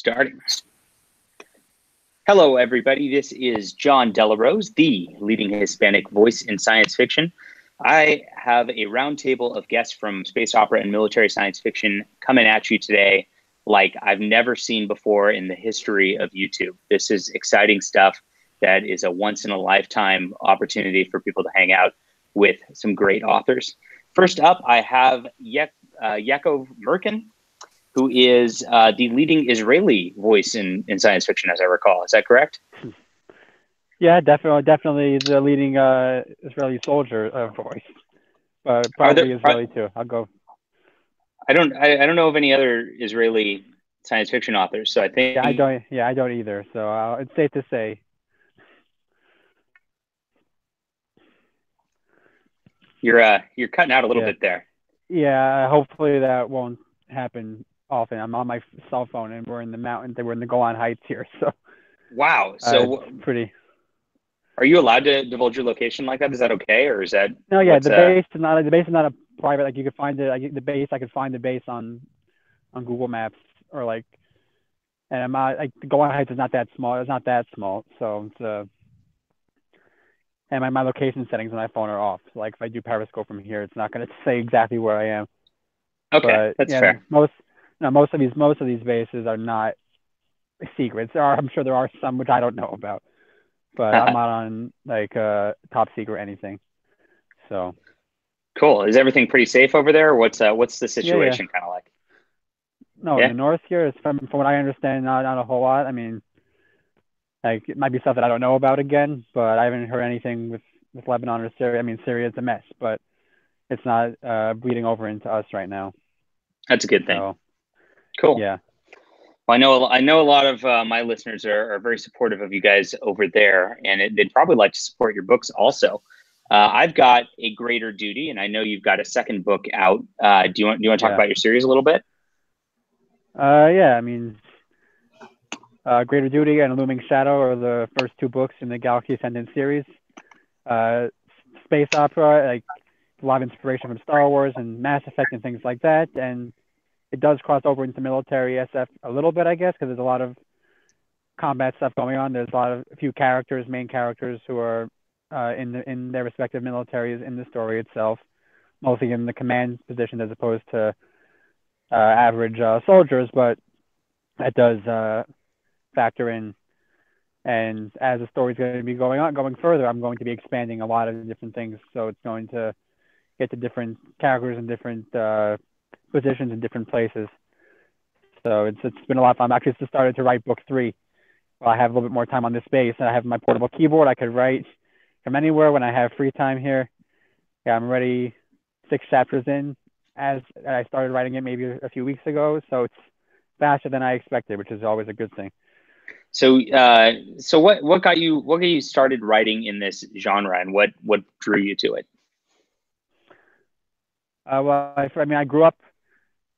Starting. Hello, everybody. This is Jon Del Arroz, the leading Hispanic voice in science fiction. I have a roundtable of guests from space opera and military science fiction coming at you today like I've never seen before in the history of YouTube. This is exciting stuff that is a once-in-a-lifetime opportunity for people to hang out with some great authors. First up, I have Yakov Merkin, who is the leading Israeli voice in science fiction, as I recall. Is that correct? Yeah, definitely the leading Israeli soldier voice. Probably Israeli too. I'll go. I don't know of any other Israeli science fiction authors, so I think. Yeah, I don't either. So it's safe to say. You're cutting out a little bit there. Yeah, hopefully that won't happen often. I'm on my cell phone, and we're in the mountains. We're in the Golan Heights here, so. Wow. So pretty. Are you allowed to divulge your location like that? Is that okay, or is that? No, yeah. The base is not a private. Like you could find it. Like the base, I could find the base on Google Maps or like. And I'm not like the Golan Heights is not that small. It's not that small, so it's and my location settings on my phone are off. So like if I do Periscope from here, it's not going to say exactly where I am. Okay, that's fair. Most of these bases are not secrets. I'm sure there are some which I don't know about, but I'm not on like top secret anything. So cool. Is everything pretty safe over there? Or what's the situation kind of like? No, in the north here, it's from what I understand, not a whole lot. I mean, like it might be stuff that I don't know about again, but I haven't heard anything with Lebanon or Syria. I mean, Syria is a mess, but it's not bleeding over into us right now. That's a good thing. So, cool. Yeah. Well, I know a lot of my listeners are very supportive of you guys over there, and they'd probably like to support your books also. I've got A Greater Duty, and I know you've got a second book out. Do you want to talk about your series a little bit? Yeah. I mean, Greater Duty and Looming Shadow are the first two books in the Galaxy Ascendant series. Space opera, like a lot of inspiration from Star Wars and Mass Effect and things like that, and it does cross over into military SF a little bit, I guess, because there's a lot of combat stuff going on. There's a few main characters who are in their respective militaries in the story itself, mostly in the command position as opposed to average soldiers, but that does factor in. And as the story's going to be going further, I'm going to be expanding a lot of different things. So it's going to get to different characters and different positions in different places. So it's been a lot of fun. I'm actually just started to write book 3. Well, I have a little bit more time on this base, and I have my portable keyboard. I could write from anywhere when I have free time here. Yeah, I'm already 6 chapters in as I started writing it maybe a few weeks ago. So it's faster than I expected, which is always a good thing. So, what got you started writing in this genre, and what drew you to it? Well, I grew up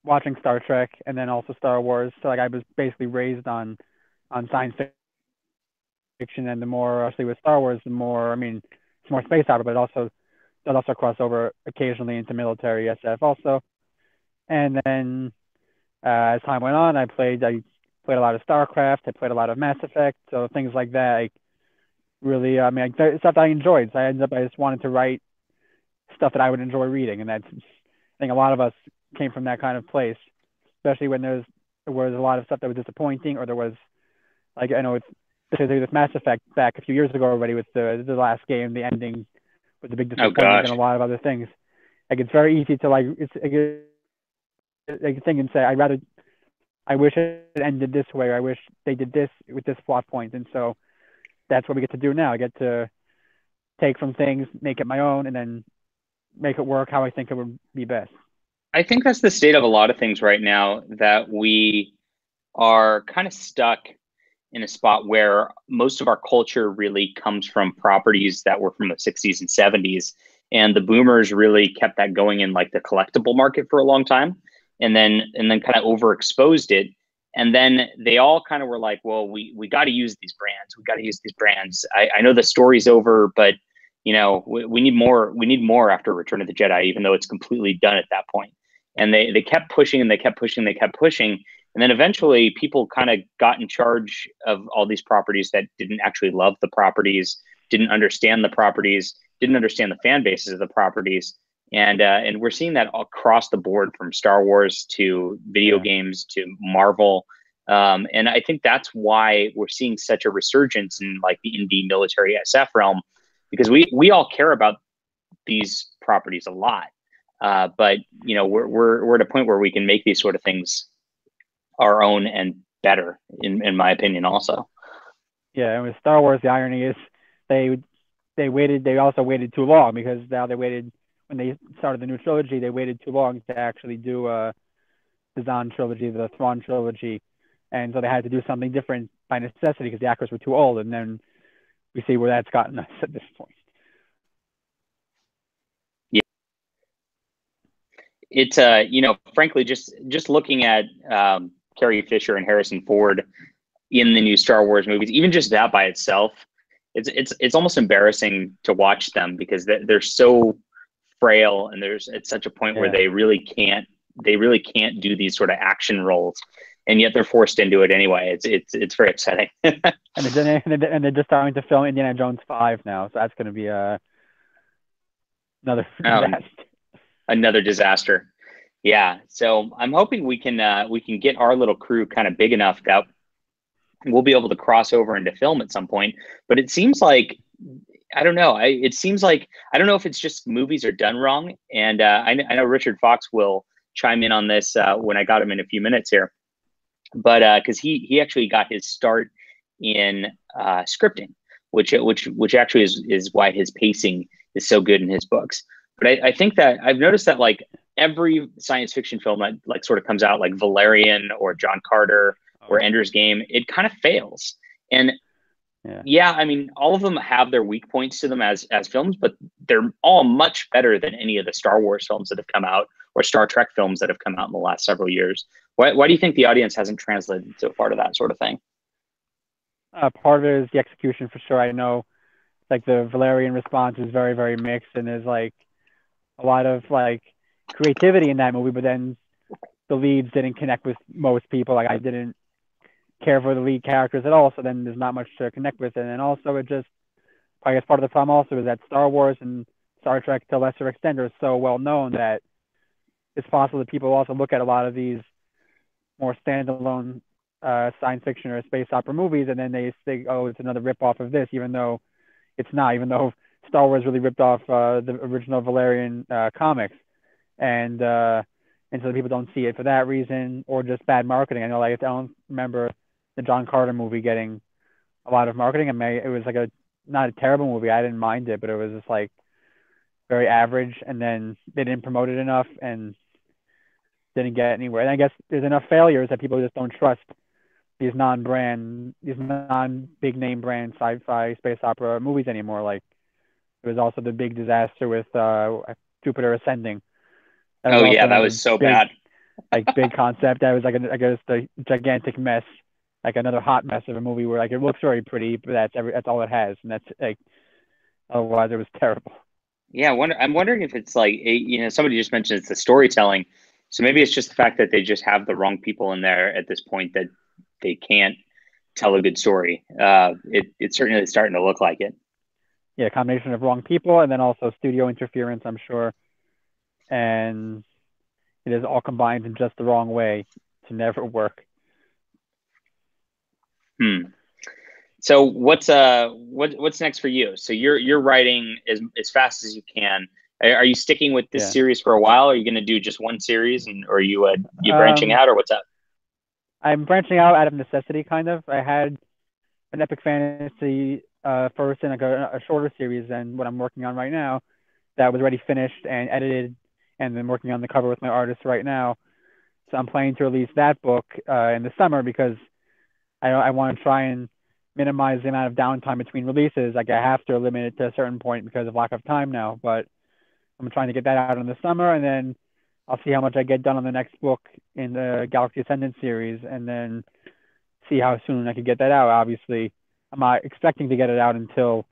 watching Star Trek and then also Star Wars. So like I was basically raised on science fiction, and the more actually with Star Wars, the more it's more space opera, but it does also cross over occasionally into military SF also. And then as time went on, I played a lot of StarCraft. I played a lot of Mass Effect. So things like that, like really, stuff that I enjoyed. So I just wanted to write stuff that I would enjoy reading, and I think a lot of us came from that kind of place, especially when there was a lot of stuff that was disappointing, or there was, like, I know especially with Mass Effect back a few years ago already with the last game, the ending was a big disappointment and a lot of other things. Like it's very easy to think and say, I wish it ended this way, or I wish they did this with this plot point. And so that's what we get to do now. I get to take from things, make it my own, and then make it work how I think it would be best. I think that's the state of a lot of things right now, that we are kind of stuck in a spot where most of our culture really comes from properties that were from the 60s and 70s. And the boomers really kept that going in like the collectible market for a long time, and then kind of overexposed it. And then they all kind of were like, well, we got to use these brands. We got to use these brands. I know the story's over, but we need more. We need more after Return of the Jedi, even though it's completely done at that point. And they kept pushing, and they kept pushing, they kept pushing. And then eventually people kind of got in charge of all these properties that didn't actually love the properties, didn't understand the properties, didn't understand the fan bases of the properties. And we're seeing that across the board, from Star Wars to video games to Marvel. And I think that's why we're seeing such a resurgence in like the indie military SF realm, because we all care about these properties a lot. But you know, we're at a point where we can make these sort of things our own and better, in my opinion, also. Yeah, and with Star Wars, the irony is they also waited too long, because now they waited when they started the new trilogy. They waited too long to actually do the Zahn trilogy, the Thrawn trilogy, and so they had to do something different by necessity because the actors were too old. And then we see where that's gotten us at this point. Yeah, it's you know, frankly, just looking at Carrie Fisher and Harrison Ford in the new Star Wars movies, even just that by itself, it's almost embarrassing to watch them, because they're so frail, and it's such a point where they really can't do these sort of action roles, and yet they're forced into it anyway. It's very upsetting. And they're just starting to film Indiana Jones 5 now, so that's going to be another disaster. Another disaster. Yeah. So I'm hoping we can get our little crew kind of big enough that we'll be able to cross over into film at some point. But it seems like, I don't know. It seems like, I don't know if it's just movies are done wrong. And I know Richard Fox will chime in on this when I got him in a few minutes here. But because he actually got his start in scripting, which actually is why his pacing is so good in his books. But I think that I've noticed that like every science fiction film that like sort of comes out, like Valerian or John Carter or Ender's Game, it kind of fails. And yeah, I mean, all of them have their weak points to them as films, but they're all much better than any of the Star Wars films that have come out, or Star Trek films that have come out in the last several years. Why do you think the audience hasn't translated so far to that sort of thing? Part of it is the execution, for sure. I know like the Valerian response is very, very mixed, and there's like a lot of like creativity in that movie, but then the leads didn't connect with most people. Like I didn't care for the lead characters at all, so then there's not much to connect with. And then also it just, I guess part of the problem also is that Star Wars and Star Trek to a lesser extent are so well known that it's possible that people also look at a lot of these more standalone science fiction or space opera movies, and then they think, oh, it's another rip-off of this, even though it's not, even though Star Wars really ripped off the original Valerian comics. And so people don't see it for that reason, or just bad marketing. I know, like, I don't remember the John Carter movie getting a lot of marketing. I mean, it was like not a terrible movie. I didn't mind it, but it was just like very average, and then they didn't promote it enough and didn't get anywhere. And I guess there's enough failures that people just don't trust these non-big name brand sci-fi space opera movies anymore. Like, it was also the big disaster with Jupiter Ascending. Oh yeah, that was so bad. Like big concept. That was like I guess a gigantic mess, like another hot mess of a movie where like it looks very pretty, but that's all it has, and that's like, otherwise it was terrible. Yeah, I'm wondering if it's like, you know, somebody just mentioned it's the storytelling, so maybe it's just the fact that they just have the wrong people in there at this point, that they can't tell a good story. It's certainly starting to look like it. Yeah, a combination of wrong people and then also studio interference, I'm sure, and it is all combined in just the wrong way to never work. So what's next for you? So you're writing as fast as you can. Are you sticking with this series for a while? Are you going to do just one series, or are you branching out, or what's up? I'm branching out of necessity, kind of. I had an epic fantasy first and like a shorter series, and what I'm working on right now that was already finished and edited, and then working on the cover with my artist right now. So I'm planning to release that book in the summer, because I want to try and minimize the amount of downtime between releases. Like I have to limit it to a certain point because of lack of time now, but I'm trying to get that out in the summer, and then I'll see how much I get done on the next book in the Galaxy Ascendant series, and then see how soon I can get that out. Obviously, I'm not expecting to get it out until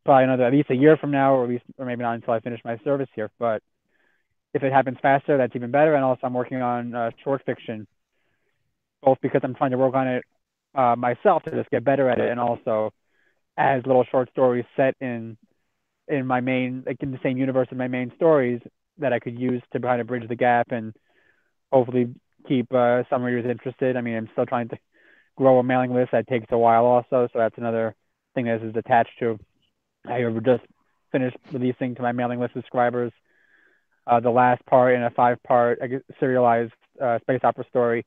probably another, at least a year from now, or maybe not until I finish my service here. But if it happens faster, that's even better. And also I'm working on short fiction both because I'm trying to work on it myself to just get better at it, and also as little short stories set in my main, like in the same universe of my main stories that I could use to kind of bridge the gap and hopefully keep some readers interested. I mean, I'm still trying to grow a mailing list. That takes a while also, so that's another thing that is attached to. I just finished releasing to my mailing list subscribers the last part in a 5-part serialized space opera story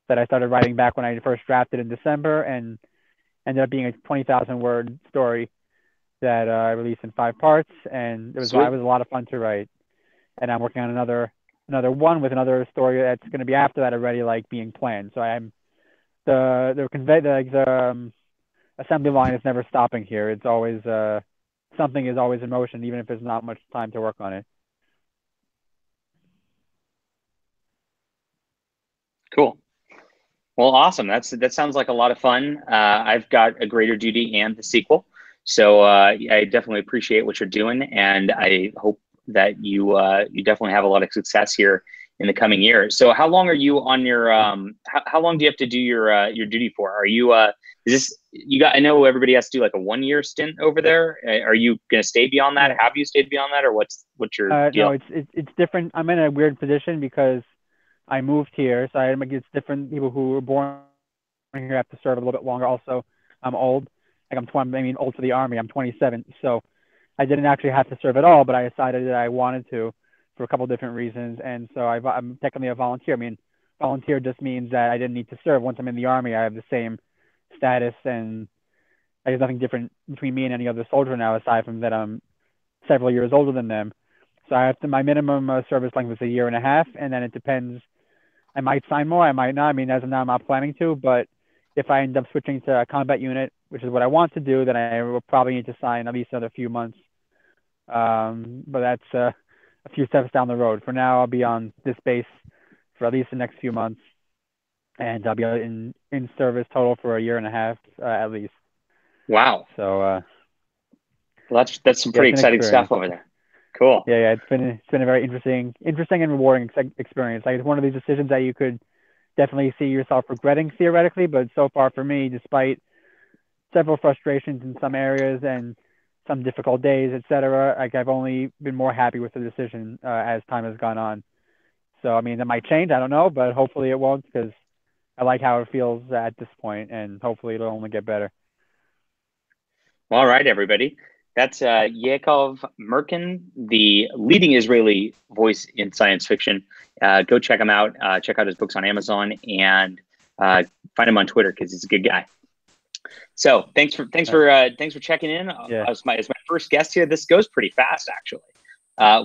that I started writing back when I first drafted in December, and ended up being a 20,000 word story that I released in 5 parts, and it was a lot of fun to write. And I'm working on another one with another story that's going to be after that already, like being planned. So I'm the assembly line is never stopping here. It's always something is always in motion, even if there's not much time to work on it. Cool. Well, awesome. That sounds like a lot of fun. I've got A Greater Duty and the sequel, so I definitely appreciate what you're doing, and I hope that you definitely have a lot of success here in the coming year. So, how long are you on your how long do you have to do your duty for? Are you is this you got? I know everybody has to do like a 1-year stint over there. Are you going to stay beyond that? Have you stayed beyond that, or what's your deal? No, it's different. I'm in a weird position because I moved here, so it's different. People who were born here have to serve a little bit longer. Also, I'm old. Like I'm 20. I mean, old for the Army. I'm 27, so I didn't actually have to serve at all. But I decided that I wanted to for a couple of different reasons, and so I'm technically a volunteer. I mean, volunteer just means that I didn't need to serve. Once I'm in the Army, I have the same status, and there's nothing different between me and any other soldier now, aside from that I'm several years older than them. So I have to. My minimum service length is 1.5 years, and then it depends. I might sign more, I might not. I mean, as of now, I'm not planning to, but if I end up switching to a combat unit, which is what I want to do, then I will probably need to sign at least another few months. But that's a few steps down the road. For now, I'll be on this base for at least the next few months, and I'll be in service total for 1.5 years at least. Wow. So well, that's some pretty exciting stuff over there. Cool. Yeah. It's been a very interesting and rewarding experience. Like, it's one of these decisions that you could definitely see yourself regretting theoretically, but so far for me, despite several frustrations in some areas and some difficult days, etc., like I've only been more happy with the decision as time has gone on. So I mean, that might change. I don't know, but hopefully it won't, because I like how it feels at this point, and hopefully it'll only get better. All right, everybody. That's Yakov Merkin, the leading Israeli voice in science fiction. Go check him out. Check out his books on Amazon, and find him on Twitter because he's a good guy. So thanks for checking in. Yeah. As my first guest here, this goes pretty fast actually.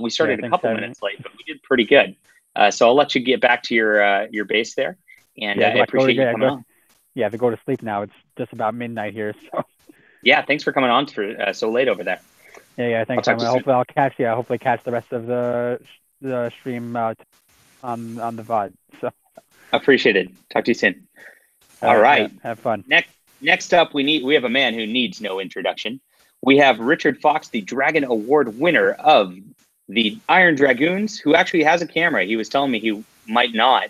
We started a couple minutes late, but we did pretty good. So I'll let you get back to your base there, and I appreciate you coming on. Yeah, I have to go to sleep now. It's just about midnight here, so. Yeah, thanks for coming on for so late over there. Yeah, thanks. Hopefully I'll catch the rest of the stream on the VOD. So appreciate it. Talk to you soon. All right. Yeah, have fun. Next up, we have a man who needs no introduction. We have Richard Fox, the Dragon Award winner of the Iron Dragoons, who actually has a camera. He was telling me he might not,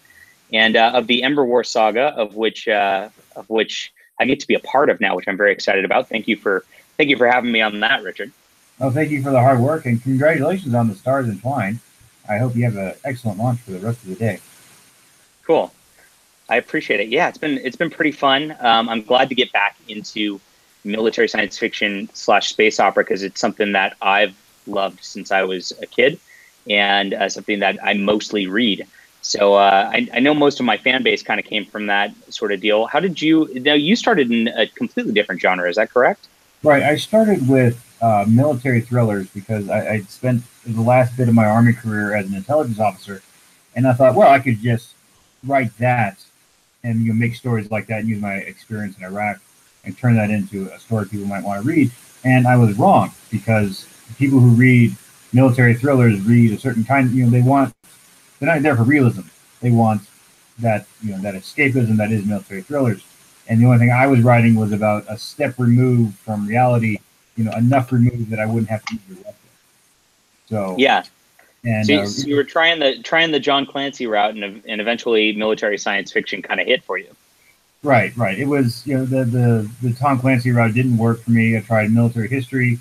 and of the Ember War saga, of which I get to be a part of now, which I'm very excited about. Thank you for having me on that, Richard. Well, thank you for the hard work, and congratulations on the Stars Entwined. I hope you have an excellent launch for the rest of the day. Cool. I appreciate it. Yeah, it's been pretty fun. I'm glad to get back into military science fiction / space opera, because it's something that I've loved since I was a kid, and something that I mostly read. So I know most of my fan base kind of came from that sort of deal. How did you? Now you started in a completely different genre. Is that correct? Right. I started with military thrillers because I spent the last bit of my Army career as an intelligence officer, and I thought, well, I could just write that and make stories like that and use my experience in Iraq and turn that into a story people might want to read. And I was wrong, because people who read military thrillers read a certain kind. They're not there for realism. They want that that escapism that is military thrillers. And the only thing I was writing was about a step removed from reality, enough removed that I wouldn't have to use the weapon. So yeah, And so you were trying the John Clancy route, and eventually military science fiction kind of hit for you. Right. It was, the Tom Clancy route didn't work for me. I tried military history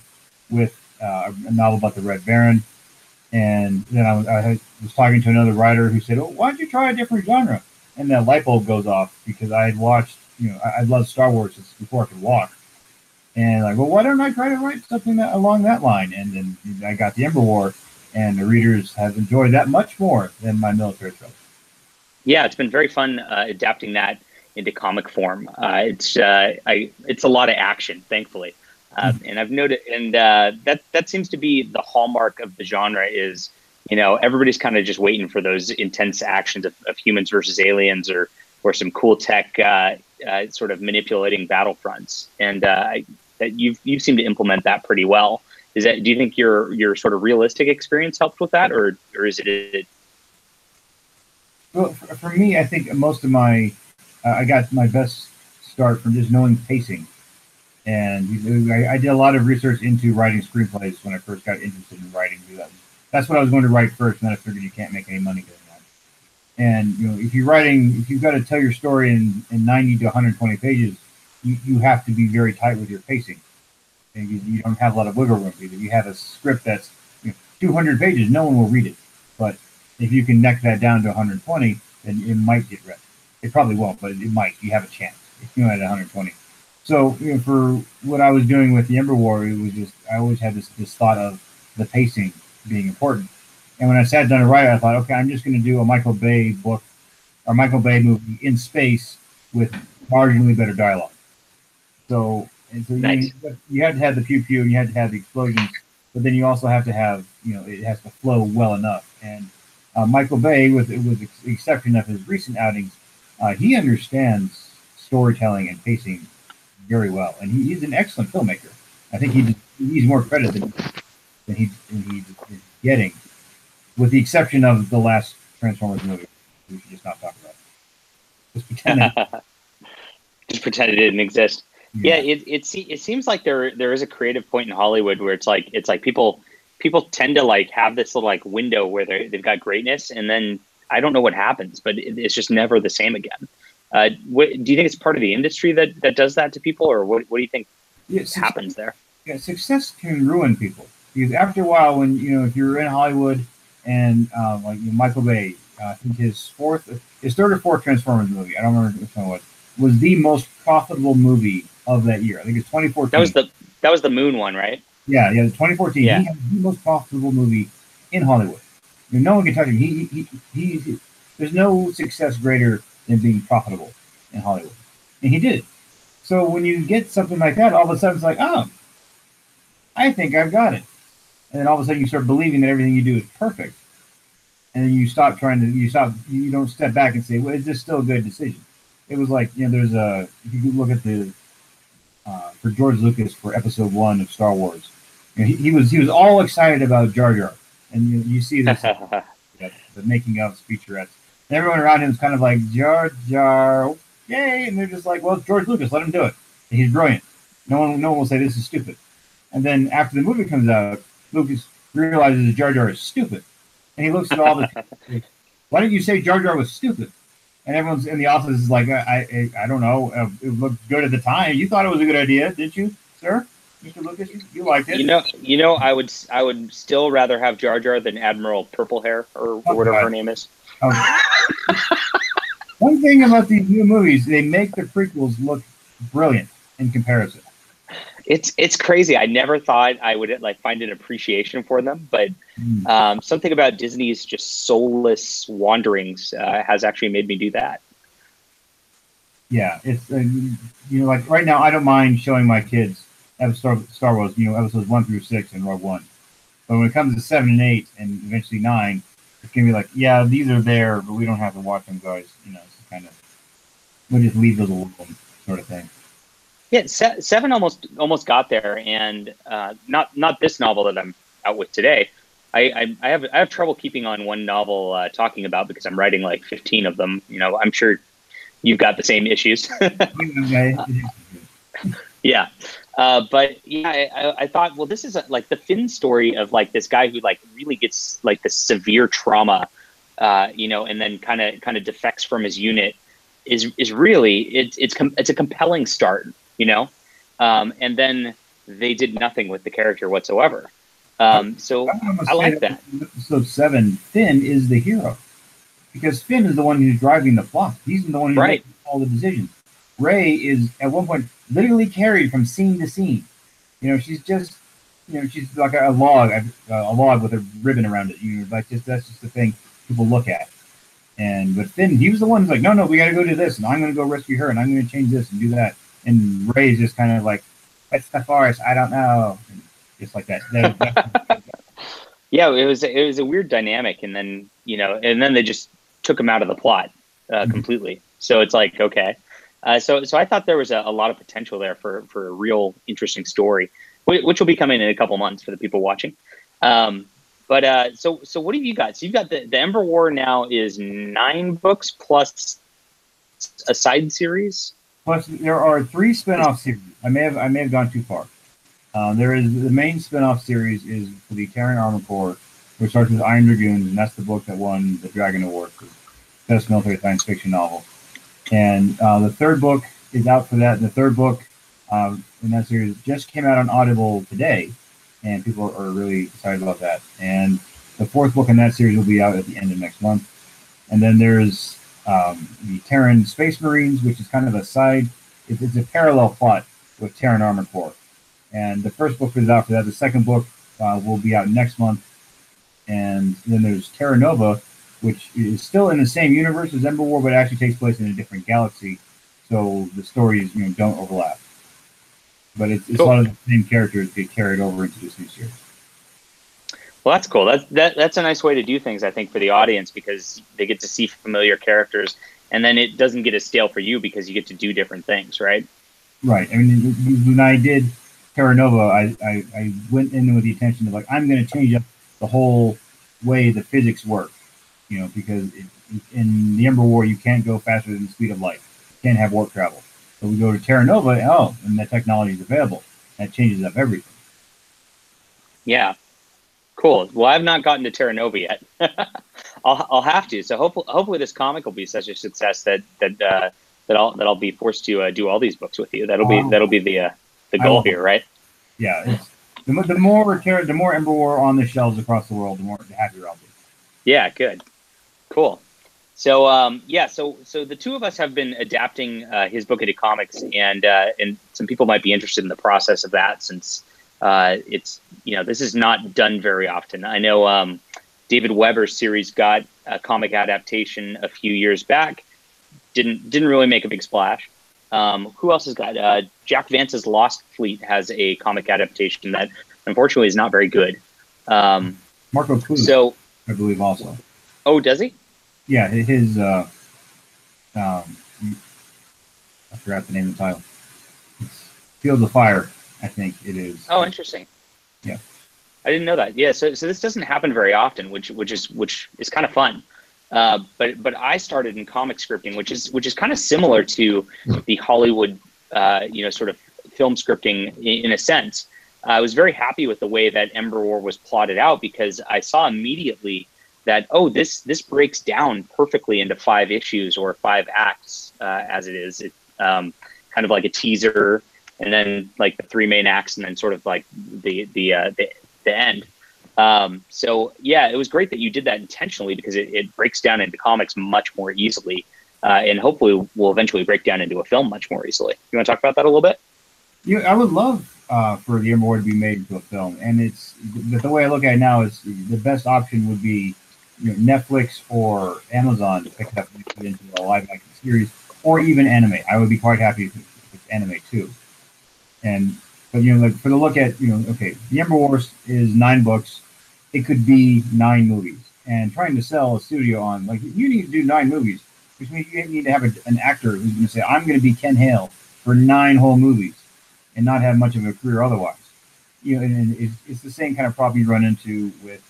with a novel about the Red Baron, and then I was talking to another writer who said, "Oh, why don't you try a different genre?" And that light bulb goes off because I had watched, I loved Star Wars since before I could walk, and like, well, why don't I try to write something along that line? And then I got the Ember War, and the readers have enjoyed that much more than my military thriller. Yeah, it's been very fun adapting that into comic form. It's a lot of action, thankfully, and I've noted, and that seems to be the hallmark of the genre. Is everybody's kind of just waiting for those intense actions of humans versus aliens, or some cool tech sort of manipulating battlefronts, and that you seem to implement that pretty well. Do you think your sort of realistic experience helped with that, or is it? Well, for me, I think most of my I got my best start from just knowing pacing, and I did a lot of research into writing screenplays when I first got interested in writing. That's what I was going to write first, and then I figured you can't make any money doing that. And if you've got to tell your story in 90 to 120 pages, you have to be very tight with your pacing. And you don't have a lot of wiggle room. Either you have a script that's 200 pages, no one will read it. But if you can neck that down to 120, then it might get read. It probably won't, but it might. You have a chance if you at 120. So for what I was doing with the Ember War, it was just I always had this thought of the pacing being important. And when I sat down to write, I thought, okay, I'm just going to do a Michael Bay book or Michael Bay movie in space with marginally better dialogue. So nice. you had to have the pew pew and you had to have the explosions, but then you also have to have it has to flow well enough. And Michael Bay, with the exception of his recent outings, he understands storytelling and pacing very well, and he's an excellent filmmaker. I think he needs more credit than he's getting, with the exception of the last Transformers movie. We should just not talk about it. Just pretend just pretend it didn't exist. Yeah, it seems like there is a creative point in Hollywood where it's like people tend to like have this little like window where they've got greatness, and then I don't know what happens, but it's just never the same again. Do you think it's part of the industry that does that to people, or what do you think happens there? Yeah, success can ruin people, because after a while, when if you're in Hollywood and like Michael Bay, I think his third or fourth Transformers movie, I don't remember which one it was the most profitable movie of that year. I think it's 2014. That was the Moon one, right? Yeah, 2014. Yeah. He had the most profitable movie in Hollywood. No one can touch him. He there's no success greater than being profitable in Hollywood, and he did. So when you get something like that, all of a sudden it's like, oh, I think I've got it, and then all of a sudden you start believing that everything you do is perfect, and then you you don't step back and say, well, is this still a good decision? It was like there's if you look at the for George Lucas for Episode 1 of Star Wars, he was all excited about Jar Jar, and you see this the making of featurettes. And everyone around him is kind of like Jar Jar, yay, and they're just like, well, it's George Lucas, let him do it. And he's brilliant. No one will say this is stupid. And then after the movie comes out, Lucas realizes Jar Jar is stupid, and he looks at all the. Why didn't you say Jar Jar was stupid? And everyone's in the office is like, I don't know. It looked good at the time. You thought it was a good idea, didn't you, sir? Mr. Lucas, you liked it. I would still rather have Jar Jar than Admiral Purple Hair or whatever her name is. One thing about these new movies, they make the prequels look brilliant in comparison. It's crazy. I never thought I would find an appreciation for them, but something about Disney's just soulless wanderings has actually made me do that. Yeah, it's like right now, I don't mind showing my kids Star Wars, episodes 1 through 6 and Rogue One. But when it comes to 7 and 8 and eventually 9, it's gonna be like, yeah, these are there, but we don't have to watch them, guys. It's kind of we'll just leave those alone, sort of thing. Yeah, 7 almost got there, and not this novel that I'm out with today. I have trouble keeping on one novel talking about because I'm writing like 15 of them. I'm sure you've got the same issues. Yeah. But yeah, I thought, well, this is like the Finn story of like this guy who like really gets like the severe trauma, and then kind of defects from his unit is really it's a compelling start, and then they did nothing with the character whatsoever. So I like that. Episode 7, Finn is the hero because Finn is the one who's driving the plot. He's the one who's making all the decisions. Rey is at one point literally carried from scene to scene. She's just, she's like a log with a ribbon around it. That's just the thing people look at. But Finn, he was the one who's like, no, we got to go do this, and I'm going to go rescue her, and I'm going to change this and do that. And Rey is just kind of like, that's the forest, I don't know, and just like that. Yeah, it was a weird dynamic, and then they just took him out of the plot completely. So it's like, okay. So I thought there was a lot of potential there for a real interesting story, which will be coming in a couple months for the people watching. So what have you got? So you've got the Ember War now is 9 books plus a side series. Plus there are 3 spin-off series. I may have gone too far. There is the main spin-off series is for the Terran Armor Corps, which starts with Iron Dragoons, and that's the book that won the Dragon Award for Best Military Science Fiction Novel. And the 3rd book is out for that. And the 3rd book in that series just came out on Audible today, and people are really excited about that. And the 4th book in that series will be out at the end of next month. And then there's the Terran Space Marines, which is kind of a side. It's a parallel plot with Terran Armor Corps. And the 1st book is out for that. The 2nd book will be out next month. And then there's Terra Nova, which is still in the same universe as Ember War, but actually takes place in a different galaxy, so the stories don't overlap. But it's cool. A lot of the same characters get carried over into this new series. Well, that's cool. That's a nice way to do things, I think, for the audience, because they get to see familiar characters, and then it doesn't get as stale for you because you get to do different things, right? Right. I mean, when I did Terra Nova, I went in with the intention of like, I'm going to change up the whole way the physics work. Because in the Ember War, you can't go faster than the speed of light. You can't have warp travel. So we go to Terra Nova, and that technology is available. That changes up everything. Yeah. Cool. Well, I've not gotten to Terra Nova yet. I'll have to. So hopefully this comic will be such a success that I'll be forced to do all these books with you. That'll be the goal here, right? Yeah. The more Ember War on the shelves across the world, the happier I'll be. Yeah. Good. Cool. So so the two of us have been adapting his book into comics, and some people might be interested in the process of that, since it's this is not done very often. I know David Weber's series got a comic adaptation a few years back, didn't really make a big splash. Who else has got Jack Vance's Lost Fleet has a comic adaptation that unfortunately is not very good. Marco Clue, I believe also. Oh, does he? Yeah, his I forgot the name of the title. It's Fields of Fire, I think it is. Oh, interesting. Yeah, I didn't know that. Yeah, so this doesn't happen very often, which is kind of fun. But I started in comic scripting, which is kind of similar to the Hollywood sort of film scripting in a sense. I was very happy with the way that Ember War was plotted out, because I saw immediately that, this breaks down perfectly into 5 issues or 5 acts, as it is. It kind of like a teaser, and then like the 3 main acts, and then sort of like the end. So yeah, it was great that you did that intentionally, because it breaks down into comics much more easily, and hopefully will eventually break down into a film much more easily. You want to talk about that a little bit? Yeah, I would love for the Ember War to be made into a film, and it's the way I look at it now is the best option would be Netflix or Amazon to pick it up and put it into a live action series, or even anime. I would be quite happy if it's anime too. But like for the look at the Ember Wars is 9 books. It could be 9 movies, and trying to sell a studio on like you need to do 9 movies, which means you need to have an actor who's going to say, I'm going to be Ken Hale for 9 whole movies, and not have much of a career otherwise. And it's the same kind of problem you run into with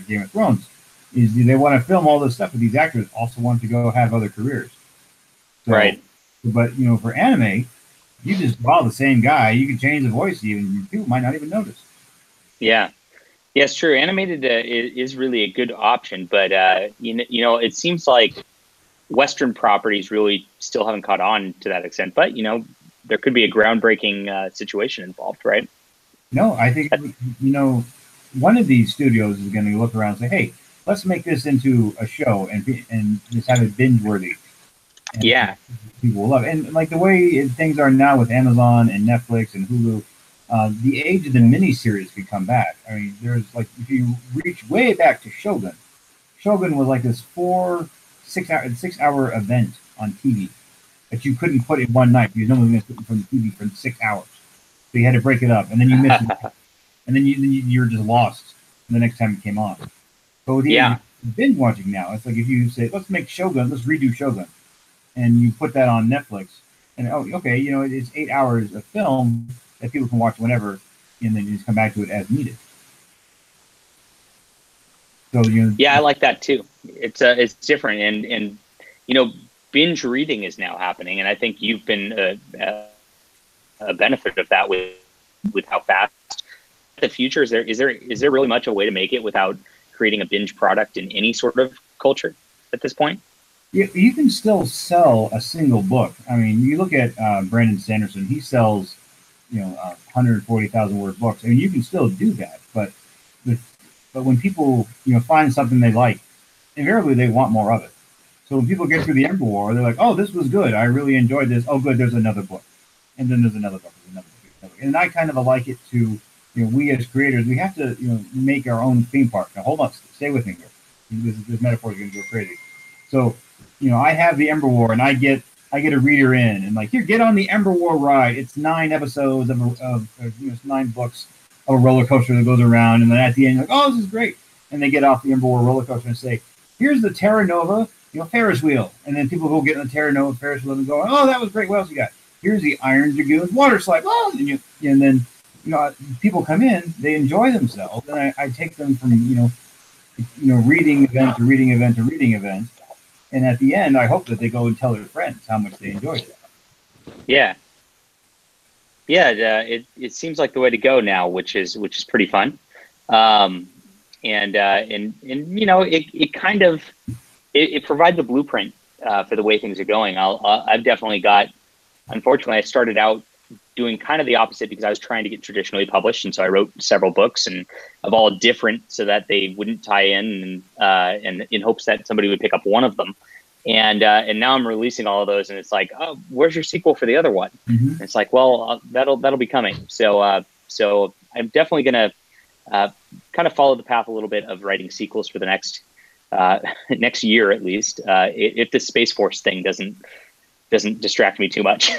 Game of Thrones. Is they want to film all this stuff, but these actors also want to go have other careers. So, right. But for anime, You just draw the same guy. You can change the voice even. People might not even notice. Yeah. Yeah, it's true. Animated is really a good option, but you know, it seems like Western properties really still haven't caught on to that extent. But you know, there could be a groundbreaking situation involved, right? No, I think you know, one of these studios is going to look around and say, "Hey, let's make this into a show and just have it binge worthy." Yeah, people will love it. And like the way things are now with Amazon and Netflix and Hulu, the age of the miniseries could come back. I mean, there's like if you reach way back to Shogun, Shogun was like this 6 hour event on TV that you couldn't put in one night because no one was going to put it from the TV for 6 hours. So you had to break it up, and then you missed it, and then you're just lost the next time it came on. So with the binge watching now, it's like if you say, let's make Shogun, let's redo Shogun, and you put that on Netflix, and okay, you know, it's 8 hours of film that people can watch whenever, and then you just come back to it as needed. So I like that too. It's different, and you know, binge reading is now happening, and I think you've been a benefit of that with how fast the future is there really much a way to make it without creating a binge product in any sort of culture at this point? You can still sell a single book. I mean, you look at Brandon Sanderson; he sells, 140,000 word books. I mean, you can still do that, but when people find something they like, invariably they want more of it. So when people get through the Ember War, they're like, "Oh, this was good. I really enjoyed this. Oh, good. There's another book." And then there's another book, and I kind of like it to, we as creators, we have to, make our own theme park. Now, hold on, stay with me here. This metaphor is going to go crazy. So, I have the Ember War, and I get a reader in, and like, here, get on the Ember War ride. It's 9 episodes of 9 books of a roller coaster that goes around, and then at the end, you're like, oh, this is great, and they get off the Ember War roller coaster and say, here's the Terra Nova, Ferris wheel, and then people go get in the Terra Nova Ferris wheel and go, oh, that was great. What else you got? Here's the Iron Dragoon water slide. Oh, and then people come in, they enjoy themselves, and I take them from reading event to reading event to reading event, and at the end, I hope that they go and tell their friends how much they enjoyed it. Yeah, it seems like the way to go now, which is pretty fun, and it kind of it provides a blueprint for the way things are going. I've definitely got. Unfortunately, I started out doing kind of the opposite because I was trying to get traditionally published, and so I wrote several books and of all different so that they wouldn't tie in, and in hopes that somebody would pick up one of them. And now I'm releasing all of those, and it's like, oh, where's your sequel for the other one? Mm-hmm. It's like, well, that'll be coming. So I'm definitely gonna kind of follow the path a little bit of writing sequels for the next year at least, if the Space Force thing doesn't distract me too much.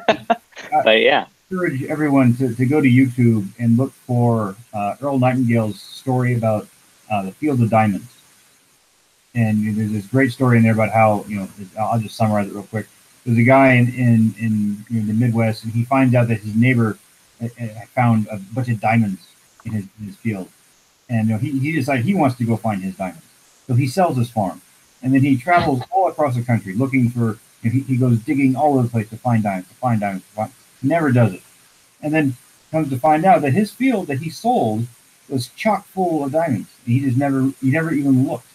But yeah, I encourage everyone to go to YouTube and look for Earl Nightingale's story about the Field of Diamonds. And there's this great story in there about how, I'll just summarize it real quick. There's a guy in the Midwest, and he finds out that his neighbor found a bunch of diamonds in his field. And he decides he wants to go find his diamonds. So he sells his farm. And then he travels all across the country looking for, he goes digging all over the place to find diamonds, never does it. And then comes to find out that his field that he sold was chock full of diamonds. He never even looked.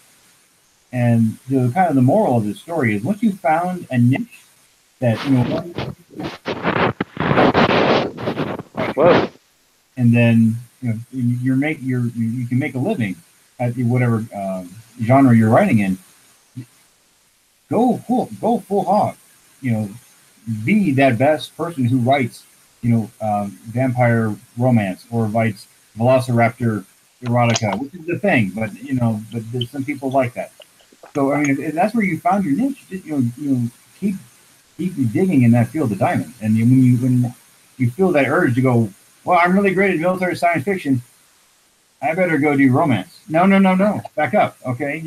And the kind of the moral of this story is once you found a niche that, whoa, and then, you can make a living at whatever genre you're writing in, go full hog, be that best person who writes, vampire romance or writes velociraptor erotica, which is the thing, but there's some people like that. So I mean, if that's where you found your niche, just, keep digging in that field of diamonds. And when you feel that urge to go, well, I'm really great at military science fiction, I better go do romance. No, back up, okay?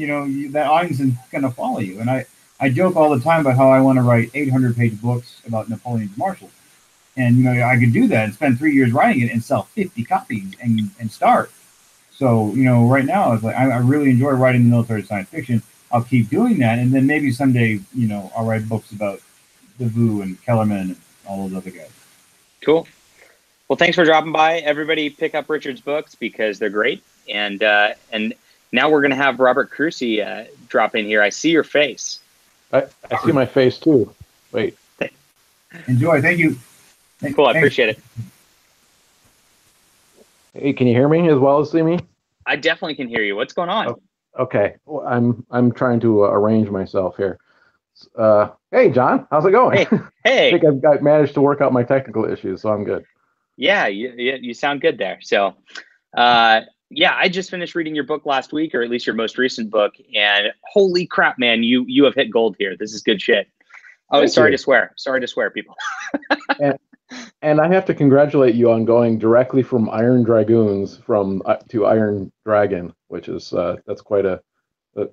That audience is going to follow you. And I joke all the time about how I want to write 800-page books about Napoleon's marshals. And, I could do that and spend 3 years writing it and sell 50 copies and start. So, right now, it's like I really enjoy writing military science fiction. I'll keep doing that. And then maybe someday, I'll write books about Davout and Kellerman and all those other guys. Cool. Well, thanks for dropping by. Everybody pick up Richard's books because they're great. And now we're going to have Robert Kroese drop in here. I see your face. I see my face too. Wait. Enjoy. Thank you. Cool. I appreciate it. Hey, can you hear me as well as see me? I definitely can hear you. What's going on? Oh, okay. Well, I'm trying to arrange myself here. Hey, John, how's it going? Hey. I think I've managed to work out my technical issues, so I'm good. Yeah, you sound good there. So, yeah, I just finished reading your book last week, or at least your most recent book, and holy crap, man, you have hit gold here. This is good shit. Oh, sorry to swear. Sorry to swear, people. and I have to congratulate you on going directly from Iron Dragoons to Iron Dragon, which is that's quite an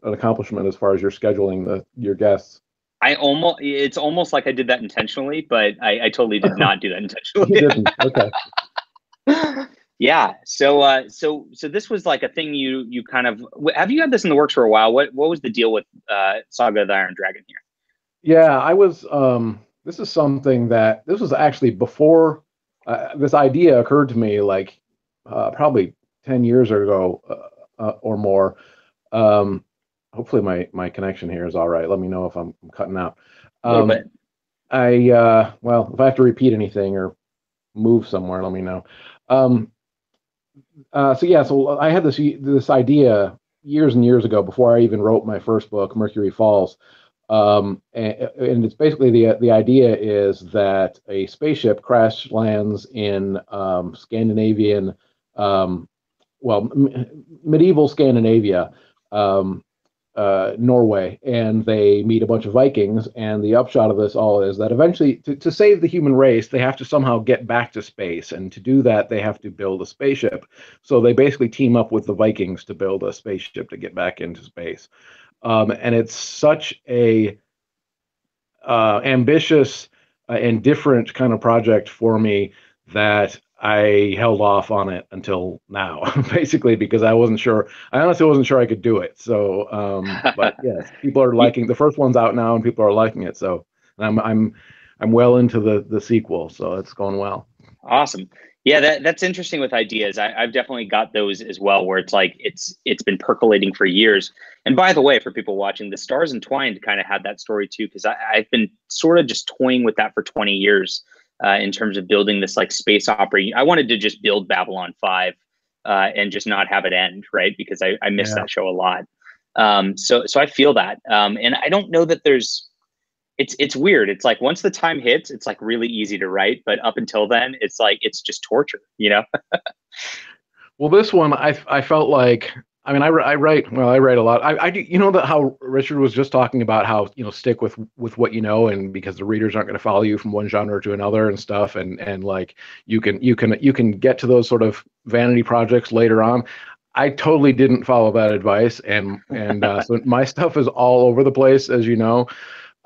accomplishment as far as your scheduling your guests. It's almost like I did that intentionally, but I totally did not do that intentionally. You didn't. Okay. Yeah. So this was like a thing you kind of, have you had this in the works for a while? What was the deal with Saga of the Iron Dragon here? Yeah, I was. This is something that this was actually before this idea occurred to me, like probably 10 years ago or more. Hopefully my connection here is all right. Let me know if I'm cutting out. A little bit. Well, if I have to repeat anything or move somewhere, let me know. So I had this idea years and years ago before I even wrote my first book, Mercury Falls. And it's basically the idea is that a spaceship crash lands in Scandinavian, medieval Scandinavia, Norway, and they meet a bunch of Vikings. And the upshot of this all is that eventually, to save the human race, they have to somehow get back to space, and to do that, they have to build a spaceship. So they basically team up with the Vikings to build a spaceship to get back into space. And it's such a ambitious and different kind of project for me that I held off on it until now, basically because I honestly wasn't sure I could do it. So, but yes, people are liking the first one's out now, and people are liking it. So I'm well into the sequel, so it's going well. Awesome. Yeah, that's interesting with ideas. I've definitely got those as well, where it's like it's been percolating for years. And by the way, for people watching, the Stars Entwined kind of had that story too, because I've been sort of just toying with that for 20 years in terms of building this like space opera. I wanted to just build Babylon 5 and just not have it end, right? Because I miss that show a lot. So I feel that, and I don't know that there's. It's weird. It's like once the time hits, it's like really easy to write, but up until then, it's like it's just torture, you know. Well, this one I felt like, I mean, I write a lot. I do, you know, that how Richard was just talking about how, you know, stick with what you know, and because the readers aren't going to follow you from one genre to another and stuff, and like you can get to those sort of vanity projects later on. I totally didn't follow that advice, and so my stuff is all over the place, as you know.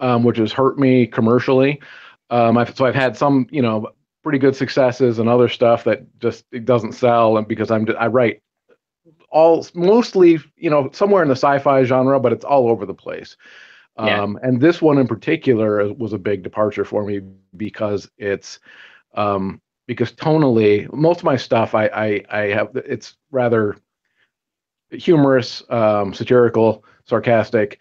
Which has hurt me commercially. I've had some, you know, pretty good successes and other stuff that just it doesn't sell, and because I write mostly, you know, somewhere in the sci-fi genre, but it's all over the place. And this one in particular was a big departure for me because it's because tonally, most of my stuff I have it's rather humorous, satirical, sarcastic.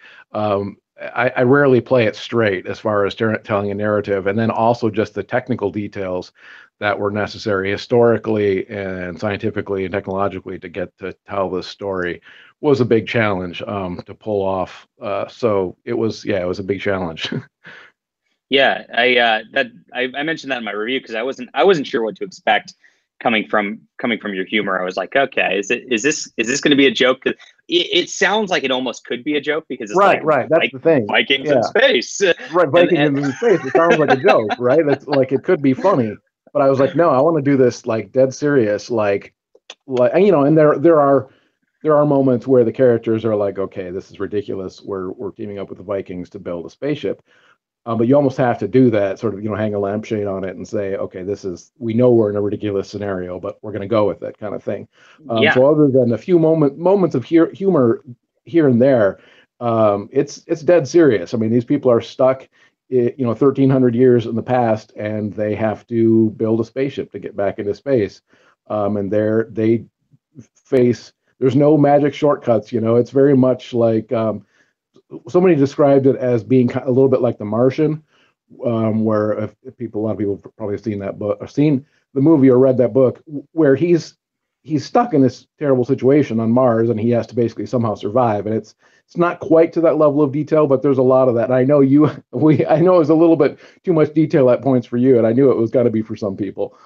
I rarely play it straight as far as telling a narrative, and then also just the technical details that were necessary historically and scientifically and technologically to get to tell this story was a big challenge to pull off. So it was a big challenge. Yeah, I mentioned that in my review because I wasn't sure what to expect coming from your humor. I was like, okay, is this going to be a joke? It sounds like it almost could be a joke because it's right. That's the thing. Vikings in space. Right, Vikings in space. It sounds like a joke, right? It's like it could be funny, but I was like, no, I want to do this like dead serious, like you know. And there are moments where the characters are like, okay, this is ridiculous. We're teaming up with the Vikings to build a spaceship. But you almost have to do that, sort of, you know, hang a lampshade on it and say, okay, we know we're in a ridiculous scenario, but we're going to go with it, kind of thing. So other than a few moments of humor here and there, it's dead serious. I mean, these people are stuck 1,300 years in the past, and they have to build a spaceship to get back into space. And they face, there's no magic shortcuts. It's very much like, somebody described it as being a little bit like The Martian, where a lot of people probably have seen that book, or seen the movie or read that book, where he's stuck in this terrible situation on Mars, and he has to basically somehow survive. And it's not quite to that level of detail, but there's a lot of that. And I know I know it was a little bit too much detail at points for you, and I knew it was got to be for some people,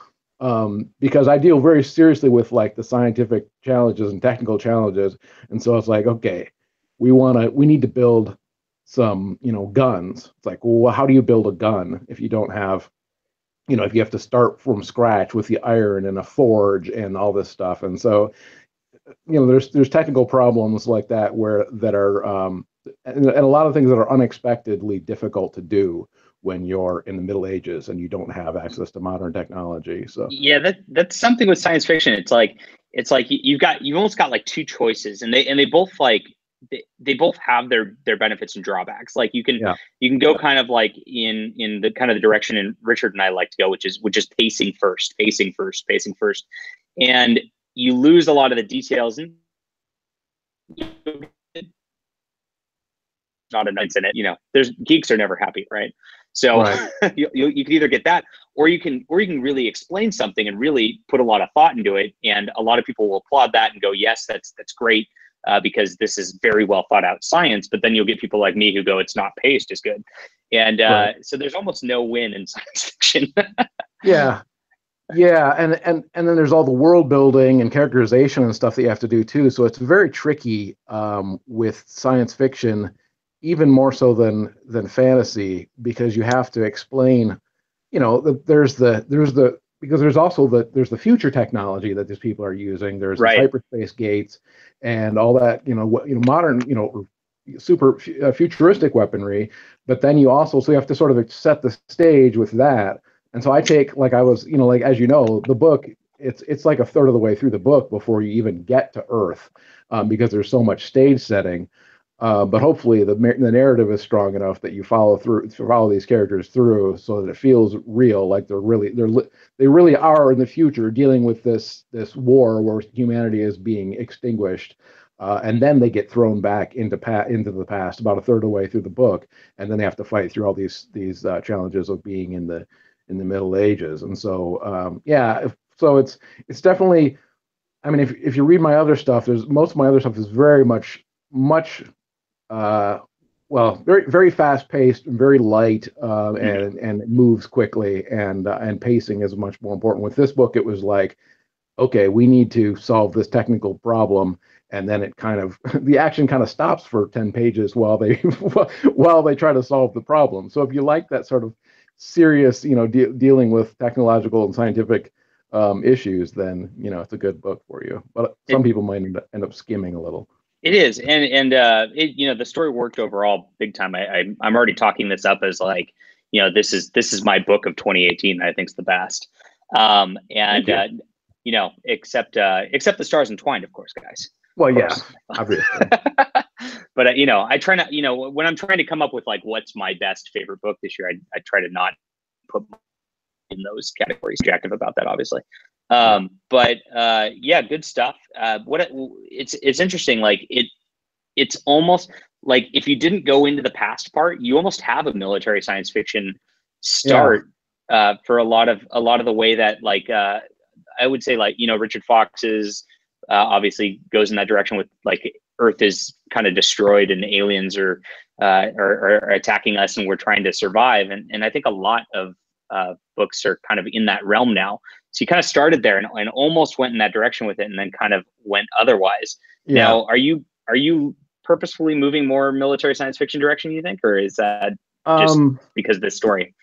because I deal very seriously with like the scientific challenges and technical challenges. And so it's like, okay, we need to build some, guns. It's like, well, how do you build a gun if you don't have, if you have to start from scratch with the iron and a forge and all this stuff. And so, there's technical problems like that that are, and a lot of things that are unexpectedly difficult to do when you're in the Middle Ages and you don't have access to modern technology. So yeah, that's something with science fiction. It's like you've almost got like two choices, and they both like, they both have their benefits and drawbacks. Like you can go kind of like in the kind of the direction and Richard and I like to go, which is pacing first, and you lose a lot of the details and not a nice in it. There's geeks are never happy, right? So right. you can either get that, or you can really explain something and really put a lot of thought into it, and a lot of people will applaud that and go, yes, that's great. Because this is very well thought out science, but then you'll get people like me who go, it's not paced as good. And right. So there's almost no win in science fiction. Yeah. And then there's all the world building and characterization and stuff that you have to do too. So it's very tricky with science fiction, even more so than fantasy, because you have to explain, because there's also the future technology that these people are using. There's right. hyperspace gates and all that, modern, super futuristic weaponry. But then you have to sort of set the stage with that. And so I take, like I was, as the book, it's like a third of the way through the book before you even get to Earth, because there's so much stage setting. But hopefully the narrative is strong enough that you follow these characters through, so that it feels real, like they really are in the future dealing with this war where humanity is being extinguished, and then they get thrown back into the past about a third of the way through the book, and then they have to fight through all these challenges of being in the Middle Ages. And so so it's definitely, I mean, if you read my other stuff, most of my other stuff is very much very, very fast paced and very light, and it moves quickly, and pacing is much more important. With this book, it was like, okay, we need to solve this technical problem, and then it kind of the action kind of stops for 10 pages while they try to solve the problem. So if you like that sort of serious, dealing with technological and scientific issues, then it's a good book for you. But some people might end up skimming a little. It is, and the story worked overall big time. I'm already talking this up as like, this is my book of 2018 that I think's the best. Except the stars entwined, of course, guys. Well, yeah, obviously. But I try not, when I'm trying to come up with like what's my best favorite book this year, I try to not put in those categories. Objective about that, obviously. But good stuff. It's interesting. Like it's almost like if you didn't go into the past part, you almost have a military science fiction start for a lot of the way that like I would say, like, Richard Fox's obviously goes in that direction with like Earth is kind of destroyed and aliens are attacking us and we're trying to survive. And I think a lot of books are kind of in that realm now. So you kind of started there and almost went in that direction with it, and then kind of went otherwise. Yeah. Now, are you purposefully moving more military science fiction direction, you think, or is that just because of this story?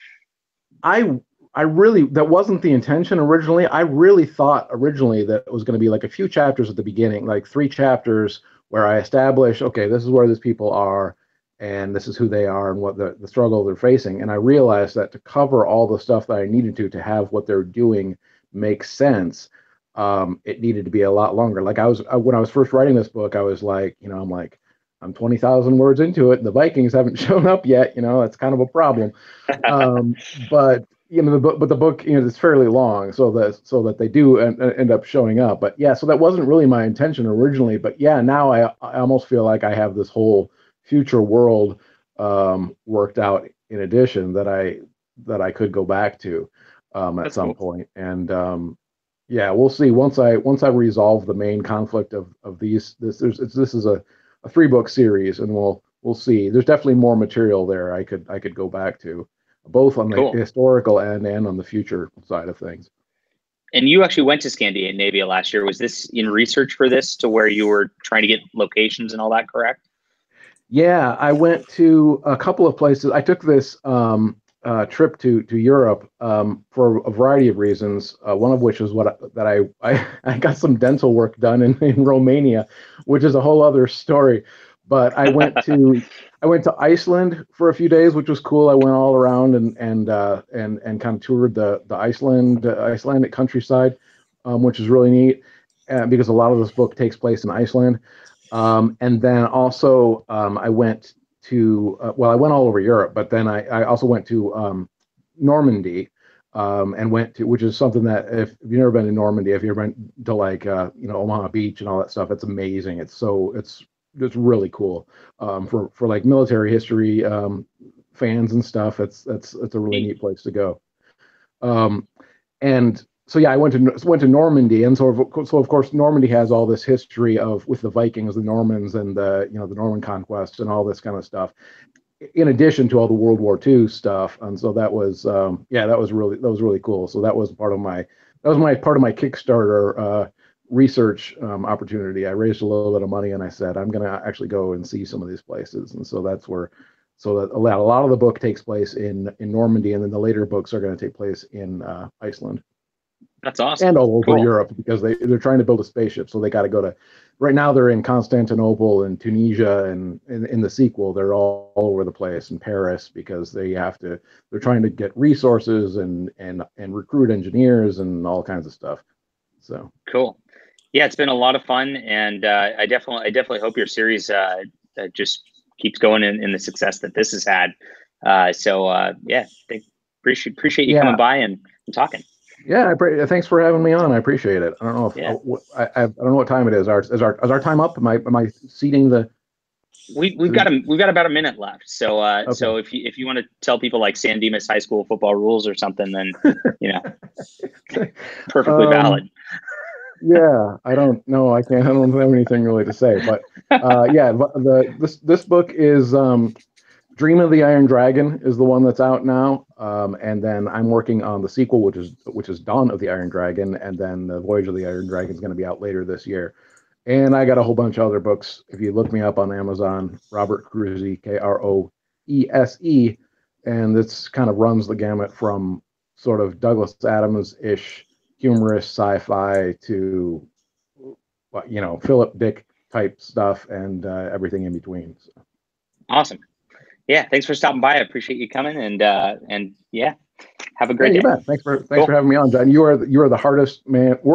I really, that wasn't the intention originally. I really thought originally that it was going to be like a few chapters at the beginning, like 3 chapters where I establish, okay, this is where these people are, and this is who they are and what the struggle they're facing. And I realized that to cover all the stuff that I needed to have what they're doing make sense, it needed to be a lot longer. Like when I was first writing this book, I was like, I'm like, I'm 20,000 words into it. The Vikings haven't shown up yet. That's kind of a problem. But the book, is fairly long, so that they do end up showing up. But yeah, so that wasn't really my intention originally. But yeah, now I almost feel like I have this whole future world worked out in addition that I could go back to at some point. And yeah, we'll see once I resolve the main conflict of these. This is a 3-book series, and we'll see. There's definitely more material there I could go back to, both on the historical and on the future side of things. And you actually went to Scandinavia last year. Was this in research for this, to where you were trying to get locations and all that, correct? Yeah, I went to a couple of places. I took this trip to Europe for a variety of reasons. One of which was I got some dental work done in Romania, which is a whole other story. But I went to Iceland for a few days, which was cool. I went all around and kind of toured the Icelandic countryside, which is really neat because a lot of this book takes place in Iceland. And then also I went to I went all over Europe, but then I also went to Normandy and went to, which is something that if you've never been to Normandy, if you've ever been to like Omaha Beach and all that stuff, it's amazing. It's really cool for like military history fans and stuff. It's a really neat place to go. And so yeah, I went to Normandy, and so of course Normandy has all this history with the Vikings, the Normans, and the Norman conquest and all this kind of stuff, in addition to all the World War II stuff. And so that was that was really cool. So that was part of my Kickstarter research opportunity. I raised a little bit of money, and I said I'm going to actually go and see some of these places. And so that's where. So that a lot of the book takes place in Normandy, and then the later books are going to take place in Iceland. That's awesome. And all over Europe, because they're trying to build a spaceship, so they got to go to. Right now, they're in Constantinople and Tunisia, and in the sequel, they're all over the place in Paris because they're trying to get resources and recruit engineers and all kinds of stuff. So cool. Yeah, it's been a lot of fun, and I definitely hope your series just keeps going in the success that this has had. Appreciate you coming by and talking. Yeah, thanks for having me on. I appreciate it. I don't know if I don't know what time it is. Is our time up? Am I seating the? We've got about a minute left. So okay. So if you want to tell people like San Dimas High School football rules or something, then perfectly valid. Yeah, I don't know. I don't have anything really to say. But this book is Dream of the Iron Dragon is the one that's out now, and then I'm working on the sequel, which is Dawn of the Iron Dragon, and then the Voyage of the Iron Dragon is going to be out later this year. And I got a whole bunch of other books. If you look me up on Amazon, Robert Kroese, Kroese, and this kind of runs the gamut from sort of Douglas Adams-ish humorous sci-fi to Philip Dick type stuff and everything in between. So. Awesome. Yeah, thanks for stopping by. I appreciate you coming, and yeah, have a great day. Thanks for having me on, John. You are the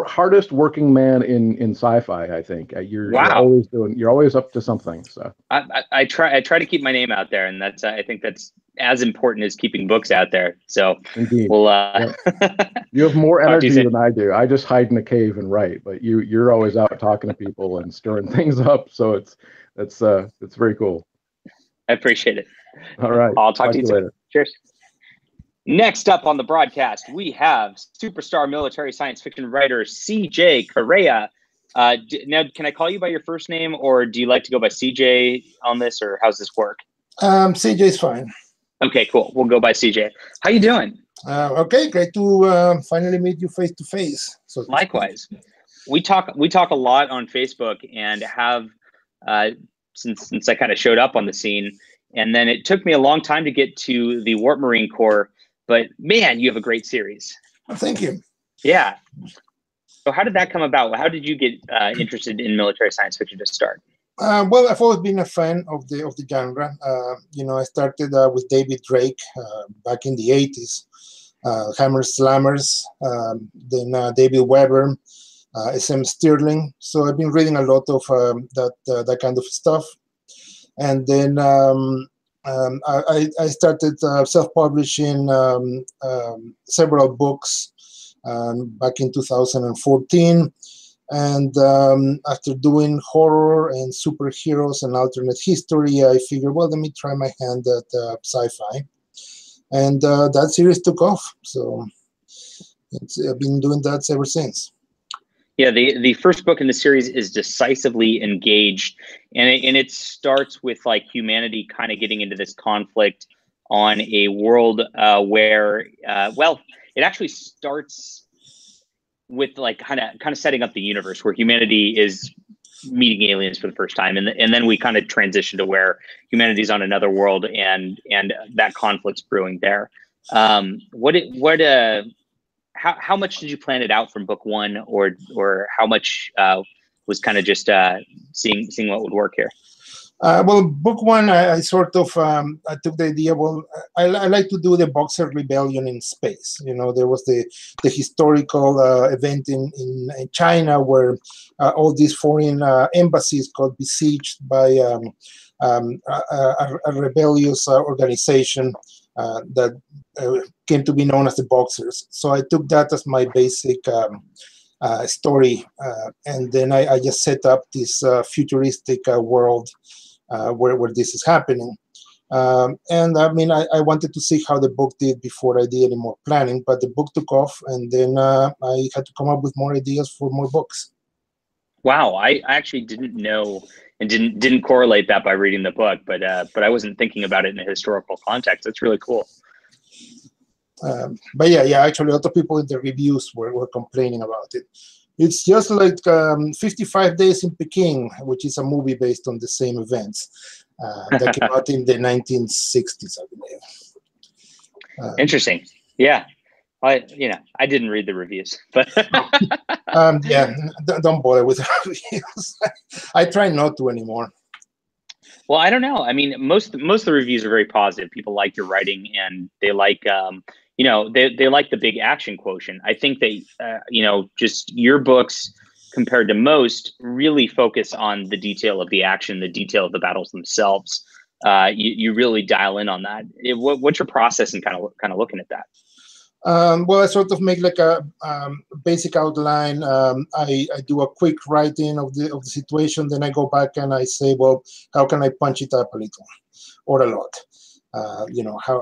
hardest working man in sci-fi. I think you're always up to something. So I try to keep my name out there, and that's I think that's as important as keeping books out there. So indeed, you have more energy than I do. I just hide in a cave and write, but you're always out talking to people and stirring things up. So it's very cool. I appreciate it. All right. I'll talk to you later. Cheers. Next up on the broadcast, we have superstar military science fiction writer CJ Carella. Now, can I call you by your first name, or do you like to go by CJ on this, or how's this work? CJ is fine. Okay, cool. We'll go by CJ. How you doing? Okay, great to finally meet you face to face. So likewise, we talk a lot on Facebook, and have since I kind of showed up on the scene, and then it took me a long time to get to the Warp Marine Corps. But man, you have a great series. Well, thank you. Yeah. So how did that come about? How did you get interested in military science fiction to start? Well, I've always been a fan of the genre. I started with David Drake back in the 80s, Hammer Slammers, then David Weber, S.M. Stirling. So I've been reading a lot of that kind of stuff. And then I started self-publishing several books back in 2014. And after doing horror and superheroes and alternate history, I figured, well, let me try my hand at sci-fi. And that series took off. So I've been doing that ever since. Yeah, the first book in the series is Decisively Engaged, and it starts with like humanity kind of getting into this conflict on a world where, well, it actually starts with like kind of setting up the universe where humanity is meeting aliens for the first time, and then we kind of transition to where humanity's on another world and that conflict's brewing there. How much did you plan it out from book one, or how much was kind of just seeing what would work here? Well, book one, I sort of I took the idea. Well, I like to do the Boxer Rebellion in space. You know, there was the historical event in China where all these foreign embassies got besieged by a rebellious organization that came to be known as the Boxers. So I took that as my basic story, and then I just set up this futuristic world where this is happening. And I mean, I wanted to see how the book did before I did any more planning, but the book took off, and then I had to come up with more ideas for more books. Wow, I actually didn't know and didn't correlate that by reading the book, but I wasn't thinking about it in a historical context. That's really cool. But yeah, actually, a lot of people in the reviews were complaining about it. It's just like 55 Days in Peking, which is a movie based on the same events that came out in the 1960s, I believe. Interesting. Yeah. I didn't read the reviews, but yeah, don't bother with the reviews. I try not to anymore. Well, I don't know. I mean, most of the reviews are very positive. People like your writing, and they like, they like the big action quotient. I think they, just your books compared to most really focus on the detail of the action, the detail of the battles themselves. You really dial in on that. What's your process in kind of looking at that? Well, I sort of make like a basic outline. I do a quick writing of the situation. Then I go back and I say, well, how can I punch it up a little or a lot?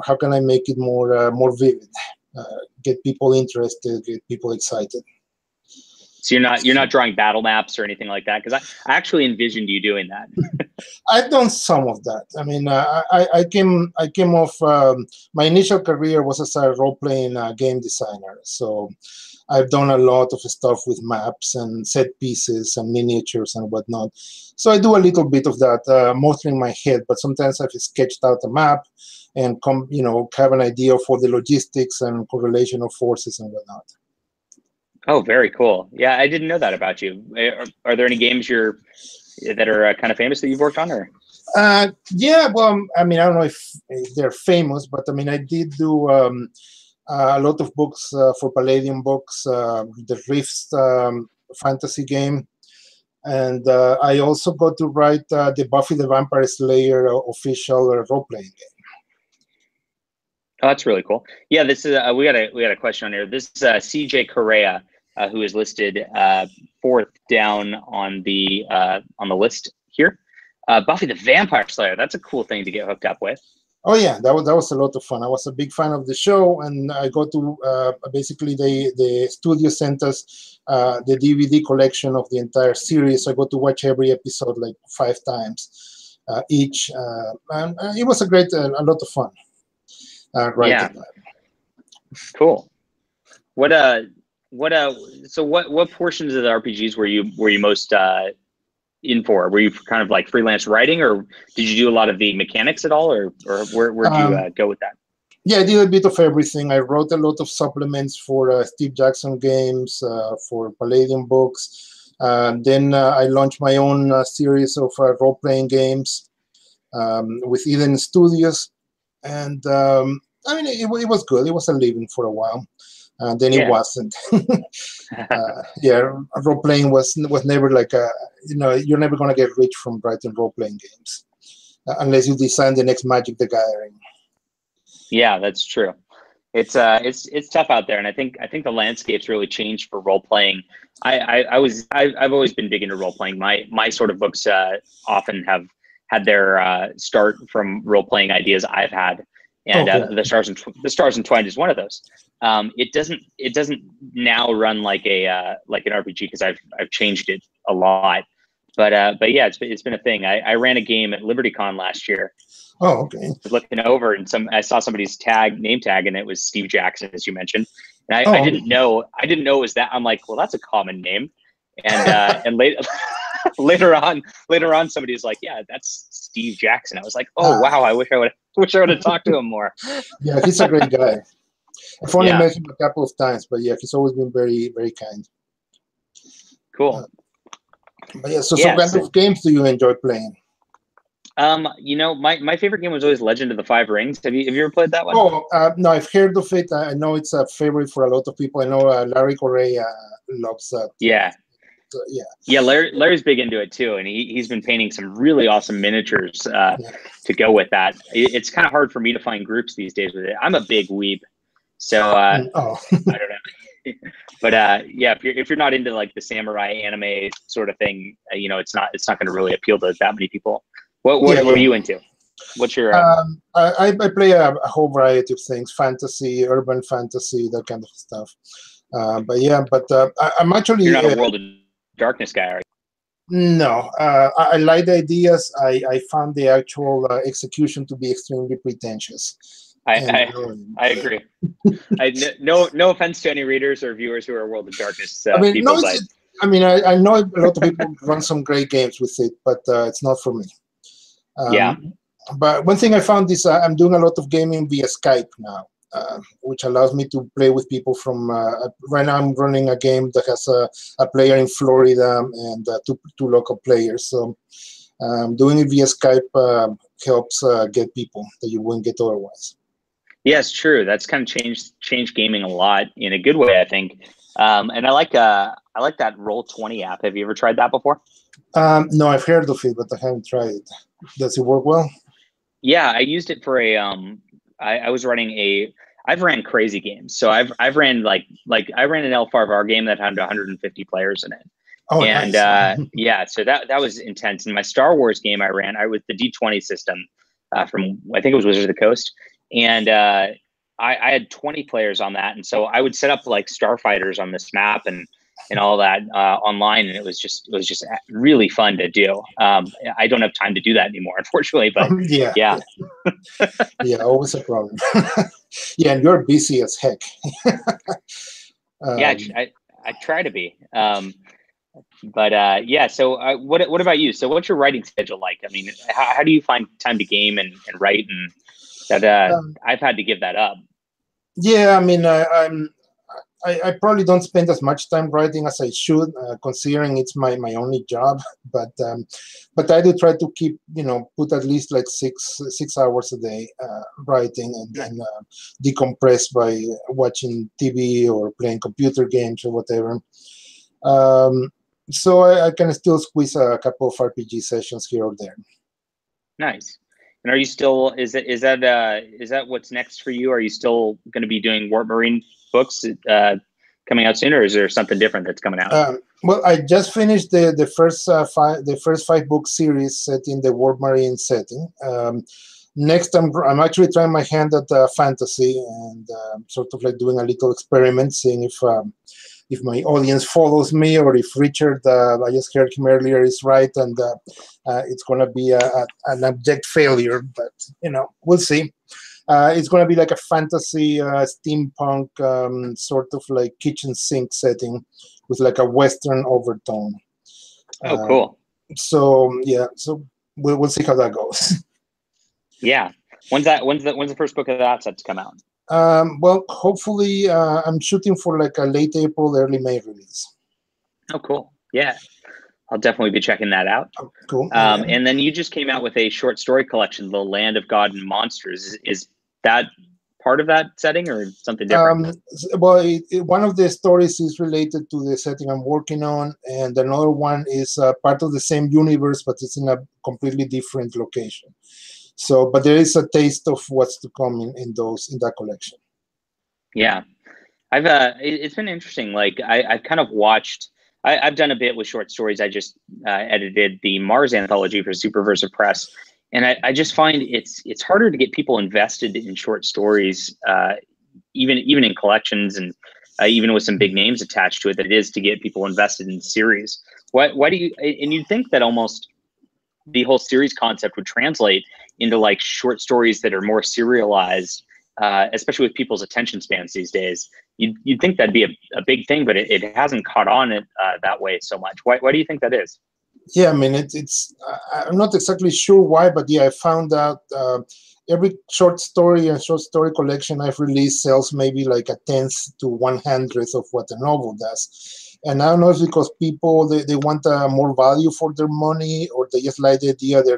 How can I make it more vivid? Get people interested, get people excited. So you're not drawing battle maps or anything like that? Because I actually envisioned you doing that. I've done some of that. I mean, I came off my initial career was as a role-playing game designer. So I've done a lot of stuff with maps and set pieces and miniatures and whatnot. So I do a little bit of that, mostly in my head. But sometimes I've sketched out a map and have an idea for the logistics and correlation of forces and whatnot. Oh, very cool. Yeah, I didn't know that about you. Are there any games that are kind of famous that you've worked on, or? Yeah, well, I mean, I don't know if they're famous, but I mean, I did do a lot of books for Palladium Books, the Rifts fantasy game. And I also got to write the Buffy the Vampire Slayer official role-playing game. Oh, that's really cool. Yeah, this is we got a question on here. This is CJ Carella, who is listed fourth down on the list here. Buffy the Vampire Slayer. That's a cool thing to get hooked up with. Oh yeah, that was a lot of fun. I was a big fan of the show, and I got to basically the studio sent us the DVD collection of the entire series. So I got to watch every episode like 5 times each, and it was a lot of fun. Yeah. Cool. So what portions of the RPGs were you most in for? Were you kind of like freelance writing, or did you do a lot of the mechanics at all, or where'd you go with that? Yeah, I did a bit of everything. I wrote a lot of supplements for Steve Jackson games, for Palladium Books. Then I launched my own series of role-playing games with Eden Studios. And I mean, it was good. It was a living for a while. And then it wasn't. Role-playing was never like you're never going to get rich from writing role-playing games. unless you design the next Magic the Gathering. Yeah, that's true. It's tough out there, and I think the landscape's really changed for role playing. I've always been big into role playing. My sort of books often have had their start from role playing ideas I've had, and the Stars Entwined is one of those. It doesn't now run like an RPG because I've changed it a lot. But yeah, it's been a thing. I ran a game at LibertyCon last year. Oh, okay. I was looking over and I saw somebody's name tag, and it was Steve Jackson, as you mentioned. And I didn't know it was that. I'm like, well, that's a common name. And and later on, somebody's like, yeah, that's Steve Jackson. I was like, oh wow, I wish I would have talked to him more. Yeah, he's a great guy. I've only met him a couple of times, but yeah, he's always been very, very kind. Cool. But yeah, so what kind of games do you enjoy playing? My favorite game was always Legend of the Five Rings. Have you ever played that one? Oh, no, I've heard of it. I know it's a favorite for a lot of people. I know Larry Correa loves that. Yeah. So, yeah. Yeah, Larry's big into it too, and he's been painting some really awesome miniatures to go with that. It's kind of hard for me to find groups these days with it. I'm a big weeb, so I don't know. But yeah, if you're not into like the samurai anime sort of thing, it's not going to really appeal to that many people. What are you into? What's your? I play a whole variety of things: fantasy, urban fantasy, that kind of stuff. I'm actually. You're not a World of Darkness guy, are you? No, I like the ideas. I found the actual execution to be extremely pretentious. I agree. No offense to any readers or viewers who are World of Darkness people. I know a lot of people run some great games with it, but it's not for me. But one thing I found is I'm doing a lot of gaming via Skype now, which allows me to play with people from. Right now, I'm running a game that has a player in Florida and two local players. So doing it via Skype helps get people that you wouldn't get otherwise. Yeah, it's true. That's kind of changed gaming a lot in a good way, I think. And I like that Roll20 app. Have you ever tried that before? No, I've heard of it, but I haven't tried it. Does it work well? Yeah, I used it for I've ran crazy games. So I've ran like I ran an L5R game that had 150 players in it. Oh, and nice. Yeah, so that was intense. In my Star Wars game I was the D20 system from I think it was Wizards of the Coast. And I had 20 players on that, and so I would set up like starfighters on this map and all that online, and it was just really fun to do. I don't have time to do that anymore, unfortunately. But yeah, always a problem. Yeah, and you're busy as heck. Yeah, I try to be. But yeah. So what about you? So what's your writing schedule like? I mean, how do you find time to game and write and that I've had to give that up. Yeah, I mean, I probably don't spend as much time writing as I should, considering it's my only job. But I do try to keep, put at least like six hours a day writing and decompress by watching TV or playing computer games or whatever. So I can still squeeze a couple of RPG sessions here or there. Nice. And are you still? Is that what's next for you? Are you still going to be doing Warp Marine books coming out soon, or is there something different that's coming out? Well, I just finished the first five book series set in the Warp Marine setting. Next, I'm actually trying my hand at fantasy and sort of like doing a little experiment, seeing if my audience follows me or if Richard, I just heard him earlier, is right, and it's going to be an abject failure, but, we'll see. It's going to be like a fantasy steampunk sort of like kitchen sink setting with like a Western overtone. Oh, cool. So, yeah, so we'll see how that goes. Yeah. When's the first book of that set to come out? Well, hopefully, I'm shooting for like a late April, early May release. Oh, cool. Yeah. I'll definitely be checking that out. Oh, cool. And then you just came out with a short story collection, The Land of God and Monsters. Is that part of that setting or something different? Well, one of the stories is related to the setting I'm working on, and another one is part of the same universe, but it's in a completely different location. So, but there is a taste of what's to come in that collection. Yeah, it's been interesting. Like I've kind of watched. I've done a bit with short stories. I just edited the Mars anthology for Superversive Press, and I just find it's harder to get people invested in short stories, even in collections and even with some big names attached to it, than it is to get people invested in series. Why do you? And you'd think that almost the whole series concept would translate into like short stories that are more serialized, especially with people's attention spans these days. You'd think that'd be a big thing, but it hasn't caught on that way so much. Why do you think that is? Yeah, I mean, I'm not exactly sure why, but yeah, I found out every short story and short story collection I've released sells maybe like 1/10 to 1/100th of what a novel does. And I don't know if it's because people, they want more value for their money, or they just like the idea they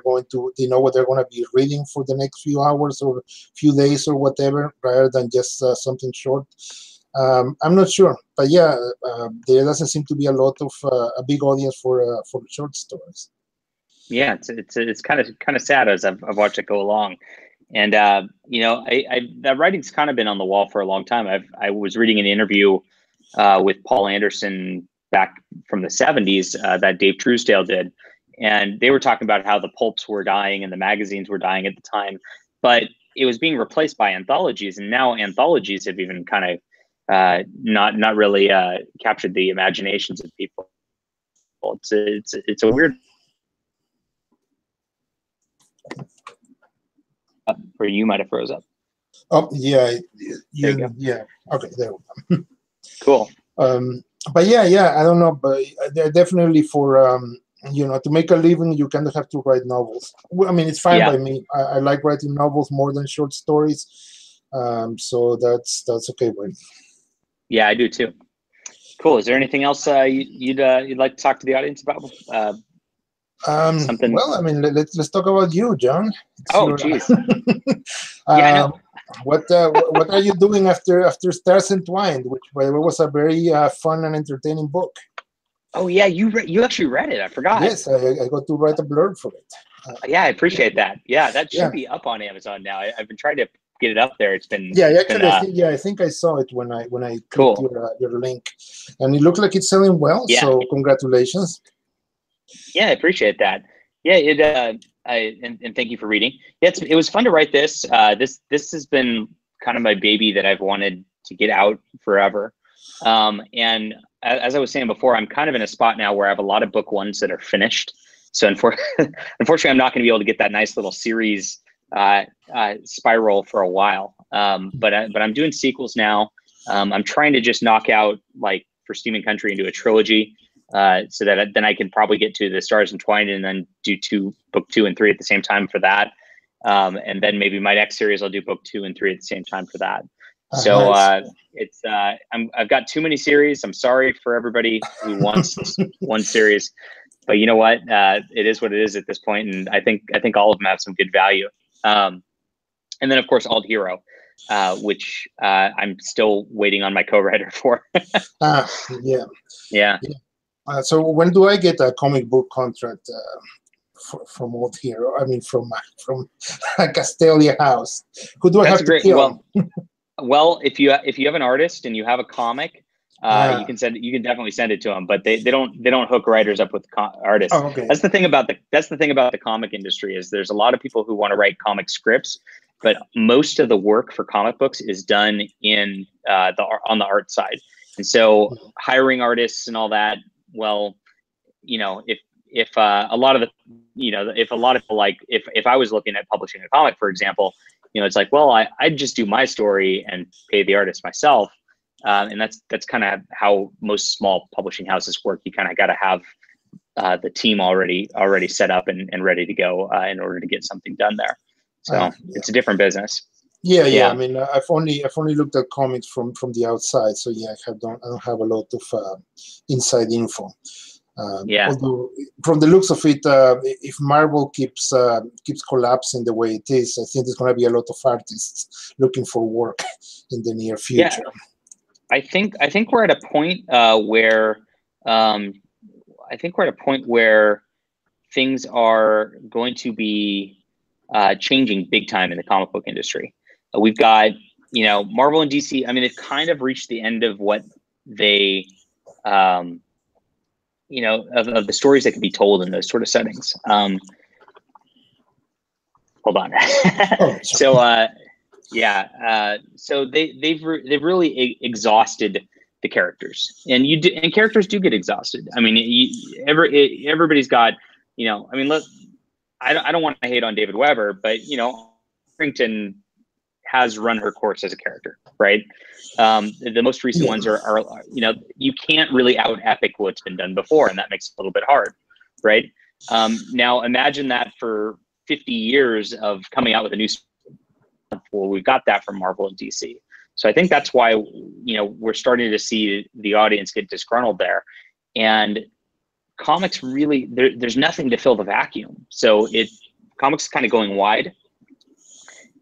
know what they're going to be reading for the next few hours or few days or whatever, rather than just something short. I'm not sure, but yeah, there doesn't seem to be a lot of a big audience for short stories. Yeah, it's kind of sad as I've watched it go along, and that writing's kind of been on the wall for a long time. I was reading an interview with Paul Anderson back from the 70s that Dave Truesdale did, and they were talking about how the pulps were dying and the magazines were dying at the time, but it was being replaced by anthologies, and now anthologies have even kind of not really captured the imaginations of people. It's a weird. Or you might have froze up. Oh yeah, yeah. Okay, there we go. Cool. But yeah, I don't know, but they're definitely for to make a living, you kind of have to write novels. Well, I mean, it's fine by me. I like writing novels more than short stories, so that's okay by me. Yeah, I do too. Cool. Is there anything else you'd like to talk to the audience about? Something. Well, I mean, let's talk about you, Jon. Geez. What are you doing after Stars Entwined, which by the way was a very fun and entertaining book? Oh yeah, you actually read it. I forgot. Yes, I got to write a blurb for it. Yeah, I appreciate that. Yeah, that should be up on Amazon now. I've been trying to get it up there. It's been I think I saw it when I clicked your link, and it looked like it's selling well. Yeah. So congratulations. Yeah, I appreciate that. Yeah, and thank you for reading. Yeah, it was fun to write this. This has been kind of my baby that I've wanted to get out forever. And as I was saying before, I'm kind of in a spot now where I have a lot of book ones that are finished. So unfortunately, I'm not going to be able to get that nice little series spiral for a while. But I'm doing sequels now. I'm trying to just knock out, like for Steam and Country, into a trilogy. So that then I can probably get to the Stars Entwined and then do book 2 and 3 at the same time for that. And then maybe my next series, I'll do book 2 and 3 at the same time for that. So nice. I've got too many series. I'm sorry for everybody who wants one series, but you know what? It is what it is at this point, and I think all of them have some good value. And then of course Alt Hero, which I'm still waiting on my co-writer for. Yeah. So when do I get a comic book contract from Alt Hero? I mean, from Castelia House. Who do I have to kill? Well, if you have an artist and you have a comic, you can definitely send it to them. But they don't hook writers up with artists. Oh, okay. That's the thing about the comic industry is there's a lot of people who want to write comic scripts, but most of the work for comic books is done in on the art side, and so hiring artists and all that. Well, if a lot of people, like if I was looking at publishing a comic, for example, it's like, well, I'd just do my story and pay the artist myself. And that's kind of how most small publishing houses work. You kind of got to have the team already set up and ready to go in order to get something done there. So it's a different business. Yeah. I mean, I've only looked at comics from the outside, so yeah, I don't have a lot of inside info. Although from the looks of it, if Marvel keeps collapsing the way it is, I think there's going to be a lot of artists looking for work in the near future. Yeah, I think we're at a point where things are going to be changing big time in the comic book industry. We've got, Marvel and DC. I mean, they've kind of reached the end of what they, of the stories that can be told in those sort of settings. Hold on. So they've really exhausted the characters, and characters do get exhausted. I mean, everybody's got, I don't want to hate on David Weber, but Harrington has run her course as a character, right? The most recent ones are you can't really out epic what's been done before, and that makes it a little bit hard, right? Now imagine that for 50 years of coming out with a new. Well, we've got that from Marvel and DC. So I think that's why, we're starting to see the audience get disgruntled there. And comics really, there's nothing to fill the vacuum. So comics is kind of going wide.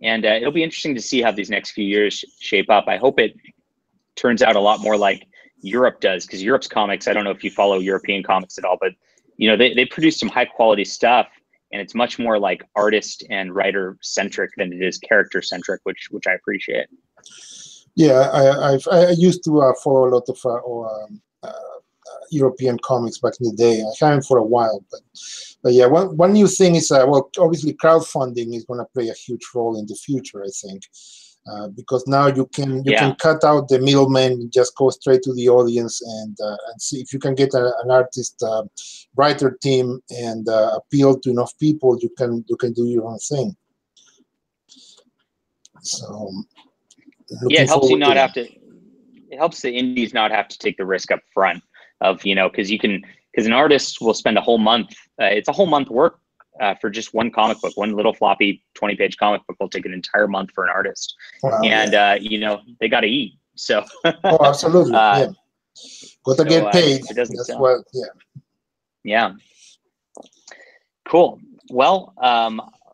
And it'll be interesting to see how these next few years shape up. I hope it turns out a lot more like Europe does, because Europe's comics, I don't know if you follow European comics at all, but, they produce some high quality stuff. And it's much more like artist and writer centric than it is character centric, which I appreciate. Yeah, I used to follow a lot of European comics back in the day. I haven't for a while, but yeah, one new thing is obviously crowdfunding is going to play a huge role in the future, I think, because now you can cut out the middleman, just go straight to the audience and see if you can get an artist writer team and appeal to enough people. You can do your own thing. So it helps you not have to. It helps the indies not have to take the risk up front of because an artist will spend a whole month. It's a whole month work. For just one comic book, one little floppy 20-page comic book will take an entire month for an artist. Wow, and they got to eat. So absolutely, got to get paid. It doesn't That's sell. what, yeah. Cool. Well,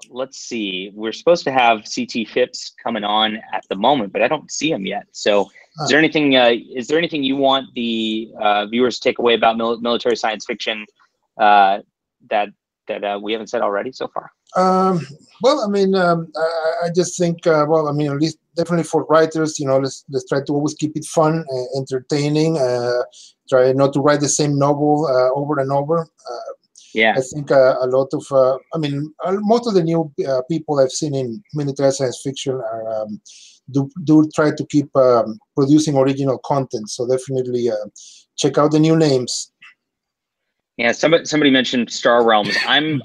let's see. We're supposed to have CT Phipps coming on at the moment, but I don't see him yet. So, is there anything? Is there anything you want the viewers to take away about military science fiction that we haven't said already so far? Well, I mean, I just think, at least definitely for writers, let's try to always keep it fun, entertaining. Try not to write the same novel over and over. I think a lot of, most of the new people I've seen in military science fiction are do try to keep producing original content. So definitely check out the new names. Yeah, somebody mentioned Star Realms. And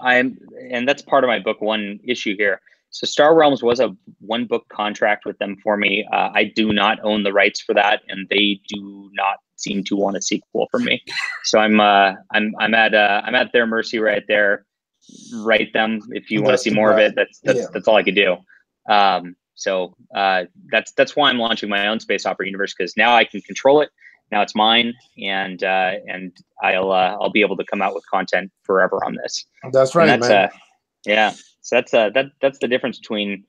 that's part of my book one issue here. So Star Realms was a one book contract with them for me. I do not own the rights for that, and they do not seem to want a sequel from me. So I'm at their mercy right there. Write them if you want to see more of it. That's all I could do. So that's why I'm launching my own space opera universe, because now I can control it. Now it's mine, and I'll be able to come out with content forever on this. That's right, and that's, man. So that's the difference between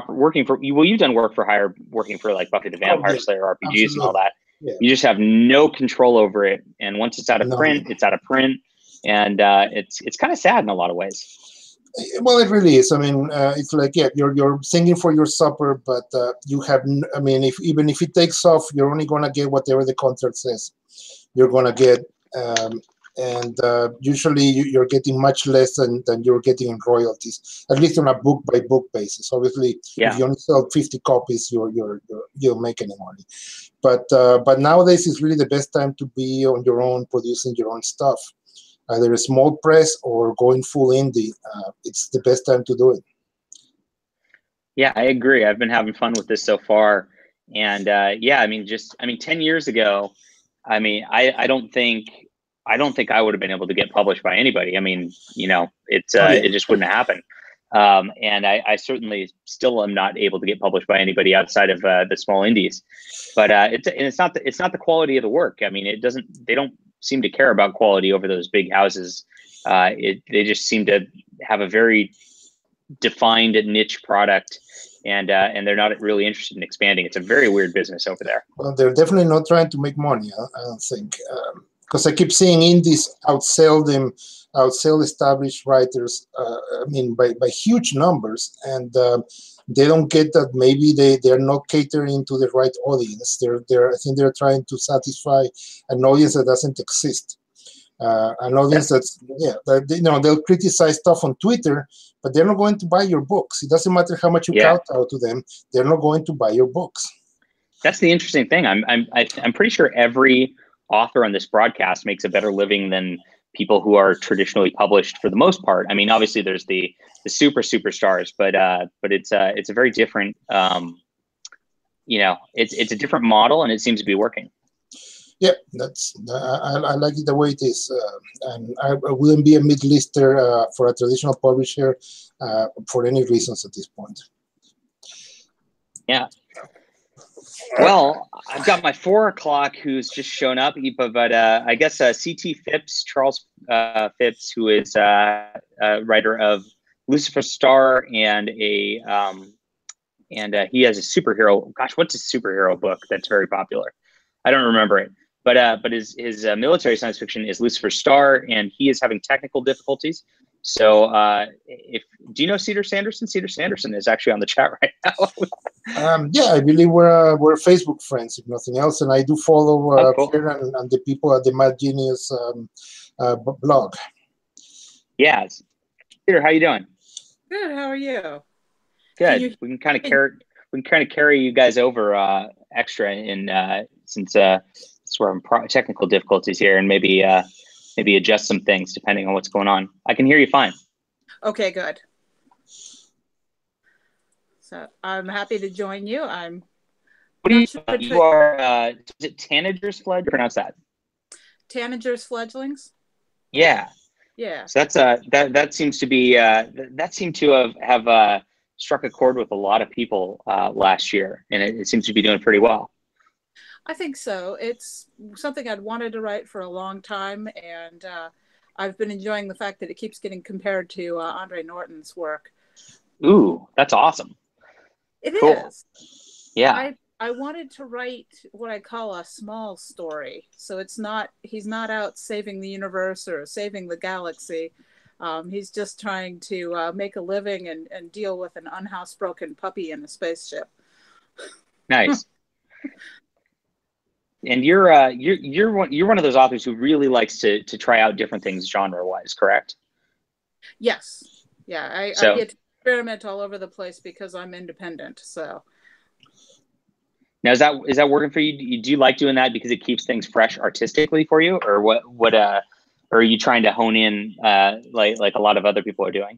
working for. Well, you've done work for hire, working for like Buffy the Vampire Slayer RPGs absolutely. And all that. Yeah. You just have no control over it, and once it's out of print, it's out of print, and it's kind of sad in a lot of ways. Well, it really is. I mean, it's like, you're singing for your supper, but you have. I mean, even if it takes off, you're only gonna get whatever the contract says you're gonna get, and usually you're getting much less than you're getting in royalties, at least on a book by book basis. Obviously, if you only sell 50 copies, you don't make any money. But nowadays, it's really the best time to be on your own, producing your own stuff. Either a small press or going full indie, it's the best time to do it. Yeah, I agree. I've been having fun with this so far, and 10 years ago, I don't think I would have been able to get published by anybody. I mean, it just wouldn't happen. And I certainly still am not able to get published by anybody outside of the small indies. But it's not the quality of the work. I mean, they don't seem to care about quality over those big houses. They just seem to have a very defined niche product, and they're not really interested in expanding. It's a very weird business over there. Well, they're definitely not trying to make money, I don't think, because I keep seeing indies outsell established writers. I mean, by huge numbers, and they don't get that maybe they're not catering to the right audience. I think they're trying to satisfy an audience that doesn't exist. An audience they'll criticize stuff on Twitter, but they're not going to buy your books. It doesn't matter how much you kowtow to them; they're not going to buy your books. That's the interesting thing. I'm pretty sure every author on this broadcast makes a better living than people who are traditionally published for the most part. I mean, obviously there's the superstars, but it's a very different it's a different model, and it seems to be working. Yeah, I like it the way it is, and I wouldn't be a mid-lister for a traditional publisher for any reasons at this point. Yeah. Well, I've got my 4 o'clock who's just shown up, but I guess C.T. Phipps, Charles Phipps, who is a writer of Lucifer Star, and he has a superhero. Gosh, what's a superhero book that's very popular? I don't remember it, but his military science fiction is Lucifer Star, and he is having technical difficulties. So, do you know Cedar Sanderson? Cedar Sanderson is actually on the chat right now. Yeah, I believe we're Facebook friends, if nothing else, and I do follow cool. here and the people at the Mad Genius blog. Yeah, Peter, how you doing? Good. How are you? Good. We can kind of carry you guys over extra in since we're having technical difficulties here, and maybe adjust some things depending on what's going on. I can hear you fine. Okay, good. So I'm happy to join you. You are, is it Tanager's fledglings? Pronounce that. Tanager's fledglings? Yeah. Yeah. So that seems to be that seemed to have struck a chord with a lot of people last year, and it seems to be doing pretty well. I think so. It's something I'd wanted to write for a long time, and I've been enjoying the fact that it keeps getting compared to Andre Norton's work. Ooh, that's awesome. It cool. is. Yeah. I wanted to write what I call a small story. So he's not out saving the universe or saving the galaxy. He's just trying to make a living and deal with an unhousebroken puppy in a spaceship. Nice. And you're one of those authors who really likes to try out different things genre-wise, correct? Yes. Yeah. I get to experiment all over the place because I'm independent. So now is that working for you? Do you like doing that because it keeps things fresh artistically for you, or what or are you trying to hone in like a lot of other people are doing?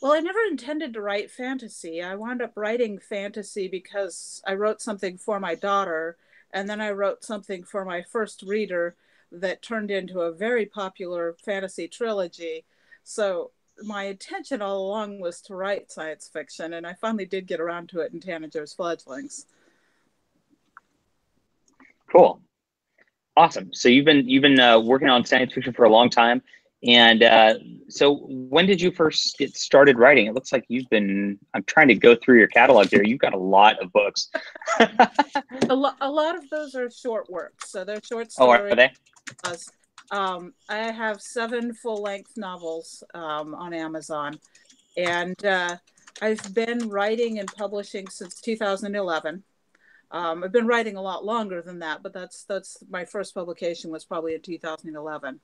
Well, I never intended to write fantasy. I wound up writing fantasy because I wrote something for my daughter. And then I wrote something for my first reader that turned into a very popular fantasy trilogy. So my intention all along was to write science fiction, and I finally did get around to it in Tanager's Fledglings. Cool. Awesome. So you've been working on science fiction for a long time. And so when did you first get started writing? It looks like I'm trying to go through your catalog here. You've got a lot of books. A lot of those are short works. So they're short stories. Oh, are they? I have 7 full-length novels on Amazon. And I've been writing and publishing since 2011. I've been writing a lot longer than that, but that's my first publication was probably in 2011.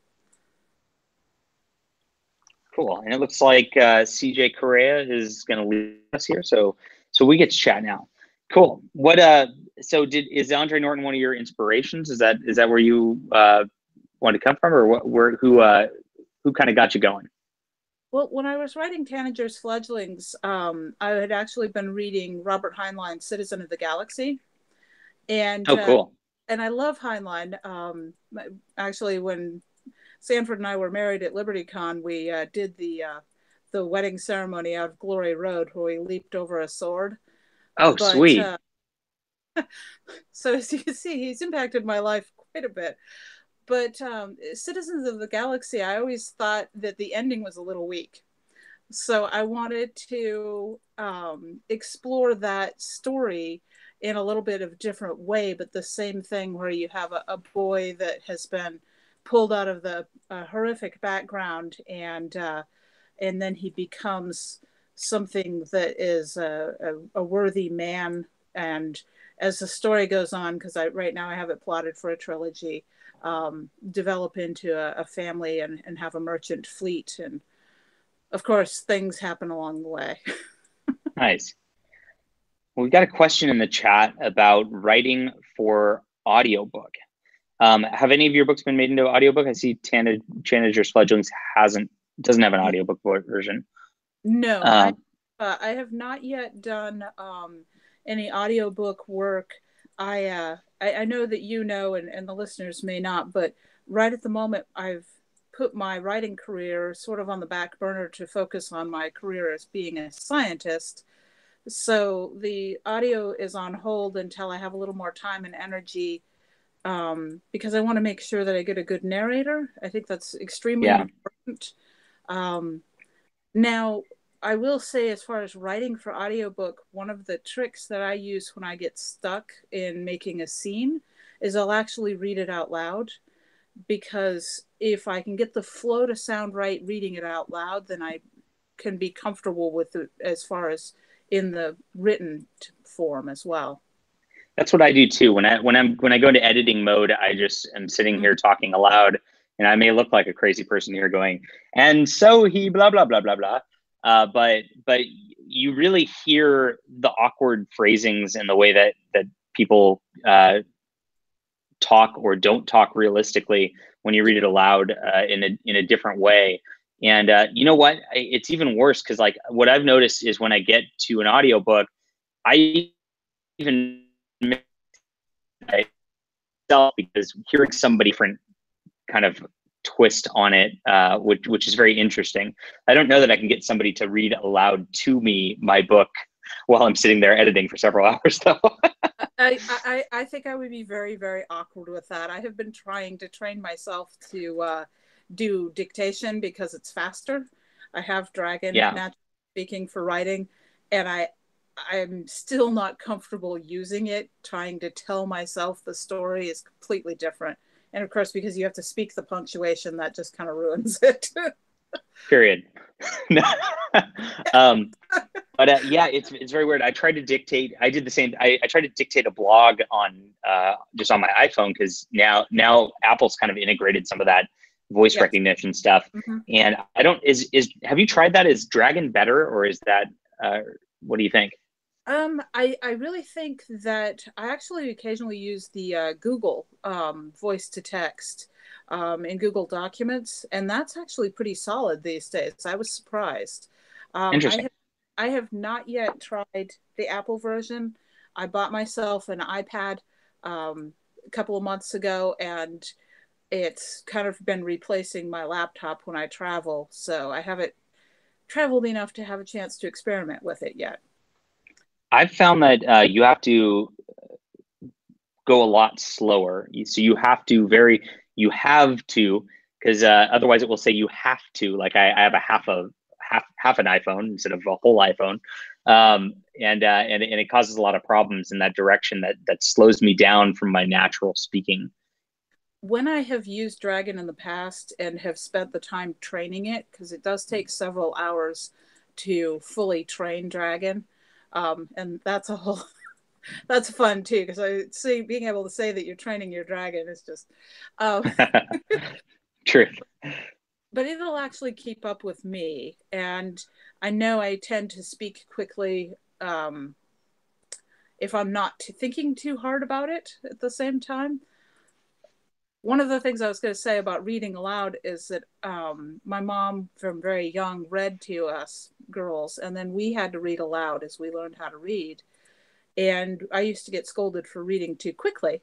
Cool. And it looks like CJ Carella is going to leave us here, so we get to chat now. Cool. What is Andre Norton one of your inspirations? Is that where you want to come from, or who kind of got you going? Well, when I was writing Tanager's Fledglings, I had actually been reading Robert Heinlein's Citizen of the Galaxy, and cool. And I love Heinlein. Actually, when Sanford and I were married at LibertyCon, we did the wedding ceremony out of Glory Road, where we leaped over a sword. Oh, but, sweet. So as you can see, he's impacted my life quite a bit. But Citizens of the Galaxy, I always thought that the ending was a little weak. So I wanted to explore that story in a little bit of a different way, but the same thing where you have a boy that has been pulled out of the horrific background, and then he becomes something that is a worthy man. And as the story goes on, because right now I have it plotted for a trilogy, develop into a family and have a merchant fleet. And of course, things happen along the way. Nice. Well, we've got a question in the chat about writing for audiobook. Have any of your books been made into audiobook? I see Tanager's Fledglings doesn't have an audiobook version. No, I have not yet done any audiobook work. I know that you know, and the listeners may not, but right at the moment, I've put my writing career sort of on the back burner to focus on my career as being a scientist. So the audio is on hold until I have a little more time and energy, because I want to make sure that I get a good narrator. I think that's extremely important. Now, I will say, as far as writing for audiobook, one of the tricks that I use when I get stuck in making a scene is I'll actually read it out loud, because if I can get the flow to sound right reading it out loud, then I can be comfortable with it as far as in the written form as well. That's what I do too. When I go into editing mode, I just am sitting here talking aloud, and I may look like a crazy person here going, and so he blah blah blah blah blah. But you really hear the awkward phrasings and the way that people talk or don't talk realistically when you read it aloud in a different way. And you know what? It's even worse, because like what I've noticed is when I get to an audiobook, I even myself, because hearing somebody different kind of twist on it, which is very interesting. I don't know that I can get somebody to read aloud to me my book while I'm sitting there editing for several hours, though. I think I would be very, very awkward with that. I have been trying to train myself to do dictation because it's faster. I have Dragon naturally speaking for writing, and I'm still not comfortable using it. Trying to tell myself the story is completely different. And of course, because you have to speak the punctuation, that just kind of ruins it. Period. But yeah, it's very weird. I tried to dictate. I did the same. I tried to dictate a blog on just on my iPhone, because now Apple's kind of integrated some of that voice recognition stuff. And I don't have you tried that? Is Dragon better, or is that what do you think? I really think that I actually occasionally use the Google voice to text in Google Documents, and that's actually pretty solid these days. I was surprised. Interesting. I have not yet tried the Apple version. I bought myself an iPad a couple of months ago, and it's kind of been replacing my laptop when I travel. So I haven't traveled enough to have a chance to experiment with it yet. I've found that you have to go a lot slower. So you have to, because otherwise it will say you have to. Like I have half an iPhone instead of a whole iPhone, and it causes a lot of problems in that direction that slows me down from my natural speaking. When I have used Dragon in the past and have spent the time training it, because it does take several hours to fully train Dragon, and that's that's fun too, because I see being able to say that you're training your dragon is just true. But it'll actually keep up with me, and I know I tend to speak quickly if I'm not thinking too hard about it at the same time. One of the things I was going to say about reading aloud is that my mom, from very young, read to us girls, and then we had to read aloud as we learned how to read. And I used to get scolded for reading too quickly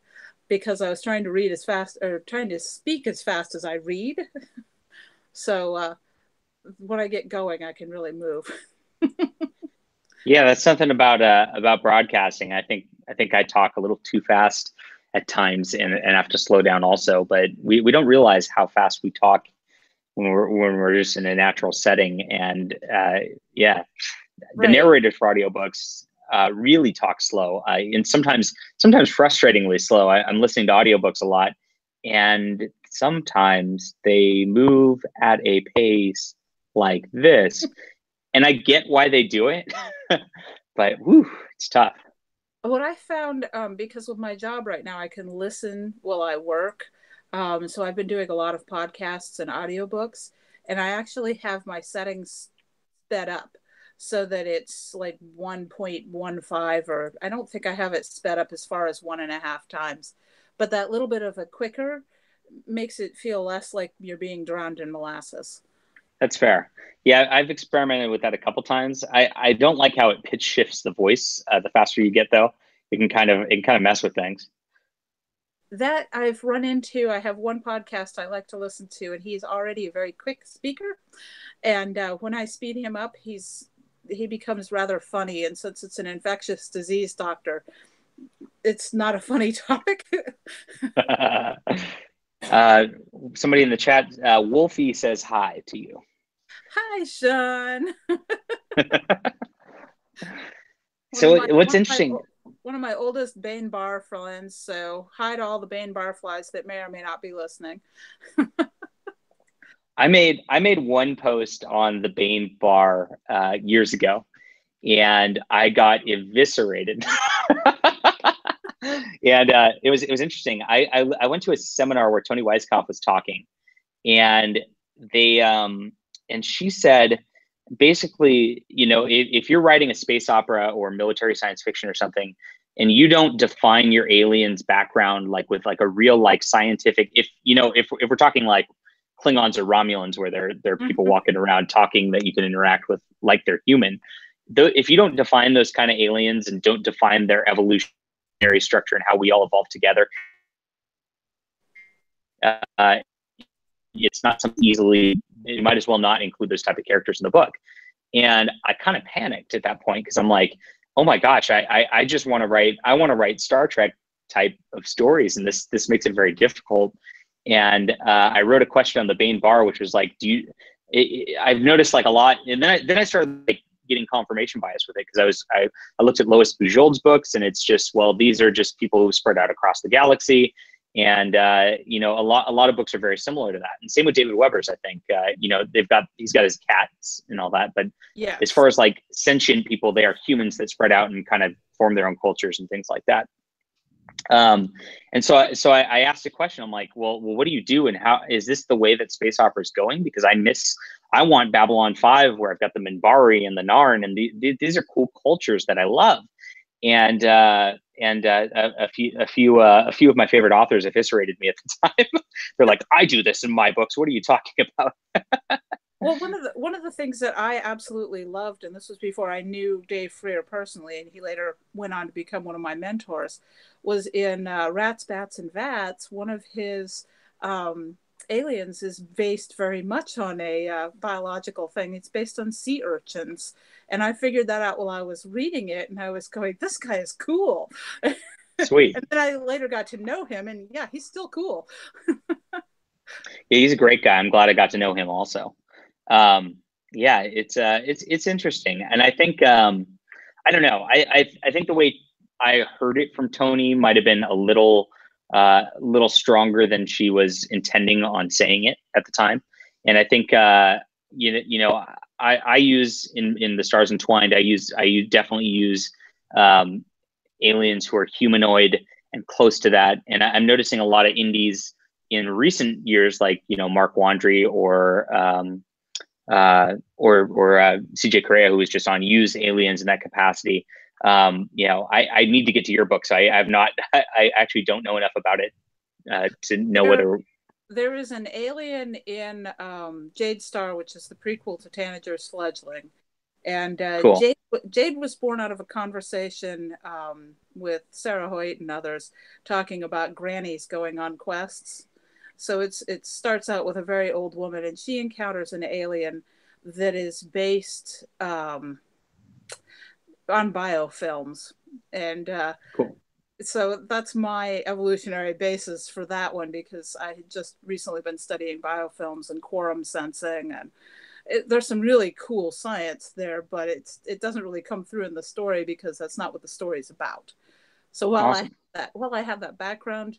because I was trying to read as fast, or trying to speak as fast as I read. So when I get going, I can really move. Yeah, that's something about broadcasting. I think I talk a little too fast at times and have to slow down also. But we don't realize how fast we talk when we're just in a natural setting. And yeah, the narrator for audiobooks really talk slow, and sometimes frustratingly slow. I'm listening to audiobooks a lot, and sometimes they move at a pace like this, and I get why they do it, but whew, it's tough. What I found, because with my job right now, I can listen while I work. So I've been doing a lot of podcasts and audiobooks, and I actually have my settings sped up so that it's like 1.15, or I don't think I have it sped up as far as 1.5 times. But that little bit of a quicker makes it feel less like you're being drowned in molasses. That's fair. Yeah, I've experimented with that a couple times. I don't like how it pitch shifts the voice. The faster you get, though, it can kind of mess with things. That I've run into. I have one podcast I like to listen to, and he's already a very quick speaker. And when I speed him up, he becomes rather funny. And since it's an infectious disease doctor, it's not a funny topic. Somebody in the chat, Wolfie says hi to you. Hi, Sean. So what's interesting? One of my oldest Bane Bar friends. So hi to all the Bane Barflies that may or may not be listening. I made one post on the Bane Bar years ago, and I got eviscerated. And it was interesting. I went to a seminar where Tony Weisskopf was talking, and they and she said, basically, you know, if you're writing a space opera or military science fiction or something, and you don't define your alien's background like with like a real like scientific, if we're talking like Klingons or Romulans, where there are people walking around talking that you can interact with like they're human, though, if you don't define those kind of aliens and don't define their evolutionary structure and how we all evolve together, it's not something easily, you might as well not include those type of characters in the book. And I kind of panicked at that point, because I'm like, oh my gosh, I just want to write Star Trek type of stories, and this makes it very difficult. And I wrote a question on the Bane Bar, which was like, I've noticed like a lot, and then I started like getting confirmation bias with it, because I looked at Lois Bujold's books, and it's just, well, these are just people who spread out across the galaxy. And a lot of books are very similar to that. And same with David Weber's, I think. He's got his cats and all that. But yeah, as far as like sentient people, they are humans that spread out and kind of form their own cultures and things like that. And so I asked a question. I'm like, well, what do you do, and how is this the way that space opera is going? Because I want Babylon 5, where I've got the Minbari and the Narn, and these are cool cultures that I love. And a few of my favorite authors eviscerated me at the time. They're like, I do this in my books. What are you talking about? Well, one of the things that I absolutely loved, and this was before I knew Dave Freer personally, and he later went on to become one of my mentors, was in Rats, Bats, and Vats. One of his aliens is based very much on a biological thing. It's based on sea urchins. And I figured that out while I was reading it, and I was going, this guy is cool. Sweet. And then I later got to know him, and yeah, he's still cool. Yeah, he's a great guy. I'm glad I got to know him also. Yeah, it's interesting. And I think, I don't know, I think the way I heard it from Tony might have been a little stronger than she was intending on saying it at the time. And I think, I use in the Stars Entwined, I definitely use aliens who are humanoid and close to that. And I'm noticing a lot of indies in recent years, like, Mark Wandrey or CJ Carella, who was just on, use aliens in that capacity. I need to get to your books. I actually don't know enough about it to know whether. There is an alien in Jade Star, which is the prequel to Tanager's Fledgling. And cool. Jade was born out of a conversation with Sarah Hoyt and others talking about grannies going on quests. So it starts out with a very old woman, and she encounters an alien that is based on biofilms. And cool. So that's my evolutionary basis for that one, because I had just recently been studying biofilms and quorum sensing, and there's some really cool science there, but it doesn't really come through in the story because that's not what the story is about. So Awesome. while I have that background,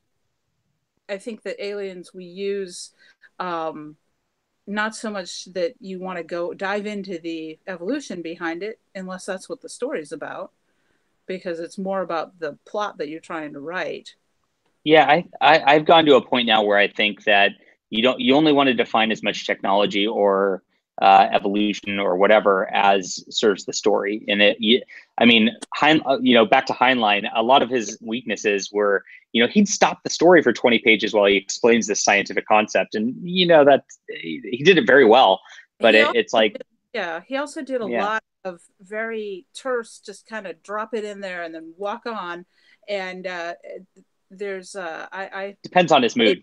I think that aliens we use, not so much that you want to go dive into the evolution behind it, unless that's what the story's about, because it's more about the plot that you're trying to write. Yeah, I've gone to a point now where I think that you only want to define as much technology or evolution or whatever as serves the story. And I mean, back to Heinlein, a lot of his weaknesses were, he'd stop the story for 20 pages while he explains this scientific concept, and that he did it very well. But it's like, he also did a lot of very terse, just kind of drop it in there and then walk on. And there's depends on his mood.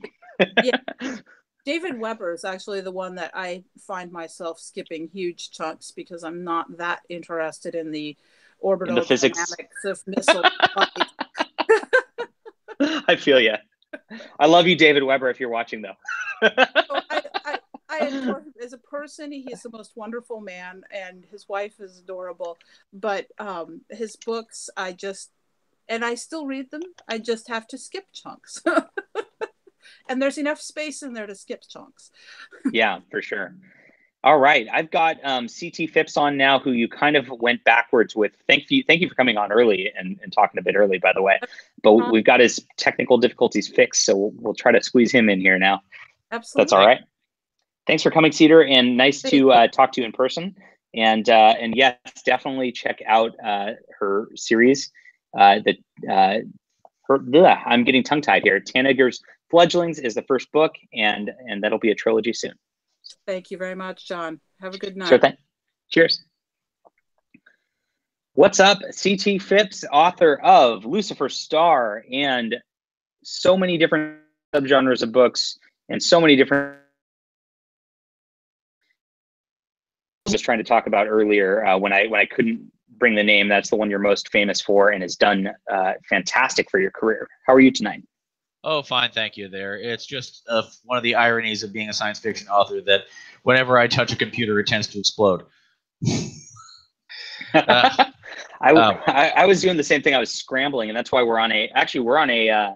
David Weber is actually the one that I find myself skipping huge chunks because I'm not that interested in the orbital dynamics of missile flight. I feel you. I love you, David Weber, if you're watching, though. I adore him as a person. He's the most wonderful man, and his wife is adorable. But his books, I still read them. I just have to skip chunks. And there's enough space in there to skip chunks. Yeah, for sure. All right. I've got CT Phipps on now, who you kind of went backwards with. Thank you for coming on early and talking a bit early, by the way. But we've got his technical difficulties fixed, so we'll try to squeeze him in here now. Absolutely. That's all right. Thanks for coming, Cedar, and nice to talk to you in person. And yes, definitely check out her series. I'm getting tongue-tied here. Tanager's Fledglings is the first book, and that'll be a trilogy soon. Thank you very much, John. Have a good night. Sure thing. Cheers. What's up, CT Phipps, author of Lucifer's Star and so many different subgenres of books and so many different. I was just trying to talk about earlier when I couldn't bring the name. That's the one you're most famous for and has done fantastic for your career. How are you tonight? Oh, fine, thank you there. It's just one of the ironies of being a science fiction author that whenever I touch a computer, it tends to explode. I was doing the same thing. I was scrambling, and that's why we're on a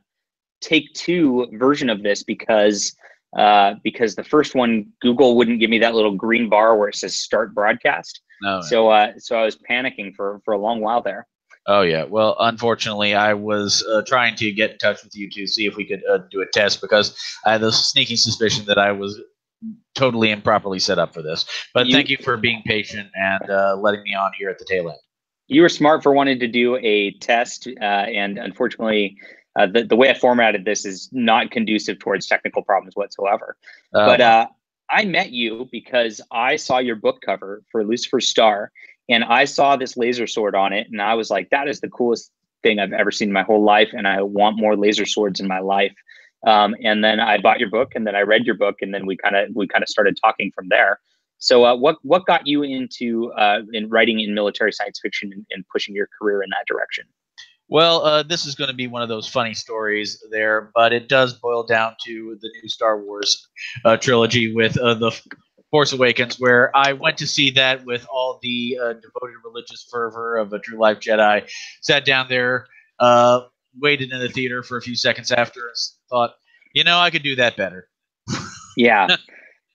take two version of this because the first one, Google wouldn't give me that little green bar where it says start broadcast. No. So I was panicking for a long while there. Oh, yeah. Well, unfortunately, I was trying to get in touch with you to see if we could do a test because I had the sneaking suspicion that I was totally improperly set up for this. But thank you for being patient and letting me on here at the tail end. You were smart for wanting to do a test, and unfortunately, the way I formatted this is not conducive towards technical problems whatsoever. But I met you because I saw your book cover for Lucifer's Star, and I saw this laser sword on it, and I was like, that is the coolest thing I've ever seen in my whole life, and I want more laser swords in my life. And then I bought your book, and then I read your book, and then we kind of started talking from there. So what got you into in writing in military science fiction and pushing your career in that direction? Well, this is going to be one of those funny stories there, but it does boil down to the new Star Wars trilogy with the Force Awakens, where I went to see that with all the devoted religious fervor of a true life Jedi, sat down there, waited in the theater for a few seconds after, and thought, I could do that better. Yeah.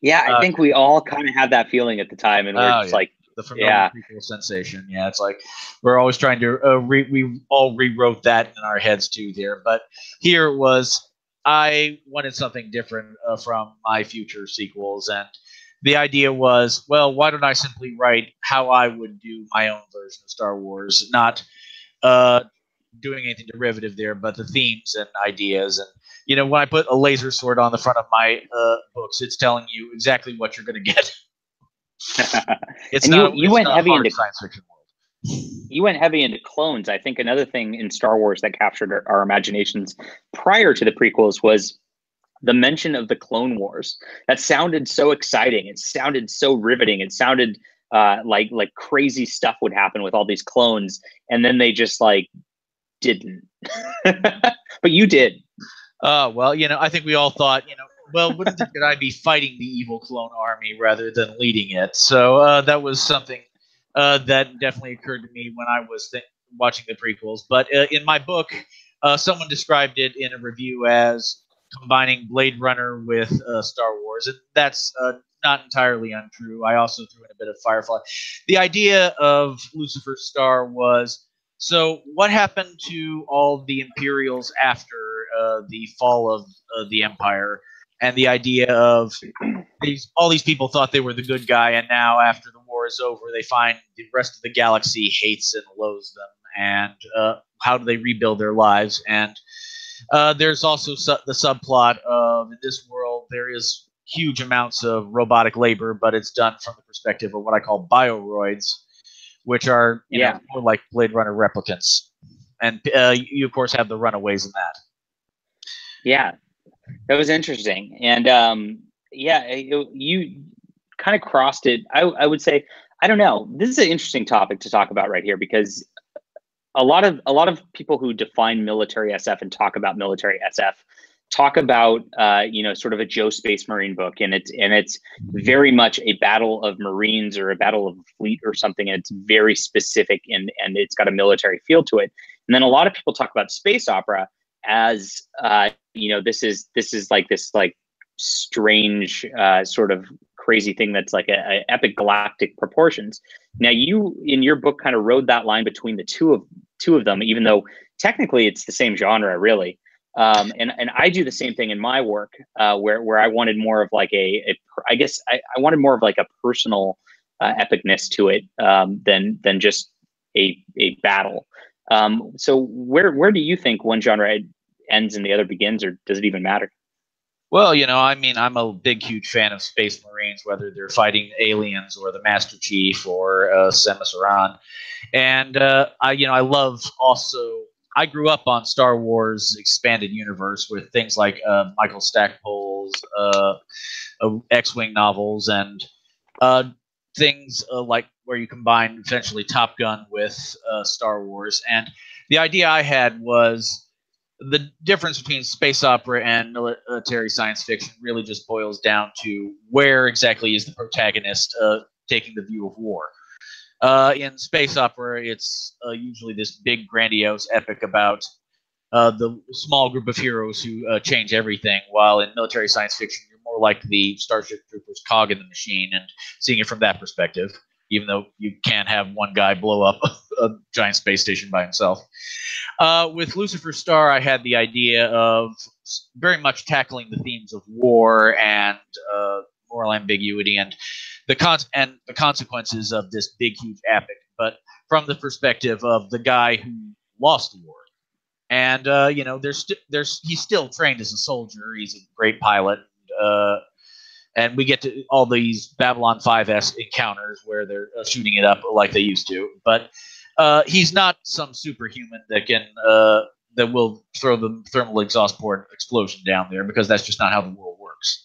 Yeah, I think we all kind of had that feeling at the time, and we're just like, the familiar prequel sensation. Yeah, it's like we're always trying to we all rewrote that in our heads too there. But here it was, I wanted something different from my future sequels, and the idea was, well, why don't I simply write how I would do my own version of Star Wars, not doing anything derivative there, but the themes and ideas. And when I put a laser sword on the front of my books, it's telling you exactly what you're going to get. You went heavy into science fiction world. You went heavy into clones. I think another thing in Star Wars that captured our imaginations prior to the prequels was the mention of the Clone Wars. That sounded so exciting. It sounded so riveting. It sounded like crazy stuff would happen with all these clones, and then they just didn't, but you did. Well, I think we all thought, well, wouldn't the Jedi be fighting the evil clone army rather than leading it? So that was something that definitely occurred to me when I was watching the prequels. But in my book, someone described it in a review as combining Blade Runner with Star Wars, and that's not entirely untrue. I also threw in a bit of Firefly. The idea of Lucifer's Star was, so what happened to all the Imperials after the fall of the Empire? And the idea of all these people thought they were the good guy, and now after the war is over, they find the rest of the galaxy hates and loathes them. And how do they rebuild their lives? And there's also the subplot of, in this world, there is huge amounts of robotic labor, but it's done from the perspective of what I call bioroids, which are more like Blade Runner replicants. And you, of course, have the runaways in that. Yeah, that was interesting. And you kind of crossed it. I would say, I don't know. This is an interesting topic to talk about right here, because a lot of people who define military SF and talk about military SF talk about sort of a Joe Space Marine book, and it's very much a battle of Marines or a battle of a fleet or something, and it's very specific and it's got a military feel to it. And then a lot of people talk about space opera as this is like this strange sort of crazy thing that's like a epic galactic proportions. Now, you in your book kind of rode that line between the two of them, even though technically it's the same genre, really. And I do the same thing in my work, where I wanted more of like I wanted more of like a personal epicness to it than just a battle. So where do you think one genre ends and the other begins, or does it even matter? Well, I'm a big, huge fan of Space Marines, whether they're fighting aliens or the Master Chief or Samus Aran. And I love also. I grew up on Star Wars expanded universe with things like Michael Stackpole's X-Wing novels and things like where you combine essentially Top Gun with Star Wars. And the idea I had was the difference between space opera and military science fiction really just boils down to where exactly is the protagonist taking the view of war. In space opera, it's usually this big, grandiose epic about the small group of heroes who change everything, while in military science fiction, you're more like the Starship Troopers cog in the machine and seeing it from that perspective, even though you can't have one guy blow up a giant space station by himself. With Lucifer's Star, I had the idea of very much tackling the themes of war and moral ambiguity and the consequences of this big, huge epic, but from the perspective of the guy who lost the war. And he's still trained as a soldier. He's a great pilot, and we get to all these Babylon 5-esque encounters where they're shooting it up like they used to. But he's not some superhuman that will throw the thermal exhaust port explosion down there, because that's just not how the world works.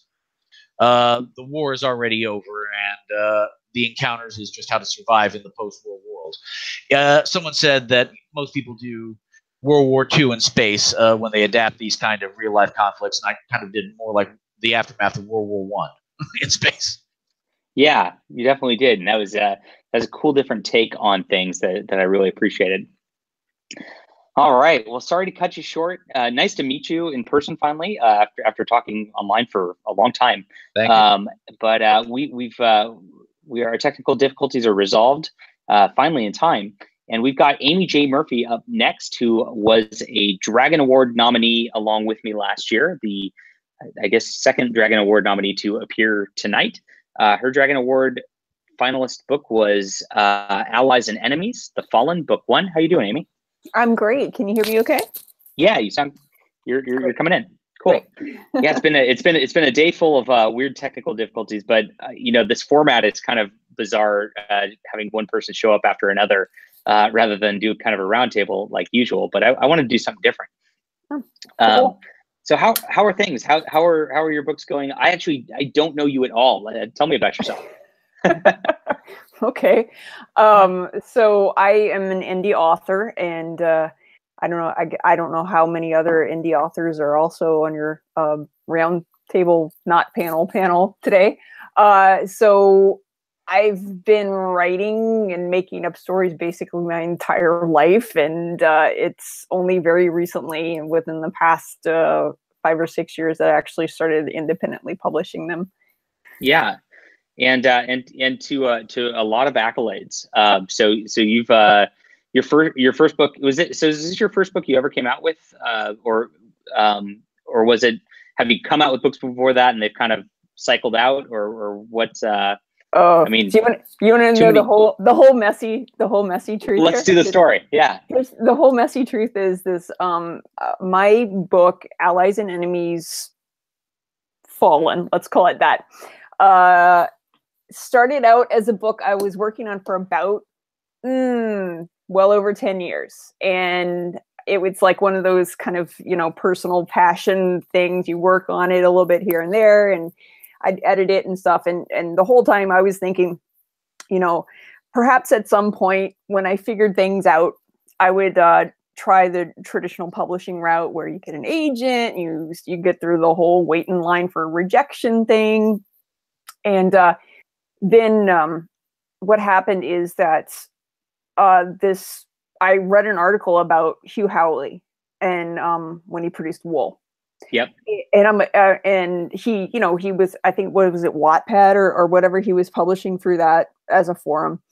The war is already over, and the encounters is just how to survive in the post-war world. Someone said that most people do World War II in space when they adapt these kind of real-life conflicts, and I kind of did more like the aftermath of World War I in space. Yeah, you definitely did, and that was a cool, different take on things that I really appreciated. All right. Well, sorry to cut you short. Nice to meet you in person finally, after talking online for a long time. Thank you. But our technical difficulties are resolved finally in time, and we've got Amy J. Murphy up next, who was a Dragon Award nominee along with me last year. The, I guess, second Dragon Award nominee to appear tonight. Her Dragon Award finalist book was Allies and Enemies: The Fallen, Book 1. How you doing, Amy? I'm great. Can you hear me okay? Yeah, you're coming in. Cool. Yeah, it's been a day full of weird technical difficulties, but this format is kind of bizarre, having one person show up after another rather than do kind of a roundtable like usual. But I want to do something different. Oh, cool. So how are things? How are your books going? I don't know you at all. Tell me about yourself. Okay. So I am an indie author, and I don't know. I don't know how many other indie authors are also on your round table, not panel today. So I've been writing and making up stories basically my entire life, and it's only very recently, within the past 5 or 6 years, that I actually started independently publishing them. Yeah, and to a lot of accolades. So you've your first book, was it? So is this your first book you ever came out with, or was it? Have you come out with books before that and they've kind of cycled out, or what's? I mean, do you want to know the whole messy truth? Let's do the story. Yeah. The whole messy truth is this: my book, Allies and Enemies Fallen, let's call it that, started out as a book I was working on for about well over 10 years, and it was like one of those kind of, personal passion things. You work on it a little bit here and there, and I'd edit it and stuff. And the whole time I was thinking, perhaps at some point when I figured things out, I would try the traditional publishing route where you get an agent, you get through the whole wait in line for rejection thing. And then what happened is that I read an article about Hugh Howley and when he produced Wool. Yep. And he, he was, I think, what was it, Wattpad or whatever, he was publishing through that as a forum.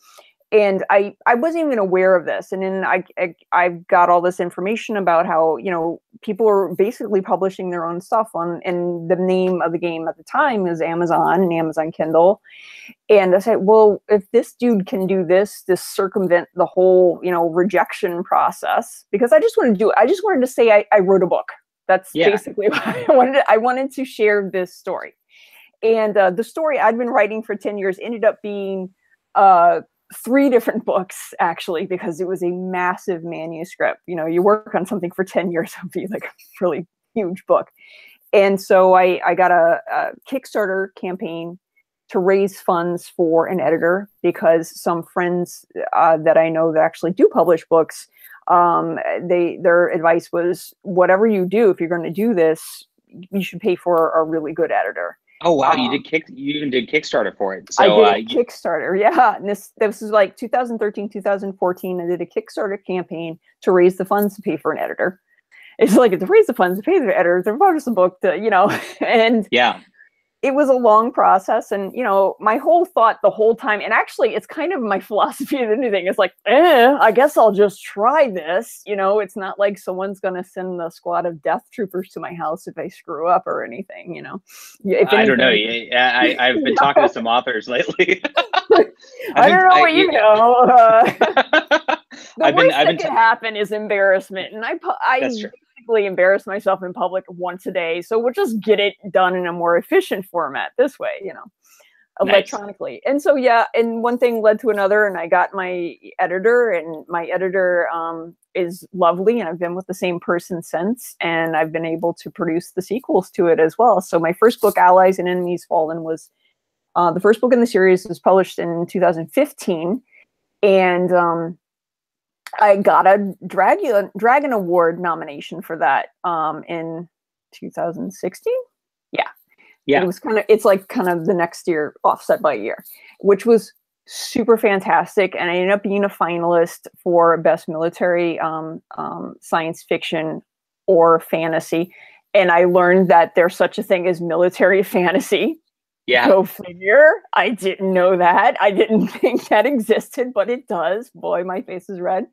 And I wasn't even aware of this. And then I got all this information about how, people are basically publishing their own stuff and the name of the game at the time is Amazon and Amazon Kindle. And I said, well, if this dude can do this circumvent the whole, rejection process, because I just wanted to say I wrote a book. That's basically what I wanted to share this story. And the story I'd been writing for 10 years ended up being 3 different books, actually, because it was a massive manuscript. You work on something for 10 years, it would be like a really huge book. And so I got a Kickstarter campaign to raise funds for an editor, because some friends that I know that actually do publish books, their advice was, whatever you do, if you're going to do this, you should pay for a really good editor. Oh wow, you even did Kickstarter for it. So I did Kickstarter, yeah. And this was like 2013, 2014. I did a Kickstarter campaign to raise the funds to pay for an editor. It's like, to raise the funds to pay the editor, to publish the book, and yeah. It was a long process, and my whole thought the whole time, and actually it's kind of my philosophy of anything, it's like, I guess I'll just try this. It's not like someone's gonna send a squad of death troopers to my house if I screw up or anything. I don't know. I've been talking to some authors lately. I don't know what you know. The worst that can happen is embarrassment, and I basically embarrass myself in public once a day, so we'll just get it done in a more efficient format this way, electronically. Nice. And so and one thing led to another, and I got my editor, and my editor is lovely, and I've been with the same person since, and I've been able to produce the sequels to it as well. So my first book, Allies and Enemies Fallen, was the first book in the series, was published in 2015, and I got a Dragon Award nomination for that in 2016. Yeah. It was it's like kind of the next year, offset by a year, which was super fantastic. And I ended up being a finalist for Best Military Science Fiction or Fantasy. And I learned that there's such a thing as military fantasy. Yeah. Go figure. I didn't know that. I didn't think that existed, but it does. Boy, my face is red.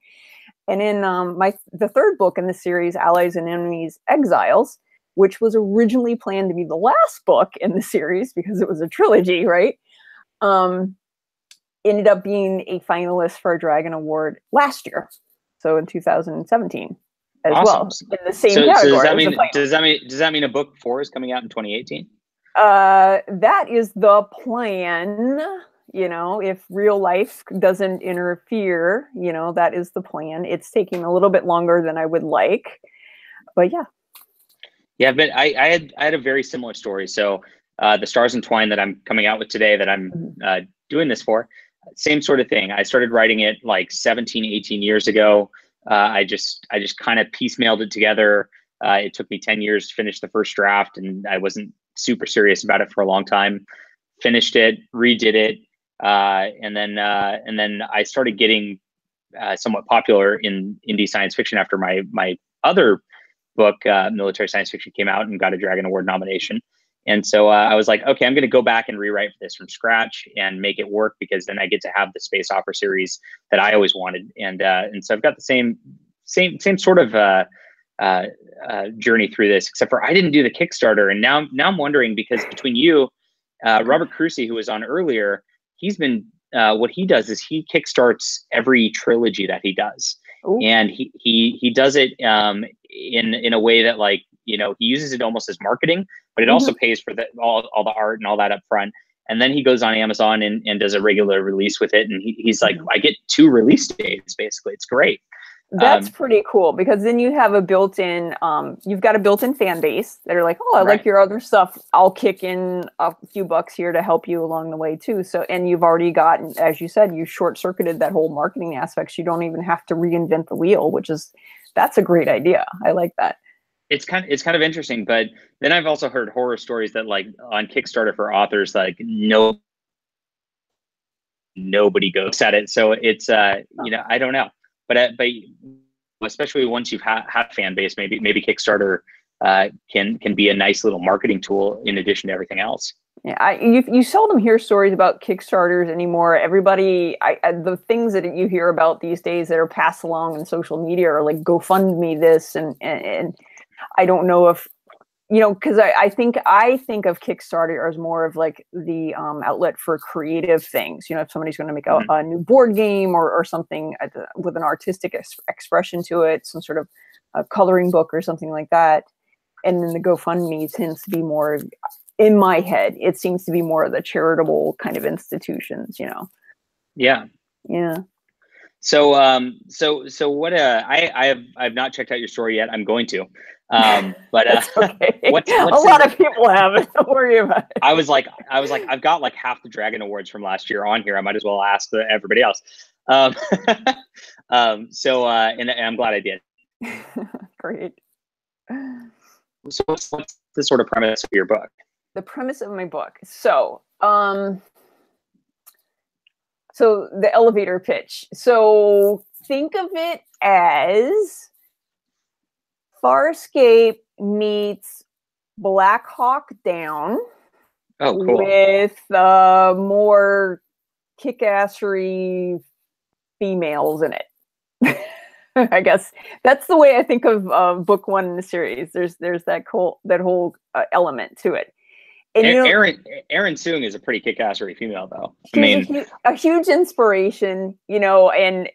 And in the third book in the series, Allies and Enemies Exiles, which was originally planned to be the last book in the series because it was a trilogy, right? Ended up being a finalist for a Dragon Award last year. So in 2017 as well. In the same category. So does that mean a book 4 is coming out in 2018? That is the plan, if real life doesn't interfere, that is the plan. It's taking a little bit longer than I would like, but yeah. Yeah, but I had a very similar story. So the Stars Entwine that I'm coming out with today, that I'm doing this for, same sort of thing. I started writing it like 17, 18 years ago. I just kind of piecemealed it together. It took me 10 years to finish the first draft, and I wasn't super serious about it for a long time. Finished it, redid it, and then I started getting somewhat popular in indie science fiction after my other book, Military Science Fiction, came out and got a Dragon Award nomination. And so I was like, okay, I'm going to go back and rewrite this from scratch and make it work, because then I get to have the space opera series that I always wanted. And so I've got the same sort of journey through this, except for I didn't do the Kickstarter. And now I'm wondering, because between you, Robert Kroese, who was on earlier, he's been what he does is he kickstarts every trilogy that he does. Ooh. And he does it in a way that, like, you know, he uses it almost as marketing, but it also pays for all the art and all that up front. And then he goes on Amazon and does a regular release with it. And he's like, I get 2 release dates, basically. It's great. That's pretty cool, because then you have a built-in, you've got a built-in fan base that are like, oh, I like your other stuff. I'll kick in a few bucks here to help you along the way too. So, and you've already gotten, as you said, you short-circuited that whole marketing aspect. So you don't even have to reinvent the wheel, that's a great idea. I like that. It's kind of interesting, but then I've also heard horror stories that, like, on Kickstarter for authors, like nobody goes at it. So it's you know, I don't know. But especially once you've had fan base, maybe Kickstarter can be a nice little marketing tool in addition to everything else. Yeah, you seldom hear stories about Kickstarters anymore. Everybody, the things that you hear about these days that are passed along in social media are like GoFundMe this, and I don't know if, you know, because I think of Kickstarter as more of like the outlet for creative things. You know, if somebody's going to make a new board game or something with an artistic expression to it, some sort of a coloring book or something like that. And then the GoFundMe tends to be more, in my head, it seems to be more of the charitable kind of institutions, you know? Yeah. Yeah. So what, I've not checked out your story yet. I'm going to. But okay. A lot of people haven't. Don't worry about it. I was like, I've got like half the Dragon Awards from last year on here. I might as well ask everybody else. And I'm glad I did. Great. So what's the sort of premise of your book? The premise of my book. So the elevator pitch. So think of it as Farscape meets Black Hawk Down. Oh, cool. With more kick-assery females in it. I guess that's the way I think of book 1 in the series. There's that whole element to it. And Erin Soong is a pretty kick-assery female, though. She's a huge inspiration, you know, and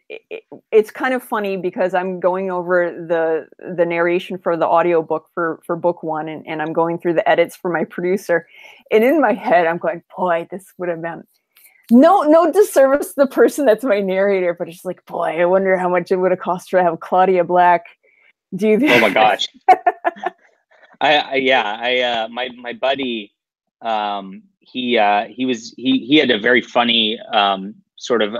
it's kind of funny because I'm going over the narration for the audiobook for book 1, and I'm going through the edits for my producer. And in my head, I'm going, boy, this would have been no disservice to the person that's my narrator, but it's like, boy, I wonder how much it would have cost her to have Claudia Black do this. Oh my gosh. My buddy, he had a very funny sort of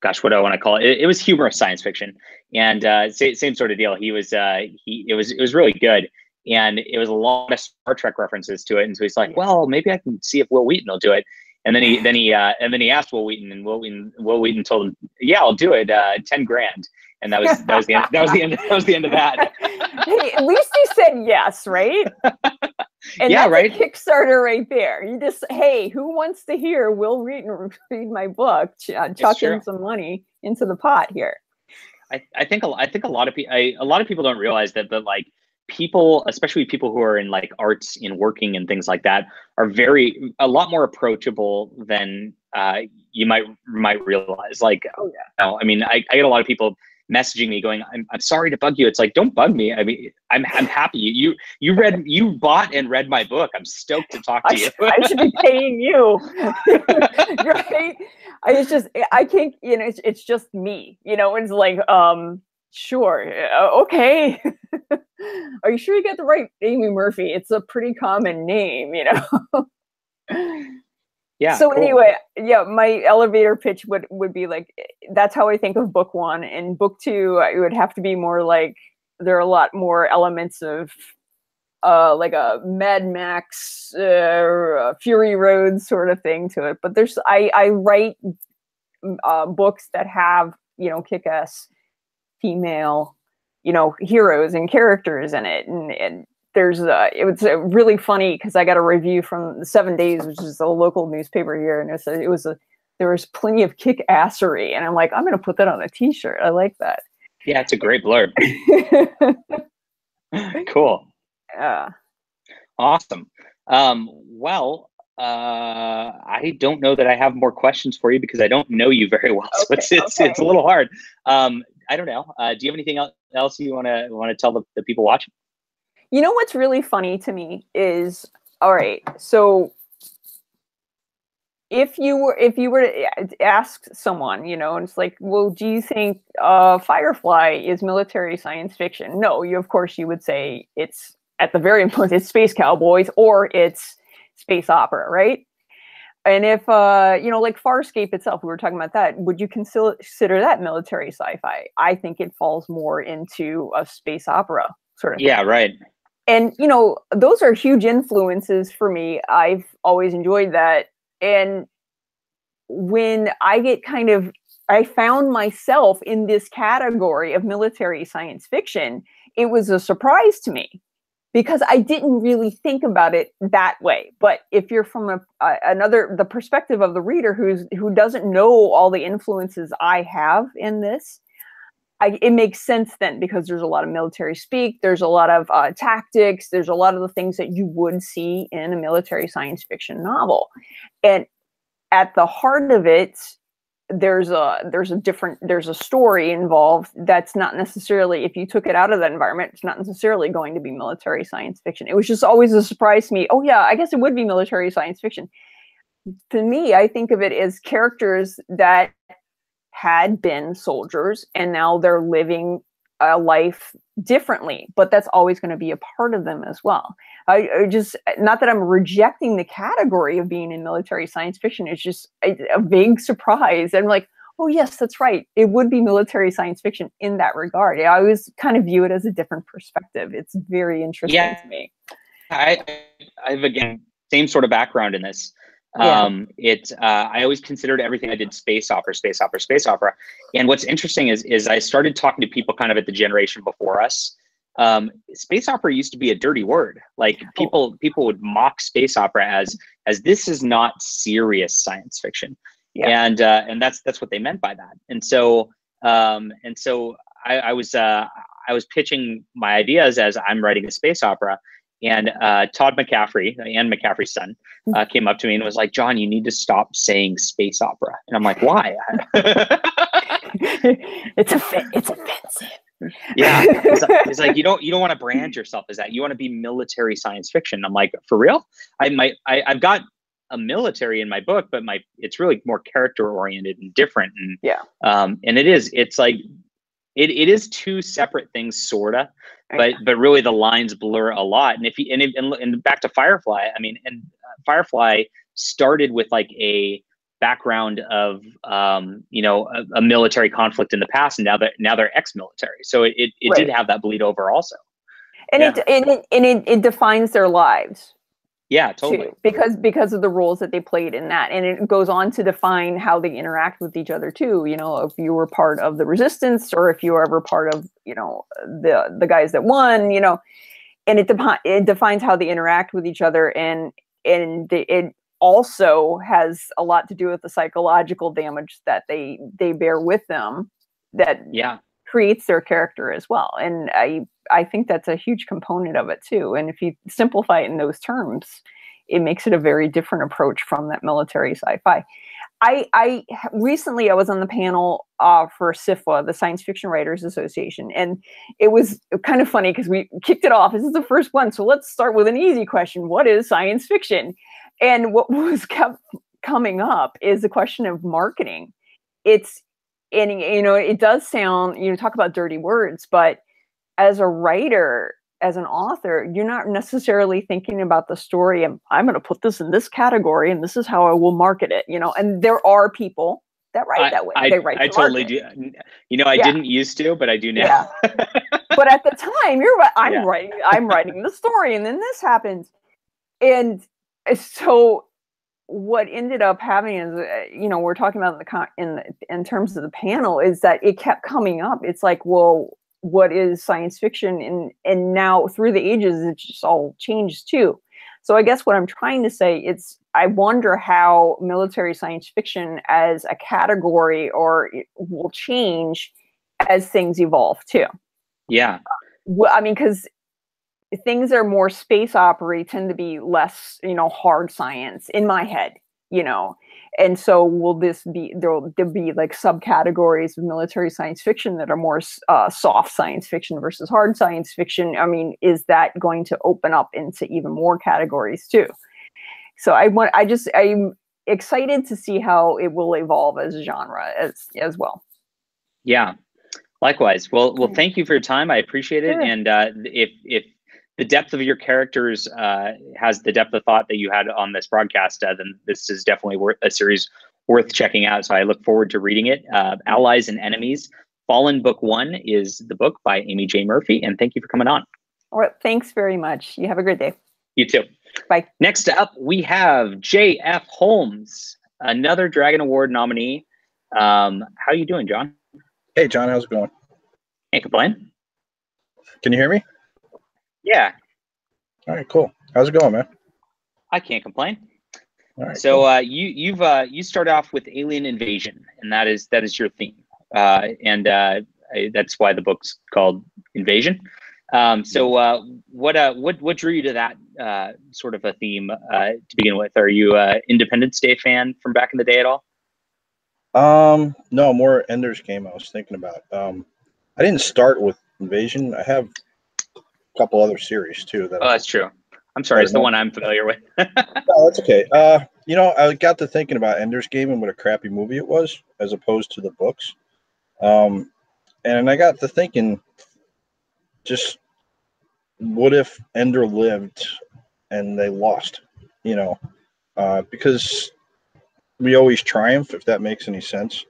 gosh, what do I want to call it? It was humorous science fiction, and same sort of deal. It was really good, and it was a lot of Star Trek references to it. And so he's like, well, maybe I can see if Will Wheaton will do it. And then he asked Will Wheaton, and Will Wheaton told him, yeah, I'll do it, $10,000. And that was the end of that. Hey, at least he said yes, right? And yeah, that's right. A Kickstarter right there. You just, hey, who wants to hear Will Wheaton read my book? Chuck in some money into the pot here. I think a lot of people don't realize that like people, especially people who are in like arts, in working and things like that, are a lot more approachable than you might realize. Like, I mean, I get a lot of people messaging me going, I'm sorry to bug you. It's like, don't bug me. I mean, I'm happy. You bought and read my book. I'm stoked to talk to you. I should be paying you. Right? I can't, you know, it's just me, you know, it's like, sure. Okay. Are you sure you got the right Amy Murphy? It's a pretty common name, you know? Yeah. So cool. anyway, yeah, my elevator pitch would be like, that's how I think of book one. And book two, it would have to be more like, there are a lot more elements of like a Mad Max, Fury Road sort of thing to it. But I write books that have, kick-ass female, heroes and characters in it. And there's it was really funny because I got a review from the 7 Days, which is a local newspaper here, and there was plenty of kick-assery, and I'm like, I'm going to put that on a T-shirt. I like that. Yeah, it's a great blurb. Cool. Yeah. Awesome. Well, I don't know that I have more questions for you because I don't know you very well, so it's a little hard. I don't know. Do you have anything else you want to tell the people watching? You know what's really funny to me is, all right, so if you were to ask someone, and it's like, well, do you think Firefly is military science fiction? No, of course you would say it's at the very most it's space cowboys or it's space opera, right? And if like Farscape itself, we were talking about that, would you consider that military sci-fi? I think it falls more into a space opera sort of thing. Yeah, right. And, those are huge influences for me. I've always enjoyed that. And when I found myself in this category of military science fiction, it was a surprise to me because I didn't really think about it that way. But if you're from the perspective of the reader who doesn't know all the influences I have in this, it makes sense then, because there's a lot of military speak, there's a lot of tactics, there's a lot of the things that you would see in a military science fiction novel. And at the heart of it, there's a story involved that's not necessarily, if you took it out of that environment, it's not necessarily going to be military science fiction. It was just always a surprise to me. Oh yeah, I guess it would be military science fiction. To me, I think of it as characters that had been soldiers and now they're living a life differently, but that's always going to be a part of them as well. I just, not that I'm rejecting the category of being in military science fiction, it's just a vague surprise. I'm like, oh yes, that's right, it would be military science fiction in that regard. I always kind of view it as a different perspective. It's very interesting to me. I've again, same sort of background in this. Yeah. I always considered everything I did space opera. And what's interesting is I started talking to people kind of at the generation before us. Space opera used to be a dirty word. Like people would mock space opera as this is not serious science fiction. Yeah. And that's what they meant by that. And so I was pitching my ideas as I'm writing a space opera. And Todd McCaffrey, Anne McCaffrey's son, came up to me and was like, "John, you need to stop saying space opera." And I'm like, "Why?" It's offensive. Yeah, it's like you don't want to brand yourself as that. You want to be military science fiction. I'm like, for real? I've got a military in my book, but it's really more character oriented and different. And yeah, and it's like it is two separate things, sorta. But really the lines blur a lot. And back to Firefly, I mean, and Firefly started with like a background of a military conflict in the past, and now they're ex-military. So it right. did have that bleed over also. And it defines their lives. Yeah, totally. Too, because of the roles that they played in that. And it goes on to define how they interact with each other too. If you were part of the resistance or if you were ever part of, the guys that won, and it defines how they interact with each other. And it also has a lot to do with the psychological damage that they bear with them that creates their character as well. And I think that's a huge component of it too. And if you simplify it in those terms, it makes it a very different approach from that military sci-fi. I recently was on the panel for SIFWA, the Science Fiction Writers Association, and it was kind of funny because we kicked it off. This is the first one, so let's start with an easy question. What is science fiction? And what was kept coming up is the question of marketing. It does sound, talk about dirty words, but as a writer, as an author, you're not necessarily thinking about the story and I'm going to put this in this category and this is how I will market it, and there are people that write that way. They write I totally do. I didn't used to, but I do now. Yeah. But at the time, I'm writing the story, and then this happens. And so what ended up happening is, we're talking about in terms of the panel, is that it kept coming up. It's like, well, what is science fiction? And now through the ages, it's just all changed too. So I guess what I'm trying to say, I wonder how military science fiction as a category will change as things evolve too. Yeah. I mean, because things are more space opera tend to be less, hard science in my head, and so will there'll be like subcategories of military science fiction that are more soft science fiction versus hard science fiction. I mean, is that going to open up into even more categories too? So I'm excited to see how it will evolve as a genre as well. Yeah, likewise. Well, thank you for your time. I appreciate it. Sure. And if the depth of your characters has the depth of thought that you had on this broadcast, then this is definitely a series worth checking out. So I look forward to reading it. Allies and Enemies, Fallen Book 1 is the book by Amy J. Murphy. And thank you for coming on. All right. Thanks very much. You have a great day. You too. Bye. Next up, we have J.F. Holmes, another Dragon Award nominee. How are you doing, John? Hey, John. How's it going? Can't complain. Can you hear me? Yeah. All right, cool. How's it going, man? I can't complain. All right. So cool. You start off with alien invasion, and that is your theme, and that's why the book's called Invasion. So what drew you to that sort of a theme to begin with? Are you a Independence Day fan from back in the day at all? No, more Ender's Game I was thinking about. I didn't start with Invasion. I have a couple other series too. That's true. I'm sorry, it's the one I'm familiar with. No, that's okay. I got to thinking about Ender's Game and what a crappy movie it was, as opposed to the books. And I got to thinking, just what if Ender lived and they lost? Because we always triumph, if that makes any sense,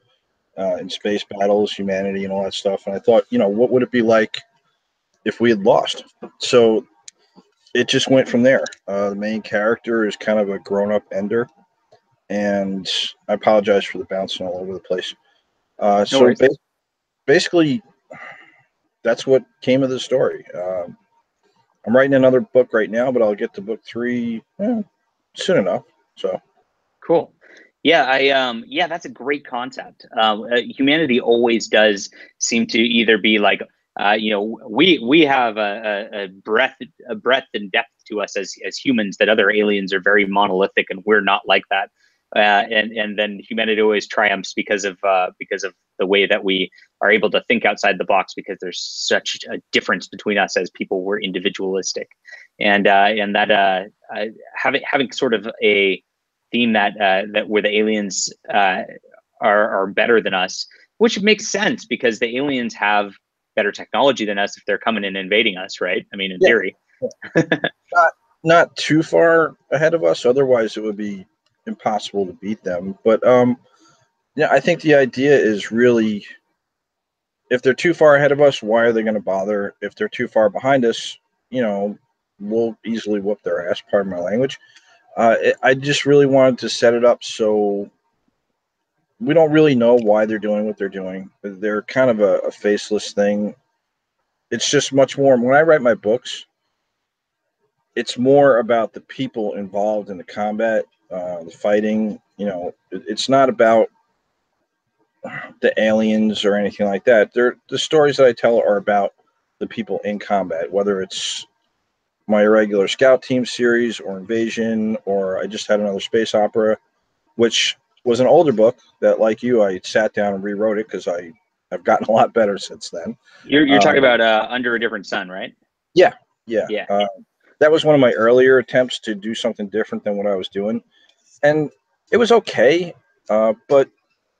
in space battles, humanity, and all that stuff. And I thought, what would it be like if we had lost? So it just went from there. The main character is kind of a grown-up Ender, and I apologize for the bouncing all over the place. Basically, that's what came of the story. I'm writing another book right now, but I'll get to book 3 soon enough. So cool. Yeah, that's a great concept. Humanity always does seem to either be like, we have a breadth and depth to us as humans that other aliens are very monolithic, and we're not like that. And then humanity always triumphs because of the way that we are able to think outside the box, because there's such a difference between us as people. We're individualistic, and that having sort of a theme that where the aliens are better than us, which makes sense because the aliens have better technology than us if they're coming and invading us, right? I mean, in theory. not too far ahead of us, otherwise it would be impossible to beat them. But I think the idea is really, if they're too far ahead of us, why are they going to bother? If they're too far behind us, we'll easily whoop their ass, pardon my language. I just really wanted to set it up so we don't really know why they're doing what they're doing. They're kind of a faceless thing. It's just much more, when I write my books, it's more about the people involved in the combat, the fighting. It's not about the aliens or anything like that. The stories that I tell are about the people in combat, whether it's my irregular scout team series or Invasion, or I just had another space opera, which was an older book that, like you, I sat down and rewrote it because I have gotten a lot better since then. You're talking about Under a Different Sun, right? Yeah. That was one of my earlier attempts to do something different than what I was doing, and it was okay, but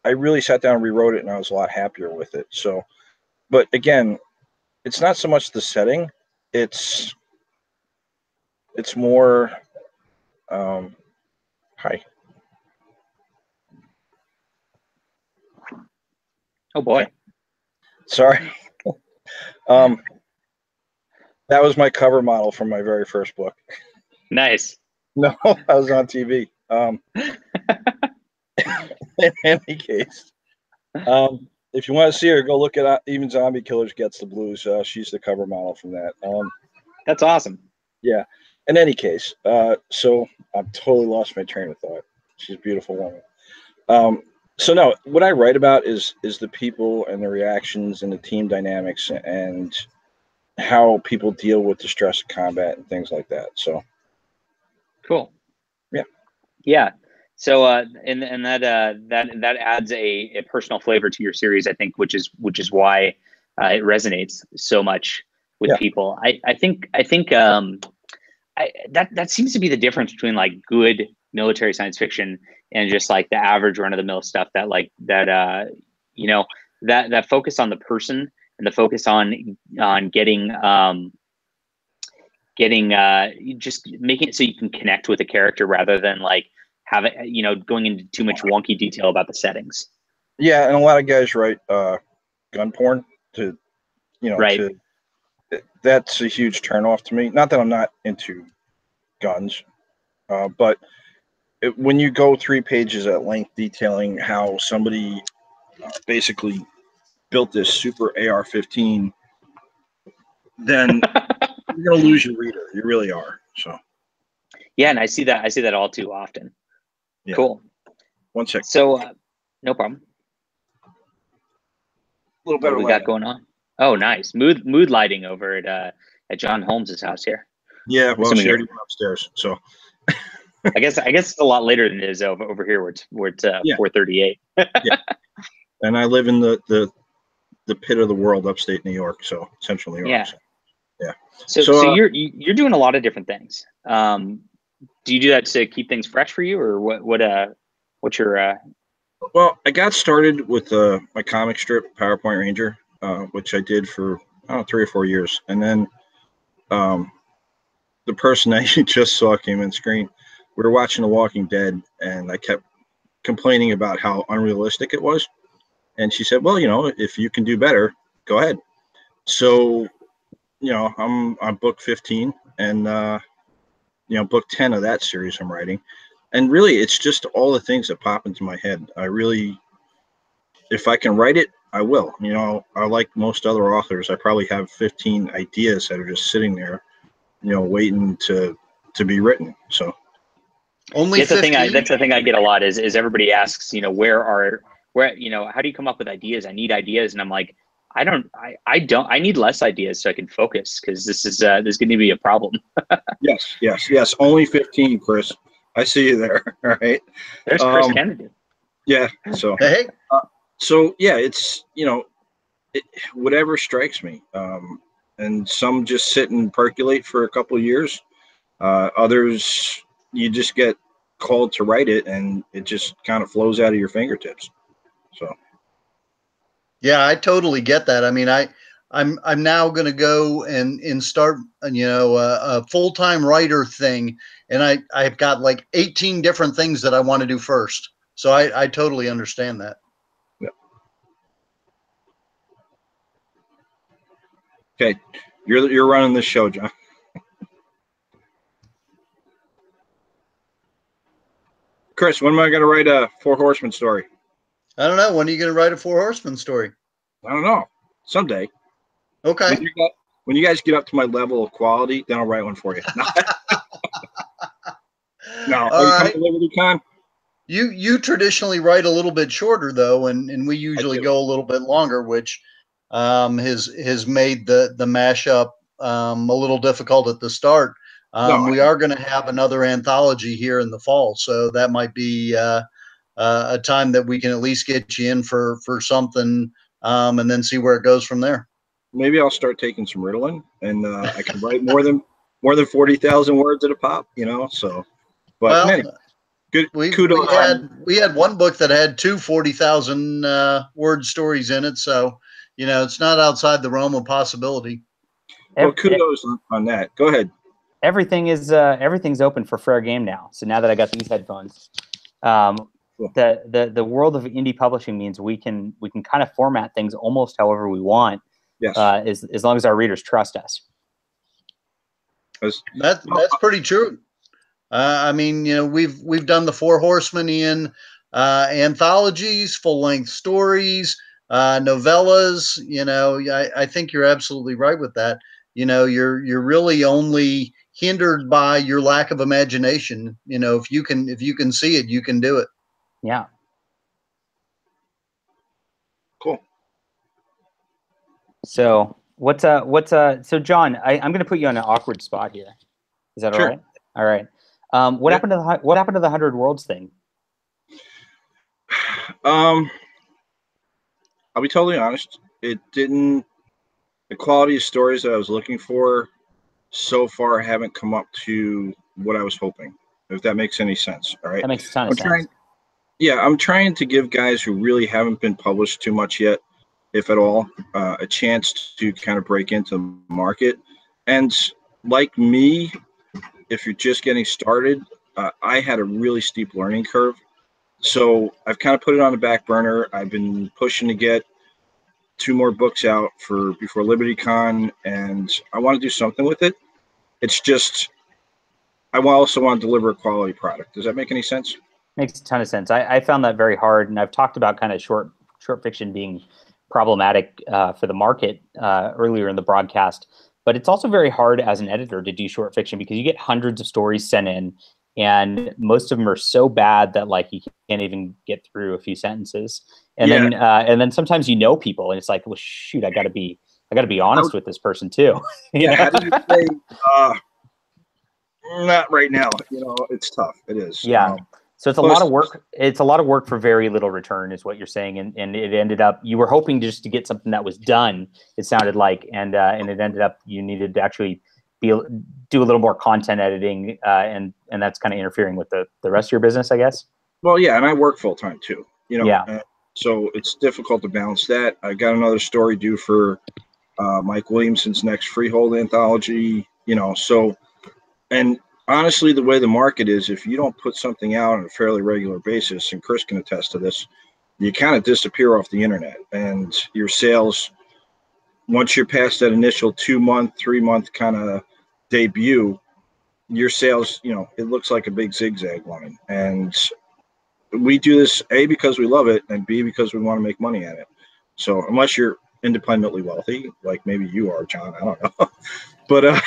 I really sat down and rewrote it, and I was a lot happier with it. So, but again, it's not so much the setting, it's more. Hi. Oh boy. Okay. Sorry. That was my cover model from my very first book. Nice. No, I was on TV. In any case, if you want to see her, go look at Even Zombie Killers Gets the Blues. She's the cover model from that. That's awesome. Yeah. In any case, so I've totally lost my train of thought. She's a beautiful woman. So no, what I write about is the people and the reactions and the team dynamics and how people deal with the stress of combat and things like that. So cool. Yeah. So and that adds a personal flavor to your series, I think, which is why it resonates so much with people. I think that seems to be the difference between like good military science fiction and just like the average run of the mill stuff that focus on the person and the focus on getting just making it so you can connect with a character rather than like have it, going into too much wonky detail about the settings. Yeah. And a lot of guys write gun porn to, right. That's a huge turnoff to me. Not that I'm not into guns, but when you go 3 pages at length detailing how somebody basically built this super AR-15, then you're going to lose your reader. You really are. So. Yeah, and I see that all too often. Yeah. Cool. 1 second. So, no problem. A little better. What we got going on? Oh, nice. Mood lighting over at Jon Holmes' house here. Yeah, well, she already went upstairs. So. I guess it's a lot later than it is over here where it's 4:38. Yeah. And I live in the pit of the world, upstate New York, so central New York. Yeah. So, yeah. So you're doing a lot of different things. Do you do that to keep things fresh for you, or what's your? Well, I got started with my comic strip, PowerPoint Ranger, which I did for 3 or 4 years, and then the person that you just saw came in screen. We were watching The Walking Dead, and I kept complaining about how unrealistic it was. And she said, well, if you can do better, go ahead. So, I'm on book 15 and, book 10 of that series I'm writing. And really, it's just all the things that pop into my head. If I can write it, I will. I like most other authors. I probably have 15 ideas that are just sitting there, waiting to be written. So. Only that's the thing I get a lot is everybody asks, how do you come up with ideas? I need ideas. And I'm like, I need less ideas so I can focus, because this is going to be a problem. Yes. Only 15, Chris. I see you there. All right. There's Chris Kennedy. Yeah. So, hey. It's, whatever strikes me. And some just sit and percolate for a couple of years. Others, you just get called to write it and it just kind of flows out of your fingertips. So. Yeah, I totally get that. I mean, I'm now going to go and start, a full-time writer thing. And I've got like 18 different things that I want to do first. So I totally understand that. Yeah. Okay. You're running this show, John. Chris, when am I going to write a 4 Horsemen story? I don't know. When are you going to write a 4 Horsemen story? I don't know. Someday. Okay. When you guys get up to my level of quality, then I'll write one for you. No. Are you coming to Liberty Con? You traditionally write a little bit shorter though, and we usually go a little bit longer, which has made the mashup a little difficult at the start. We are going to have another anthology here in the fall, so that might be a time that we can at least get you in for something, and then see where it goes from there. Maybe I'll start taking some Ritalin, and I can write more than 40,000 words at a pop. So. But anyway, good. Kudos. We had one book that had 2 40,000 word stories in it, so it's not outside the realm of possibility. Well, kudos on that. Go ahead. Everything's open for fair game now. So now that I got these headphones, the world of indie publishing means we can kind of format things almost however we want. Yes. As long as our readers trust us. That's pretty true. I mean, we've done the Four Horsemen in anthologies, full-length stories, novellas. I think you're absolutely right with that. You're really only hindered by your lack of imagination. If you can see it, you can do it. Yeah. Cool. So so John, I'm going to put you on an awkward spot here. Is that sure. all right? All right. What happened to the 100 Worlds thing? I'll be totally honest. It didn't. The quality of stories that I was looking for so far haven't come up to what I was hoping. If that makes any sense. All right. That makes a ton of sense. I'm trying to give guys who really haven't been published too much yet, if at all, a chance to kind of break into the market. And like me, if you're just getting started, I had a really steep learning curve. So I've kind of put it on the back burner. I've been pushing to get 2 more books out before LibertyCon, and I want to do something with it. It's just I also want to deliver a quality product. Does that make any sense? Makes a ton of sense. I found that very hard, and I've talked about kind of short fiction being problematic for the market earlier in the broadcast. But it's also very hard as an editor to do short fiction because you get hundreds of stories sent in, and most of them are so bad that like you can't even get through a few sentences. And then sometimes people, and it's like, well, shoot, I got to be honest with this person too. How do you say? Not right now. It's tough. It is. Yeah. So it's a lot of work. It's a lot of work for very little return, is what you're saying. And it ended up you were hoping just to get something that was done. It sounded like, and it ended up you needed to actually do a little more content editing, and that's kind of interfering with the rest of your business, I guess. Well, yeah, and I work full time too. Yeah. So it's difficult to balance that. I got another story due for Mike Williamson's next Freehold anthology. So and. Honestly, the way the market is, if you don't put something out on a fairly regular basis, and Chris can attest to this, you kind of disappear off the internet. And your sales, once you're past that initial 2-month, 3-month kind of debut, your sales, it looks like a big zigzag line. And we do this, A, because we love it, and B, because we want to make money at it. So unless you're independently wealthy, like maybe you are, John, I don't know. But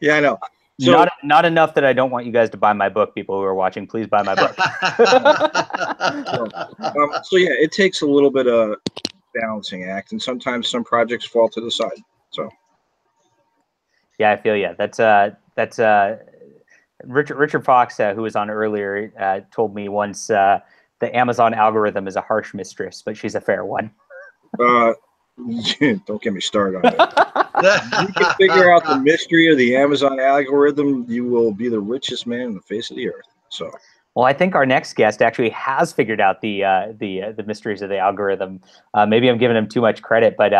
yeah, I know. So, not enough that I don't want you guys to buy my book. People who are watching, please buy my book. So yeah, it takes a little bit of balancing act, and sometimes some projects fall to the side. So yeah, I feel you. That's Richard Fox, who was on earlier, told me once the Amazon algorithm is a harsh mistress, but she's a fair one. Don't get me started on it. You can figure out the mystery of the Amazon algorithm, you will be the richest man on the face of the earth. So, well, I think our next guest actually has figured out the mysteries of the algorithm. Maybe I'm giving him too much credit, but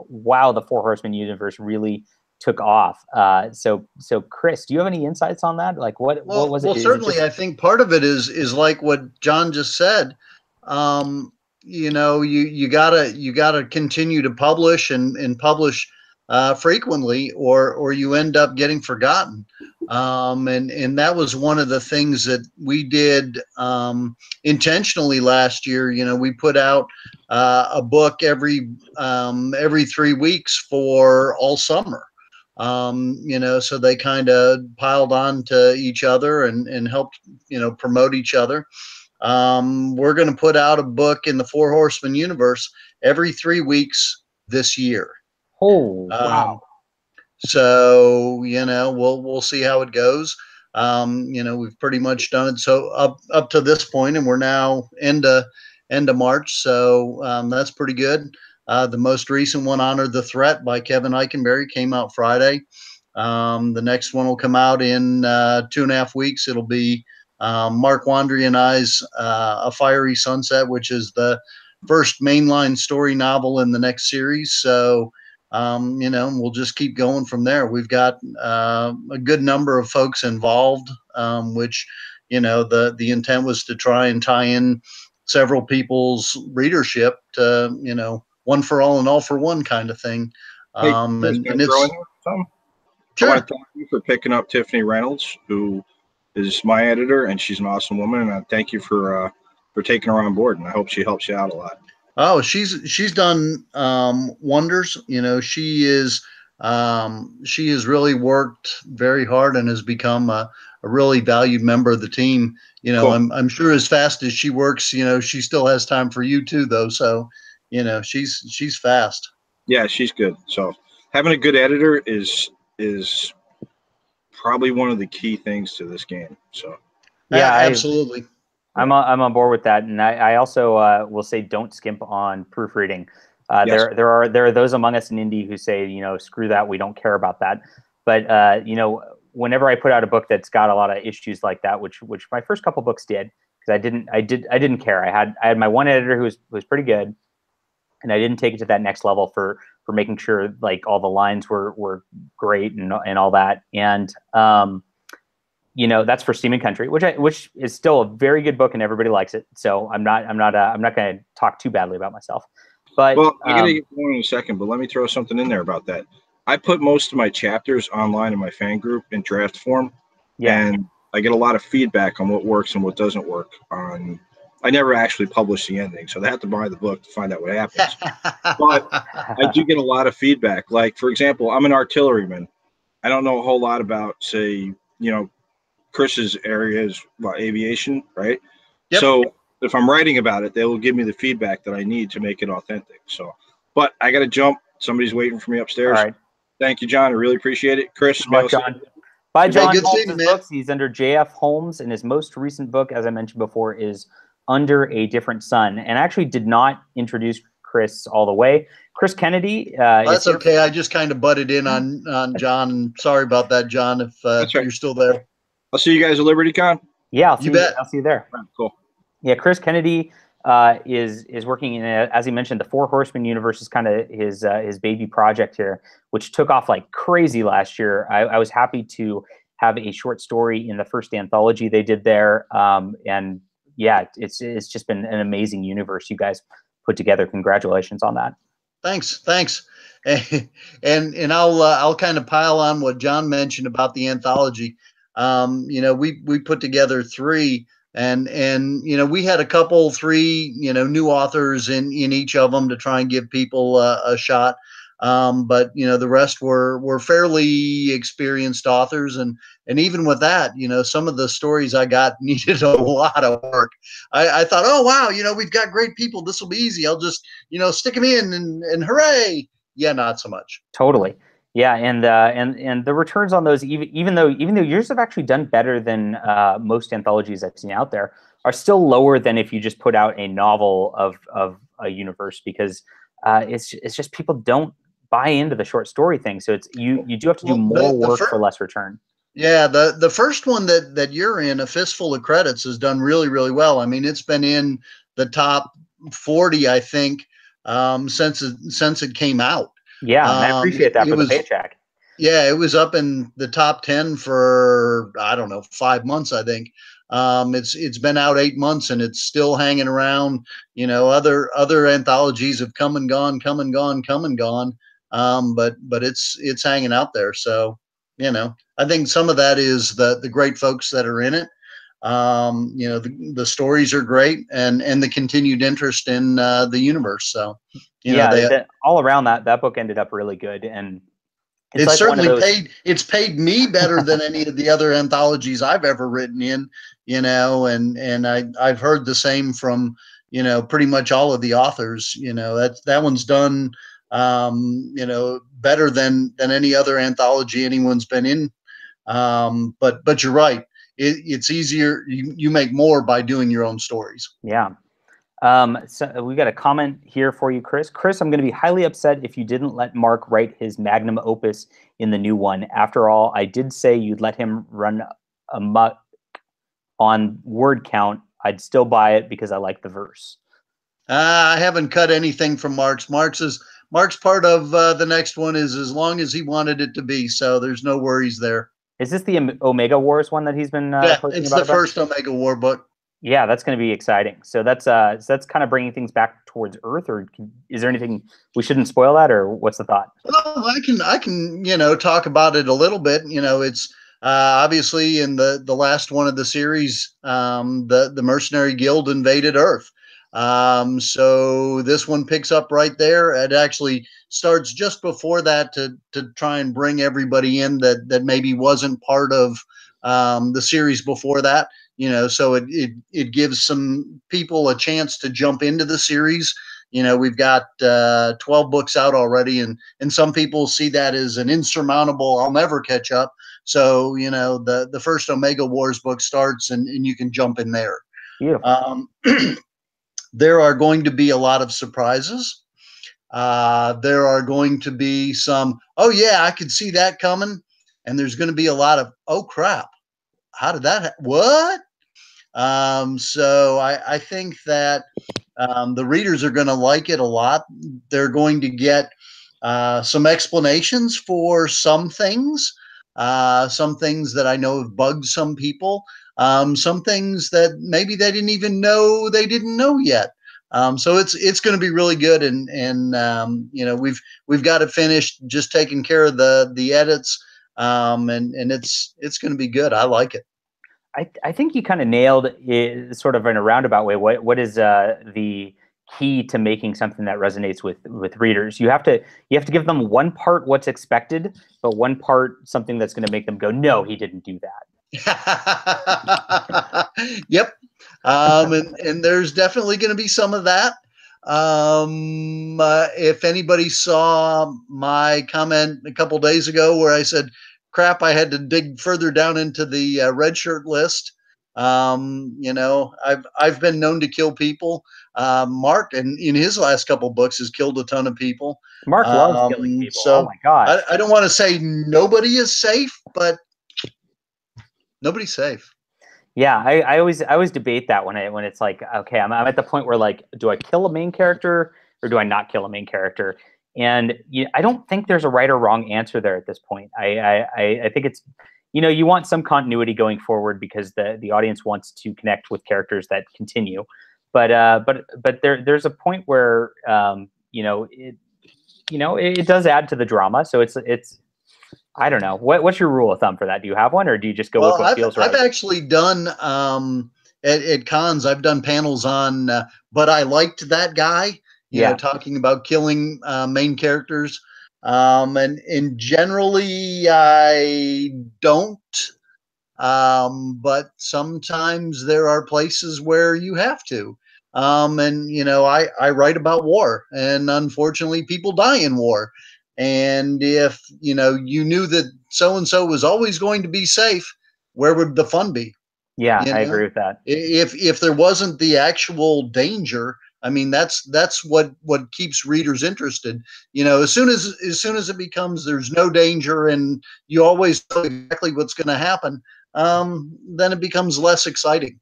wow, the Four Horsemen universe really took off. So Chris, do you have any insights on that? Like what was it? Well, certainly, I think part of it is like what John just said. You gotta continue to publish and publish frequently, or you end up getting forgotten. And that was one of the things that we did intentionally last year. We put out a book every 3 weeks for all summer. So they kind of piled on to each other and helped promote each other. We're going to put out a book in the Four Horsemen universe every 3 weeks this year. Oh, wow. So, we'll see how it goes. We've pretty much done it. So up to this point, and we're now end of March. So, that's pretty good. The most recent one, Honor the Threat by Kevin Eikenberry, came out Friday. The next one will come out in 2.5 weeks. It'll be Mark Wandrey and I's A Fiery Sunset, which is the first mainline story novel in the next series. So we'll just keep going from there. We've got a good number of folks involved, which, the intent was to try and tie in several people's readership to, one for all and all for one kind of thing. Hey, And something? Sure. I want to thank you for picking up Tiffany Reynolds, who is my editor, and she's an awesome woman. And I thank you for taking her on board, and I hope she helps you out a lot. Oh, she's done wonders. She has really worked very hard and has become a really valued member of the team. Cool. I'm sure as fast as she works, she still has time for you too, though. So, she's fast. Yeah, she's good. So having a good editor is probably one of the key things to this game. So yeah, absolutely. I'm on board with that, and I also will say don't skimp on proofreading. Yes. There are those among us in indie who say, screw that, we don't care about that. But whenever I put out a book that's got a lot of issues like that, which my first couple books did, because I didn't care. I had my one editor who was pretty good, and I didn't take it to that next level for making sure like all the lines were great and all that. And that's for Steam and Country, which is still a very good book and everybody likes it. So I'm not going to talk too badly about myself. But well, I'm going to get going in a second, but let me throw something in there about that. I put most of my chapters online in my fan group in draft form, and I get a lot of feedback on what works and what doesn't work. I never actually publish the ending, so they have to buy the book to find out what happens. But I do get a lot of feedback. Like, for example, I'm an artilleryman. I don't know a whole lot about, say, Chris's area is aviation, right? Yep. So if I'm writing about it, they will give me the feedback that I need to make it authentic. So, but I got to jump. Somebody's waiting for me upstairs. All right. Thank you, John. I really appreciate it. Chris, bye, John. Buy Jon Holmes' books. He's under J.F. Holmes, and his most recent book, as I mentioned before, is Under a Different Sun. And I actually did not introduce Chris all the way. Chris Kennedy. That's okay. I just kind of butted in on John. Sorry about that, John, if you're still there. I'll see you guys at LibertyCon. Yeah, I'll see you there. Right, cool. Yeah, Chris Kennedy is working in, as he mentioned, the Four Horsemen universe is kind of his baby project here, which took off like crazy last year. I was happy to have a short story in the first anthology they did there, and yeah, it's just been an amazing universe you guys put together. Congratulations on that. Thanks. And I'll kind of pile on what John mentioned about the anthology. We put together 3. And we had a couple, 3, new authors in each of them to try and give people a shot. But the rest were fairly experienced authors, and even with that, some of the stories I got needed a lot of work. I thought, oh wow, we've got great people. This will be easy. I'll just stick them in and hooray. Yeah, not so much. Totally. Yeah, and the returns on those, even though yours have actually done better than most anthologies I've seen out there, are still lower than if you just put out a novel of a universe, because it's just people don't buy into the short story thing. So it's you do have to do more work for less return. Yeah, the first one that you're in, A Fistful of Credits, has done really, really well. I mean, it's been in the top 40, I think, since it came out. Yeah, I appreciate that for the paycheck. Yeah, it was up in the top 10 for, I don't know, 5 months, I think. It's been out 8 months and it's still hanging around. Other anthologies have come and gone. But it's hanging out there. So, I think some of that is the great folks that are in it. The stories are great, and the continued interest in the universe. So, all around that book ended up really good, and it's like certainly paid me better than any of the other anthologies I've ever written in. And I've heard the same from pretty much all of the authors. That one's done better than any other anthology anyone's been in. But you're right. It's easier. You make more by doing your own stories. Yeah. So we got a comment here for you, Chris. Chris, I'm going to be highly upset if you didn't let Mark write his magnum opus in the new one. After all, I did say you'd let him run amok on word count. I'd still buy it because I like the verse. I haven't cut anything from Mark's. Mark's Mark's part of the next one is as long as he wanted it to be, so there's no worries there. Is this the Omega Wars one that he's been yeah, it's the first Omega War book. Yeah, that's going to be exciting. So that's kind of bringing things back towards Earth, or is there anything we shouldn't spoil that, or what's the thought? Well, I can talk about it a little bit. It's obviously in the last one of the series, the Mercenary Guild invaded Earth. So this one picks up right there. It actually starts just before that to try and bring everybody in that maybe wasn't part of the series before that. So it gives some people a chance to jump into the series. We've got 12 books out already, and some people see that as an insurmountable, I'll never catch up. So, the first Omega Wars book starts and you can jump in there. Beautiful. There are going to be a lot of surprises. There are going to be some, oh yeah, I could see that coming. And there's going to be a lot of, oh crap, how did that, what? So I think that the readers are going to like it a lot. They're going to get some explanations for some things that I know have bugged some people, some things that maybe they didn't even know they didn't know yet. So it's going to be really good, and we've got it finished, just taking care of the edits, and it's going to be good. I like it. I think you kind of nailed it, sort of in a roundabout way. What is the key to making something that resonates with readers? You have to give them one part what's expected, but one part something that's going to make them go, no, he didn't do that. Yep. And there's definitely going to be some of that. If anybody saw my comment a couple days ago where I said, crap, I had to dig further down into the red shirt list. I've been known to kill people. Mark, and in his last couple books, has killed a ton of people. Mark loves killing people. So oh my god! I don't want to say nobody is safe, but nobody's safe. Yeah, I always debate that when it's like, okay, I'm at the point where, like, do I kill a main character or do I not kill a main character? And I don't think there's a right or wrong answer there at this point. I think it's, you want some continuity going forward because the audience wants to connect with characters that continue. But there's a point where it does add to the drama. So it's I don't know. What's your rule of thumb for that? Do you have one, or do you just go with what feels right? I've actually done at cons. I've done panels on, but I liked that guy. Talking about killing main characters, and generally I don't. But sometimes there are places where you have to. I write about war, and unfortunately people die in war. And if you knew that so and so was always going to be safe, where would the fun be? Yeah, I agree with that. If there wasn't the actual danger, I mean, that's what keeps readers interested. As soon as it becomes there's no danger and you always know exactly what's going to happen, then it becomes less exciting.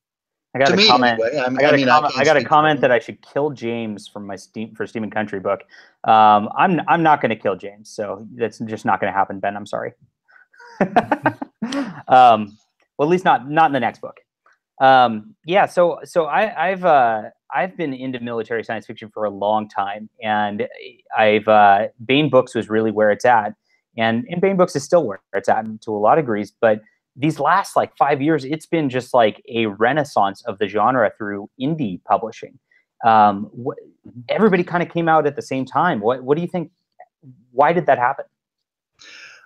I got a comment. Anyway. I got a comment that I should kill James from my Steam and Country book. I'm not going to kill James, so that's just not going to happen, Ben. I'm sorry. Well, at least not in the next book. So I've been into military science fiction for a long time, and Bane Books was really where it's at, and Bane Books is still where it's at to a lot of degrees, but these last 5 years, it's been just like a renaissance of the genre through indie publishing. Everybody kind of came out at the same time. What do you think? Why did that happen?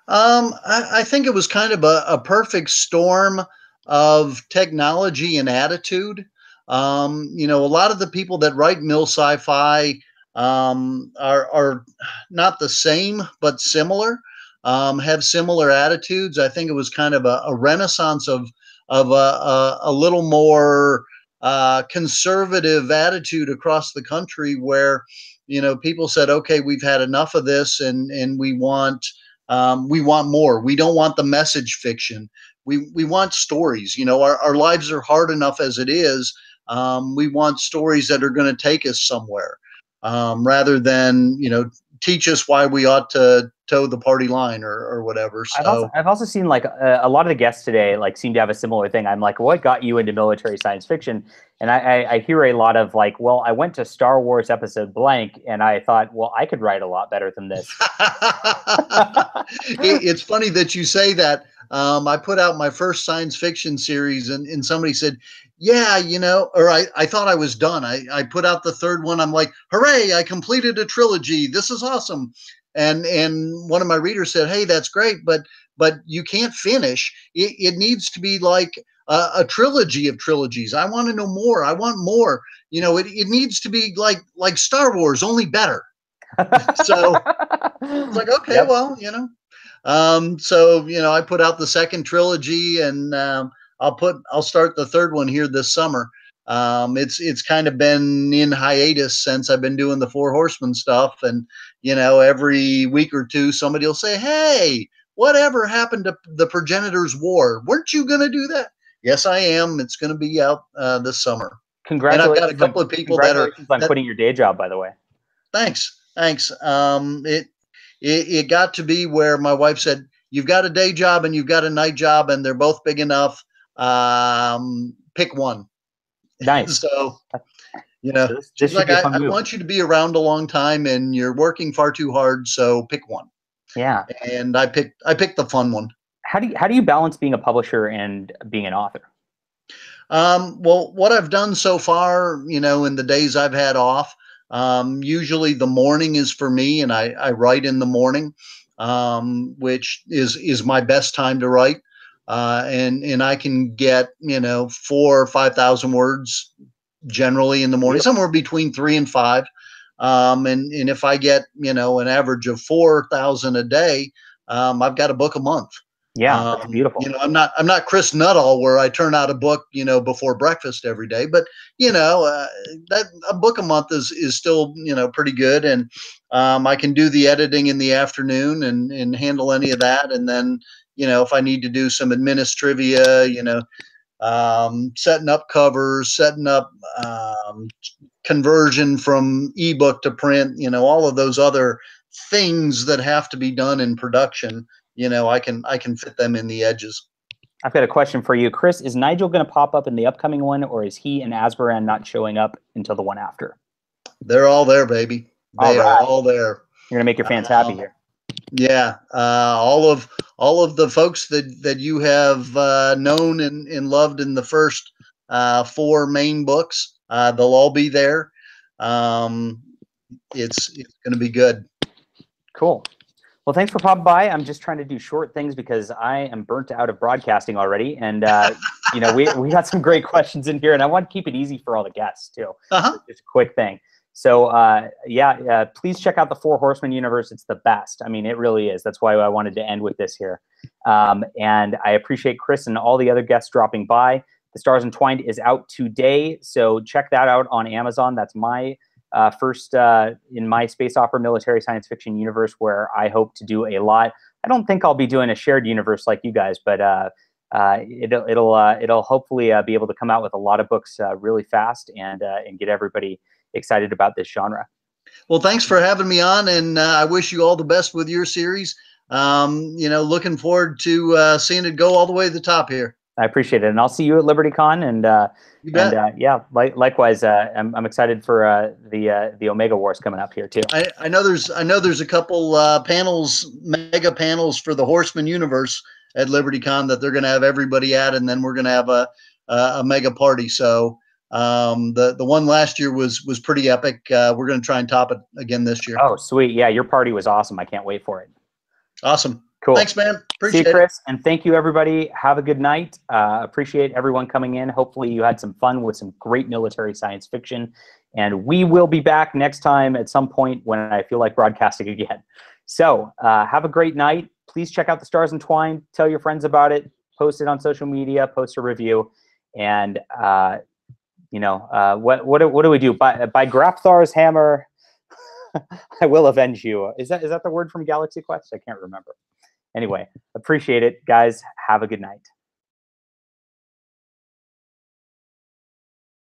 I think it was kind of a perfect storm of technology and attitude. A lot of the people that write mil sci-fi are not the same, but similar. Have similar attitudes. I think it was kind of a renaissance of a little more conservative attitude across the country, where people said, okay, we've had enough of this, and we want more. We don't want the message fiction. We want stories. Our lives are hard enough as it is. We want stories that are going to take us somewhere, rather than teach us why we ought to toe the party line or whatever. So I've also seen like a lot of the guests today like seem to have a similar thing. I'm like, what got you into military science fiction? And I hear a lot of like, well, I went to Star Wars episode blank and I thought, well, I could write a lot better than this. It's funny that you say that. I put out my first science fiction series and somebody said, yeah, you know, or I thought I was done. I put out the third one. I'm like, hooray, I completed a trilogy. This is awesome. And one of my readers said, hey, that's great, but you can't finish. It needs to be like a trilogy of trilogies. I want to know more. I want more. You know, it needs to be like Star Wars, only better. So it's like, okay, yep. Well, you know. So, you know, I put out the second trilogy and I'll start the third one here this summer. It's kind of been in hiatus since I've been doing the Four Horsemen stuff. And, you know, every week or two, somebody will say, hey, whatever happened to the Progenitors' War? Weren't you going to do that? Yes, I am. It's going to be out this summer. Congratulations. And I've got a couple of people that are on quitting your day job, by the way. Thanks. It got to be where my wife said, you've got a day job and you've got a night job and they're both big enough. Pick one. Nice. So, you know, she's like, I want you to be around a long time and you're working far too hard. So pick one. Yeah. And I picked the fun one. How do you balance being a publisher and being an author? Well, what I've done so far, you know, in the days I've had off, usually the morning is for me and I write in the morning, which is my best time to write. And I can get, you know, 4,000 or 5,000 words generally in the morning, somewhere between 3 and 5. And if I get, you know, an average of 4,000 a day, I've got a book a month. Yeah, that's beautiful. You know, I'm not Chris Nuttall where I turn out a book, you know, before breakfast every day, but you know, that a book a month is still, you know, pretty good. And I can do the editing in the afternoon and handle any of that. And then, you know, if I need to do some administrivia, you know, setting up covers, setting up conversion from ebook to print, you know, all of those other things that have to be done in production, you know, I can fit them in the edges. I've got a question for you, Chris. Is Nigel going to pop up in the upcoming one, or is he and Asbaran not showing up until the one after? They're all there, baby. They are all there. You're going to make your fans happy here. Yeah, all of the folks that you have known and loved in the first 4 main books, they'll all be there. It's going to be good. Cool. Well, thanks for popping by. I'm just trying to do short things because I am burnt out of broadcasting already, and you know, we got some great questions in here, and I want to keep it easy for all the guests too. Just a quick thing. So please check out the Four Horsemen universe. It's the best. I mean, it really is. That's why I wanted to end with this here. And I appreciate Chris and all the other guests dropping by. The Stars Entwined is out today, so check that out on Amazon. That's my first in my space opera military science fiction universe, where I hope to do a lot. I don't think I'll be doing a shared universe like you guys, but it'll hopefully be able to come out with a lot of books really fast and get everybody excited about this genre. Well, thanks for having me on, and I wish you all the best with your series. You know, looking forward to seeing it go all the way to the top here. I appreciate it, and I'll see you at LibertyCon, and yeah, likewise. I'm excited for the Omega Wars coming up here too. I know there's a couple panels, mega panels for the Horseman universe at LibertyCon that they're going to have everybody at, and then we're going to have a mega party. So the one last year was pretty epic. We're going to try and top it again this year. Oh, sweet! Yeah, your party was awesome. I can't wait for it. Awesome. Cool. Thanks, man. Appreciate See you, Chris, it. and thank you, everybody. Have a good night. Appreciate everyone coming in. Hopefully you had some fun with some great military science fiction. And we will be back next time at some point when I feel like broadcasting again. So have a great night. Please check out The Stars Entwined. Tell your friends about it. Post it on social media. Post a review. And, you know, what do we do? By Grapthar's hammer, I will avenge you. Is that the word from Galaxy Quest? I can't remember. Anyway, appreciate it, guys. Have a good night.